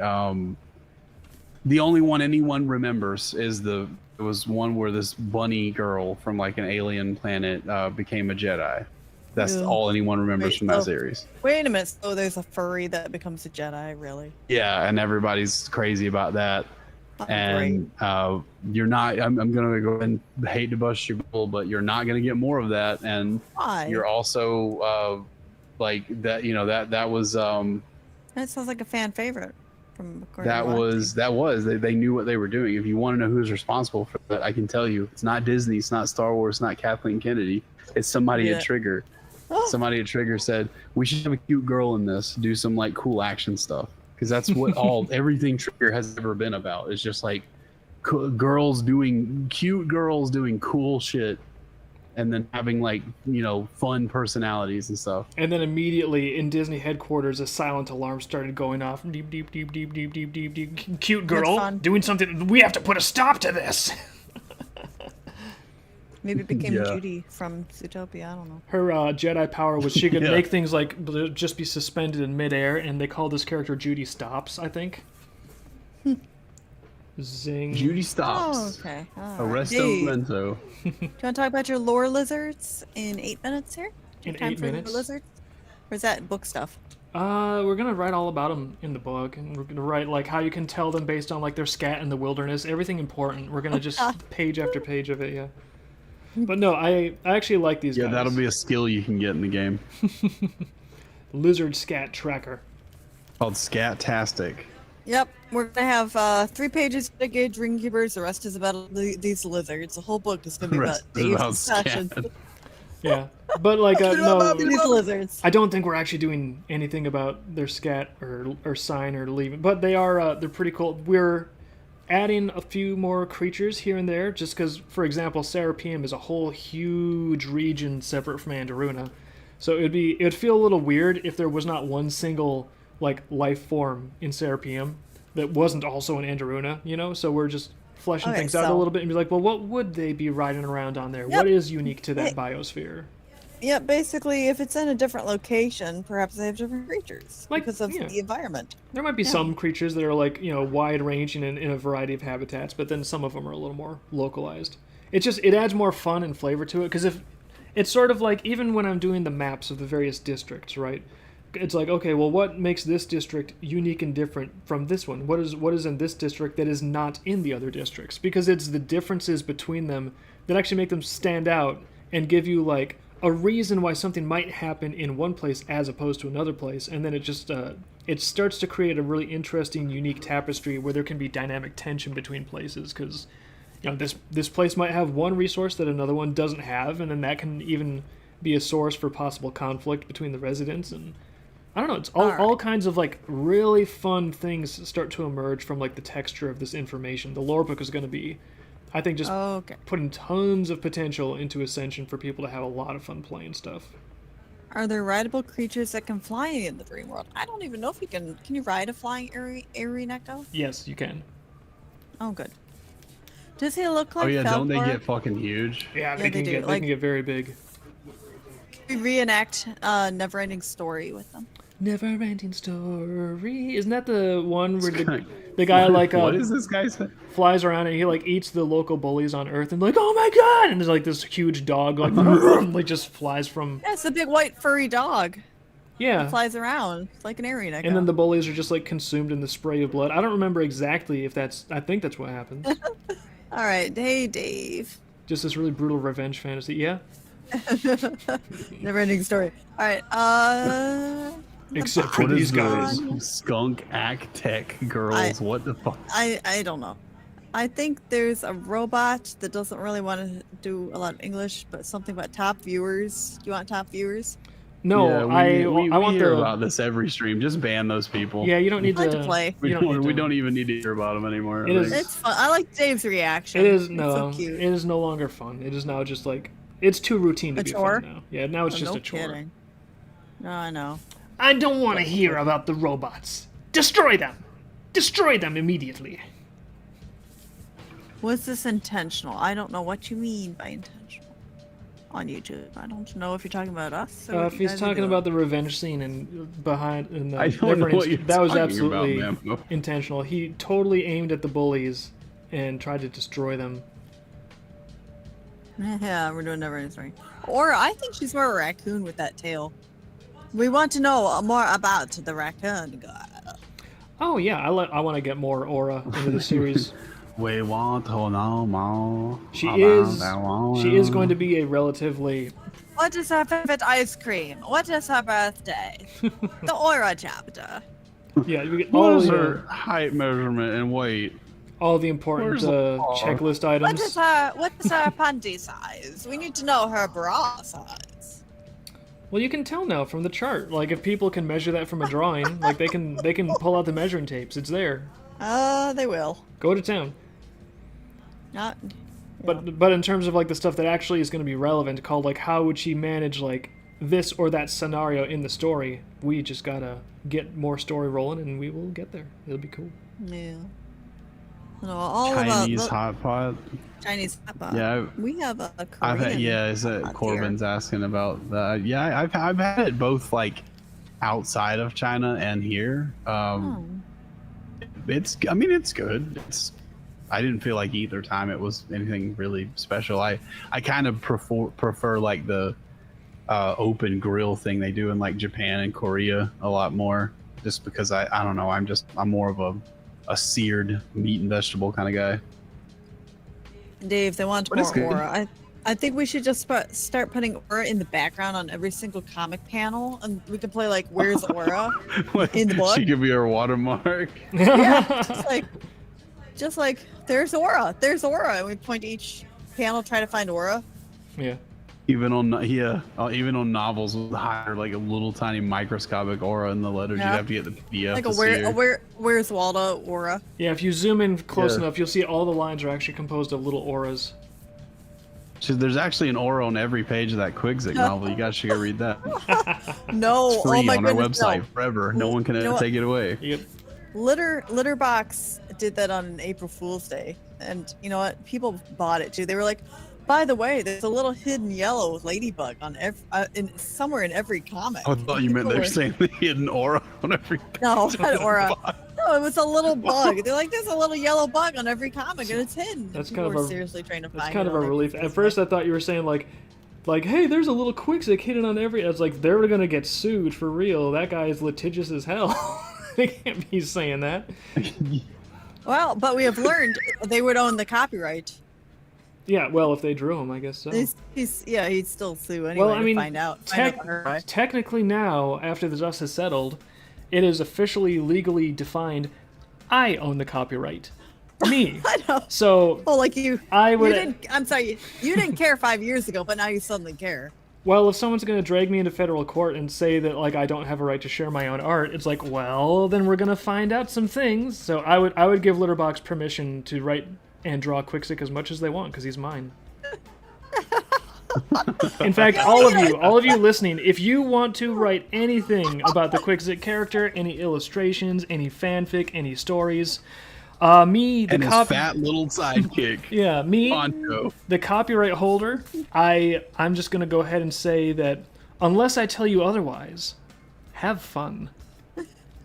the only one anyone remembers is it was one where this bunny girl from like an alien planet became a Jedi. That's Ew. all anyone remembers Wait, from that so- series. Wait a minute. So there's a furry that becomes a Jedi, really? Yeah, and everybody's crazy about that. Oh, And you're not. I'm gonna go and hate to bust your bubble, but you're not gonna get more of that. And Why? you're also like that. You know that was That sounds like a fan favorite. From according to that was they knew what they were doing. If you want to know who's responsible for that, I can tell you, it's not Disney, it's not Star Wars, it's not Kathleen Kennedy. It's somebody Yeah. at Trigger. Oh. Somebody at Trigger said we should have a cute girl in this, do some like cool action stuff, because that's what everything Trigger has ever been about. It's just like cute girls doing cool shit, and then having like fun personalities and stuff. And then immediately in Disney headquarters, a silent alarm started going off. Deep, deep, deep, deep, deep, deep, deep, deep. Cute girl fun. doing something. We have to put a stop to this. Maybe it became Yeah. Judy from Zootopia. I don't know. Her Jedi power was she could Yeah. make things like just be suspended in midair, and they call this character Judy Stops, I think. Zing. Judy Oh, stops. okay. All right. Arresto Hey, do Memento. you want to talk about your lore lizards in 8 minutes here? Do you In have time 8 for the minutes? lizards? Or is that book stuff? We're gonna write all about them in the book, and we're gonna write like how you can tell them based on like their scat in the wilderness, everything important. We're gonna just page after page of it, yeah. But no, I actually like these Yeah, guys. that'll be a skill you can get in the game Lizard Scat Tracker. called Scat-tastic. Yep, we're gonna have 3 pages of gauge ringkeepers. The rest is about these lizards. The whole book is gonna be The about rest is Dave's about obsession Scat. Yeah, but like no, these lizards. I don't think we're actually doing anything about their scat or sign or leaving. But they are they're pretty cool. We're adding a few more creatures here and there, just because, for example, Serapeum is a whole huge region separate from Andaruna. So it'd feel a little weird if there was not one single like life form in Serapeum that wasn't also in Andaruna, you know? So we're just fleshing Okay, things out a so- little bit and be like, well, what would they be riding around on there? Yep. What is unique to that Hey. biosphere? Yeah, basically, if it's in a different location, perhaps they have different creatures Like, because of yeah. the environment. There might be Yeah. some creatures that are like, you know, wide ranging in a variety of habitats, but then some of them are a little more localized. It adds more fun and flavor to it, because if it's sort of like, even when I'm doing the maps of the various districts, right? It's like, okay, well, what makes this district unique and different from this one? What is in this district that is not in the other districts? Because it's the differences between them that actually make them stand out and give you like a reason why something might happen in one place as opposed to another place, and then it just it starts to create a really interesting, unique tapestry where there can be dynamic tension between places, because you know this place might have one resource that another one doesn't have, and then that can even be a source for possible conflict between the residents. And I don't know, it's all kinds of like really fun things start to emerge from like the texture of this information. The lore book is going to be, I think, just Okay. putting tons of potential into Ascension for people to have a lot of fun playing stuff. Are there rideable creatures that can fly in the dream world? I don't even know if you can. Can you ride a flying Necto? Yes, you can. Oh, good. Does he look like Oh yeah, don't they Falcor? get fucking huge? Yeah, they they can do, get they like- can get very big. We reenact Neverending Story with them. Never ending story. Isn't that the one where the guy like what is this guy saying? flies around and he like eats the local bullies on Earth and like, oh my god, and there's like this huge dog like like just flies from Yeah, it's a big white furry dog. yeah. Flies around like an Necto. And then the bullies are just like consumed in the spray of blood. I don't remember exactly if that's. I think that's what happens. All right, hey Dave. Just this really brutal revenge fantasy. Yeah. Neverending Story. All right. Except for What these is guys. those skunk act tech girls? What the fuck? I don't know. I think there's a robot that doesn't really want to do a lot of English, but something about top viewers. Do you want top viewers? No, yeah, we I want hear the. about this every stream. Just ban those people. Yeah, you don't need I like to to play. we You don't, need to- don't even need to hear about them anymore. It is- It's fun. I like Dave's reaction. It is It's no. so cute. It is no longer fun. It is now just like it's too routine to A be chore? fun now. Yeah, now it's Oh, just no a chore. kidding. No, I know. I don't want to hear about the robots. Destroy them. Destroy them immediately. Was this intentional? I don't know what you mean by intentional on YouTube. I don't know if you're talking about us. Or what If you he's guys are talking doing. about the revenge scene and behind in the I don't know what you're that was talking absolutely about, Memo. intentional. He totally aimed at the bullies and tried to destroy them. Yeah, we're doing Neverending Story. Or I think she's more a raccoon with that tail. We want to know more about the raccoon guy. Oh yeah, I want to get more aura into the series. We want to know more. She about is that one. she is going to be a relatively What is her favorite ice cream? What is her birthday? The Aura chapter. yeah. We get What all is the her height measurement and weight? all the important Where's the bar? checklist What items. is her panty size? We need to know her bra size. Well, you can tell now from the chart. Like if people can measure that from a drawing, like they can pull out the measuring tapes. It's there. They will. Go to town. Not. But in terms of like the stuff that actually is going to be relevant, called like how would she manage like this or that scenario in the story, we just gotta get more story rolling, and we will get there. It'll be cool. Yeah. No, all Chinese about hot pot. Chinese hot pot. Yeah, We have a Korean. I've had, yeah, is that hot Corbin's asking about that? Yeah, I've had it both like outside of China and here. Oh. I mean it's good. I didn't feel like either time it was anything really special. I kind of prefer like the open grill thing they do in like Japan and Korea a lot more, just because I don't know, I'm more of a seared meat and vegetable kind of guy. Dave, they want But it's more good. aura. I think we should just start putting aura in the background on every single comic panel, and we can play like "Where's Aura" in the book. She could be our watermark. Yeah, just like there's aura, and we point to each panel, try to find aura. Yeah. Even on novels with higher, like a little tiny microscopic aura in the letters, Yeah. you'd have to get the PDF. Like to a see her. where's Waldo aura. Yeah, if you zoom in close Yeah. enough, you'll see all the lines are actually composed of little auras. So there's actually an aura on every page of that Quigzik novel. You guys should go read that. No, It's free oh my on our goodness, website no. forever. No one can You know ever what? take it away. Yep. Litterbox did that on April Fool's Day, and you know what? People bought it too. They were like, "By the way, there's a little hidden yellow ladybug on somewhere in every comic." I thought you meant People they were were- saying the hidden aura on every page. No, of not the aura. box. No, it was a little bug. They're like, "There's a little yellow bug on every comic, and it's hidden." That's People kind of were a- seriously trying to That's find kind it of a on April relief. Fool's At first, Day. I thought you were saying like, hey, there's a little Quixotic hidden on every. I was like, they're gonna get sued for real. That guy is litigious as hell. They can't be saying that. Well, but we have learned they would own the copyright. Yeah, well, if they drew him, I guess so. He'd still sue anyway. Well, I mean, to find out the right. technically now, after the dust has settled, it is officially legally defined. I own the copyright. Me. I know. So Oh, like you. I would. You didn't. I'm sorry. You didn't care 5 years ago, but now you suddenly care. Well, if someone's going to drag me into federal court and say that like I don't have a right to share my own art, it's like, well, then we're going to find out some things. So I would give Litterbox permission to write and draw Quixotic as much as they want because he's mine. In fact, all of you listening, if you want to write anything about the Quixotic character, any illustrations, any fanfic, any stories, me, the And his fat little sidekick. yeah, me, Poncho. the copyright holder, I'm just gonna go ahead and say that unless I tell you otherwise, have fun.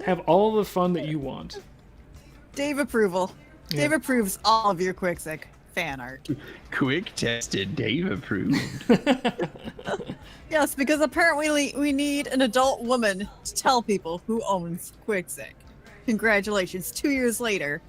Have all the fun that you want. Dave approval. Yeah. Dave approves all of your Quixotic fan art. Quick tested, Dave approved. Yes, because apparently we need an adult woman to tell people who owns Quixotic. Congratulations. 2 years later,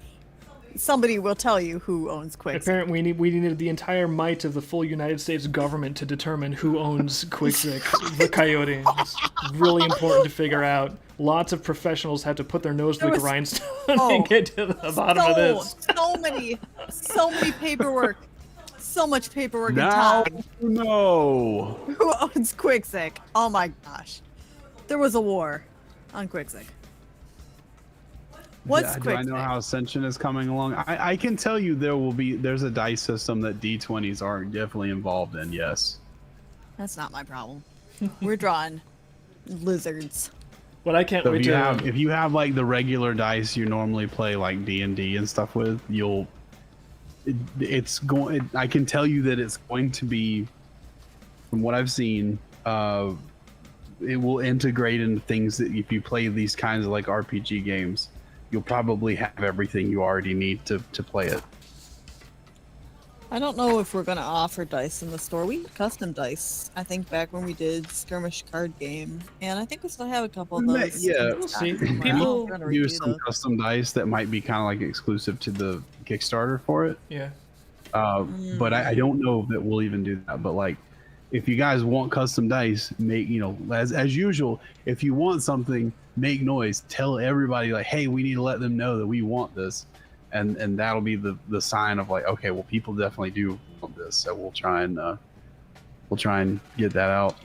somebody will tell you who owns Quixotic. Apparently, we needed the entire might of the full United States government to determine who owns Quixotic, the coyote. It's really important to figure out. Lots of professionals had to put their nose to the There was- grindstone Oh, and get to the bottom of this. So many paperwork. So much paperwork and Now, time. no. Who owns Quixotic? Oh my gosh. There was a war on Quixotic. What's Do I Quixotic? know how Ascension is coming along? I can tell you there's a dice system that D20s are definitely involved in, yes. That's not my problem. We're drawing lizards. What I can't So wait if you have like the regular dice you normally play like D&D and stuff with, I can tell you that it's going to be, from what I've seen, it will integrate into things that if you play these kinds of like RPG games, you'll probably have everything you already need to play it. I don't know if we're gonna offer dice in the store. We had custom dice, I think, back when we did skirmish card game, and I think we still have a couple of those. Yeah, we'll see. Somewhere. People We're gonna use redo some those. custom dice that might be kind of like exclusive to the Kickstarter for it. Yeah. But I don't know if that we'll even do that. But like, if you guys want custom dice, make as usual. If you want something, make noise. Tell everybody like, hey, we need to let them know that we want this, and that'll be the sign of like, okay, well, people definitely do want this. So we'll try and get that out.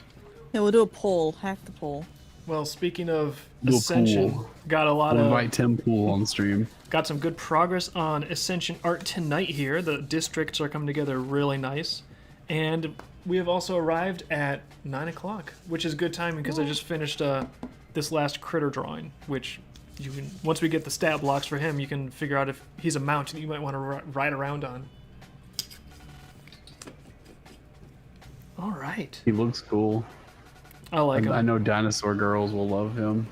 Yeah, we'll do a poll. Hack the poll. Well, speaking of Do a Ascension, pool. got a lot We'll of invite Tim Pool on stream. got some good progress on Ascension art tonight here. The districts are coming together really nice. And we have also arrived at 9 o'clock, which is good timing because I just finished this last critter drawing, which you can, once we get the stat blocks for him, you can figure out if he's a mount that you might want to ride around on. All right. He looks cool. I like him. I know dinosaur girls will love him.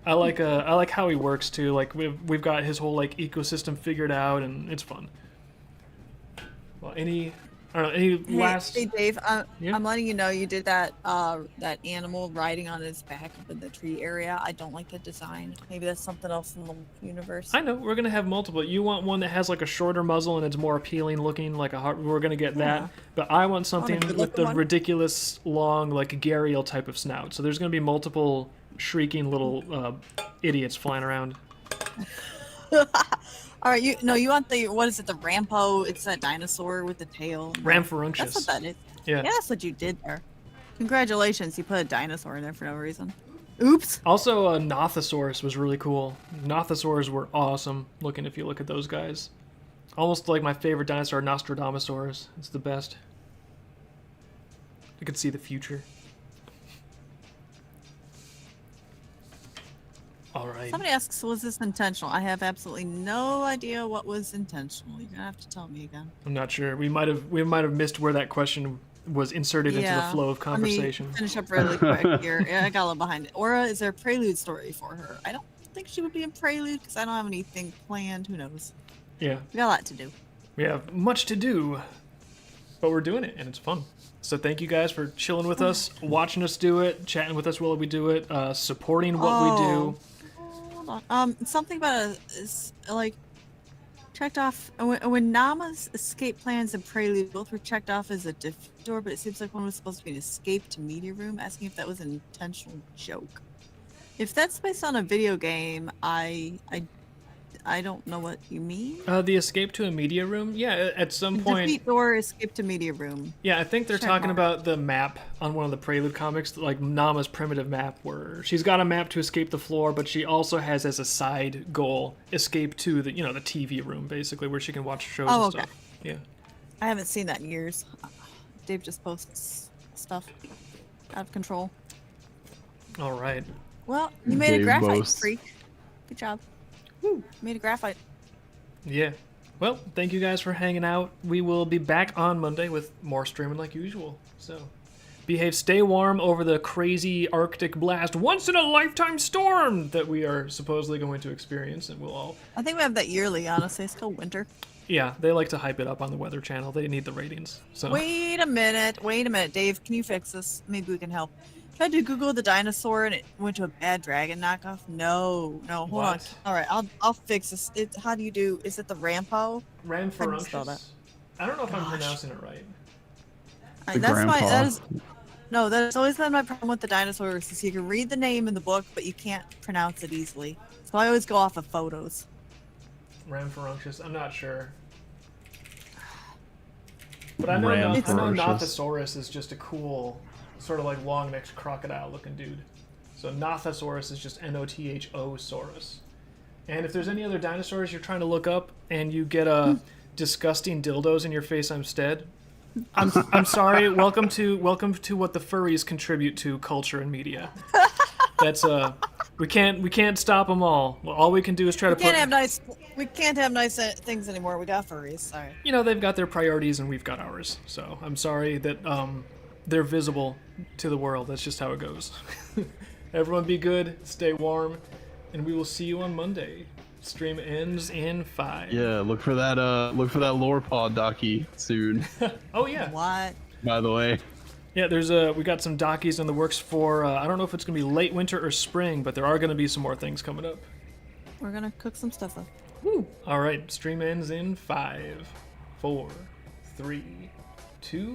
I like how he works too. Like we've got his whole like ecosystem figured out, and it's fun. Well, any I don't know. Any Hey, last? hey Dave, Yeah? I'm letting you know you did that animal riding on his back up in the tree area. I don't like the design. Maybe that's something else in the universe. I know we're gonna have multiple. You want one that has like a shorter muzzle and it's more appealing looking, like a heart. We're gonna get Yeah. that. But I want something with good-looking the one? ridiculous long, like Gariel type of snout. So there's gonna be multiple shrieking little idiots flying around. All right, you want the what is it? The Rampo? It's that dinosaur with the tail. That's what Ramferunctious. that is. Yeah. Yeah, that's what you did there. Congratulations, you put a dinosaur in there for no reason. Oops. Also, Nothosaurus was really cool. Nothosaurs were awesome looking if you look at those guys. Almost like my favorite dinosaur, Nostradamosaurus. It's the best. I could see the future. All right. Somebody asks, was this intentional? I have absolutely no idea what was intentional. You're gonna have to tell me again. I'm not sure. We might have missed where that question was inserted into the flow of conversation. Let me finish up really quick here. Yeah, I got a little behind it. Aura, is there a prelude story for her? I don't think she would be in prelude because I don't have anything planned. Who knows? Yeah. We got a lot to do. We have much to do, but we're doing it and it's fun. So thank you guys for chilling with us, watching us do it, chatting with us while we do it, supporting what we do. Hold on. Something about like checked off when Nama's escape plans and prelude both were checked off as a different door, but it seems like one was supposed to be an escape to media room. Asking if that was an intentional joke. If that's based on a video game, I don't know what you mean. The escape to a media room? Yeah, at some point. Defeat door, escape to media room. Yeah, I think they're Check talking mark. about the map on one of the Prelude comics, like Nama's primitive map, where she's got a map to escape the floor, but she also has as a side goal escape to the the TV room, basically, where she can watch shows Oh, and okay. stuff. Yeah. I haven't seen that in years. Dave just posts stuff out of control. All right. Well, you made a Dave graphite boasts. freak. Good job. Woo! Made a graphite. Yeah. Well, thank you guys for hanging out. We will be back on Monday with more streaming like usual. So, behave, stay warm over the crazy Arctic blast, once in a lifetime storm that we are supposedly going to experience, and we'll all. I think we have that yearly, honestly. It's called winter. Yeah, they like to hype it up on the Weather Channel. They need the ratings. So. Wait a minute. Dave, can you fix this? Maybe we can help. Tried to Google the dinosaur and it went to a bad dragon knockoff. No, hold on. What? All right, I'll fix this. How do you do? Is it the Rampo? How do you spell Ramferunctious? that? I don't know if I'm Gosh. pronouncing it right. The That's my. grandpa. That is. No, that's always been my problem with the dinosaurs. Is you can read the name in the book, but you can't pronounce it easily. So I always go off of photos. Ramferunctious. I'm not sure. But I know Ramferunctious. Nothosaurus is just a cool, sort of like long-necked crocodile-looking dude. So Nothosaurus is just Notho-saurus. And if there's any other dinosaurs you're trying to look up and you get disgusting dildos in your face instead, I'm sorry. Welcome to what the furries contribute to culture and media. That's we can't stop them all. Well, all we can do is try to We can't put. have nice things anymore. We got furries. Sorry. They've got their priorities and we've got ours. So I'm sorry that they're visible to the world. That's just how it goes. Everyone be good, stay warm, and we will see you on Monday. Stream ends in 5. Yeah, look for that lore pod docu soon. Oh yeah. What? By the way. Yeah, we got some dockies in the works for I don't know if it's gonna be late winter or spring, but there are gonna be some more things coming up. We're gonna cook some stuff up. Woo! All right, stream ends in 5, 4, 3, 2.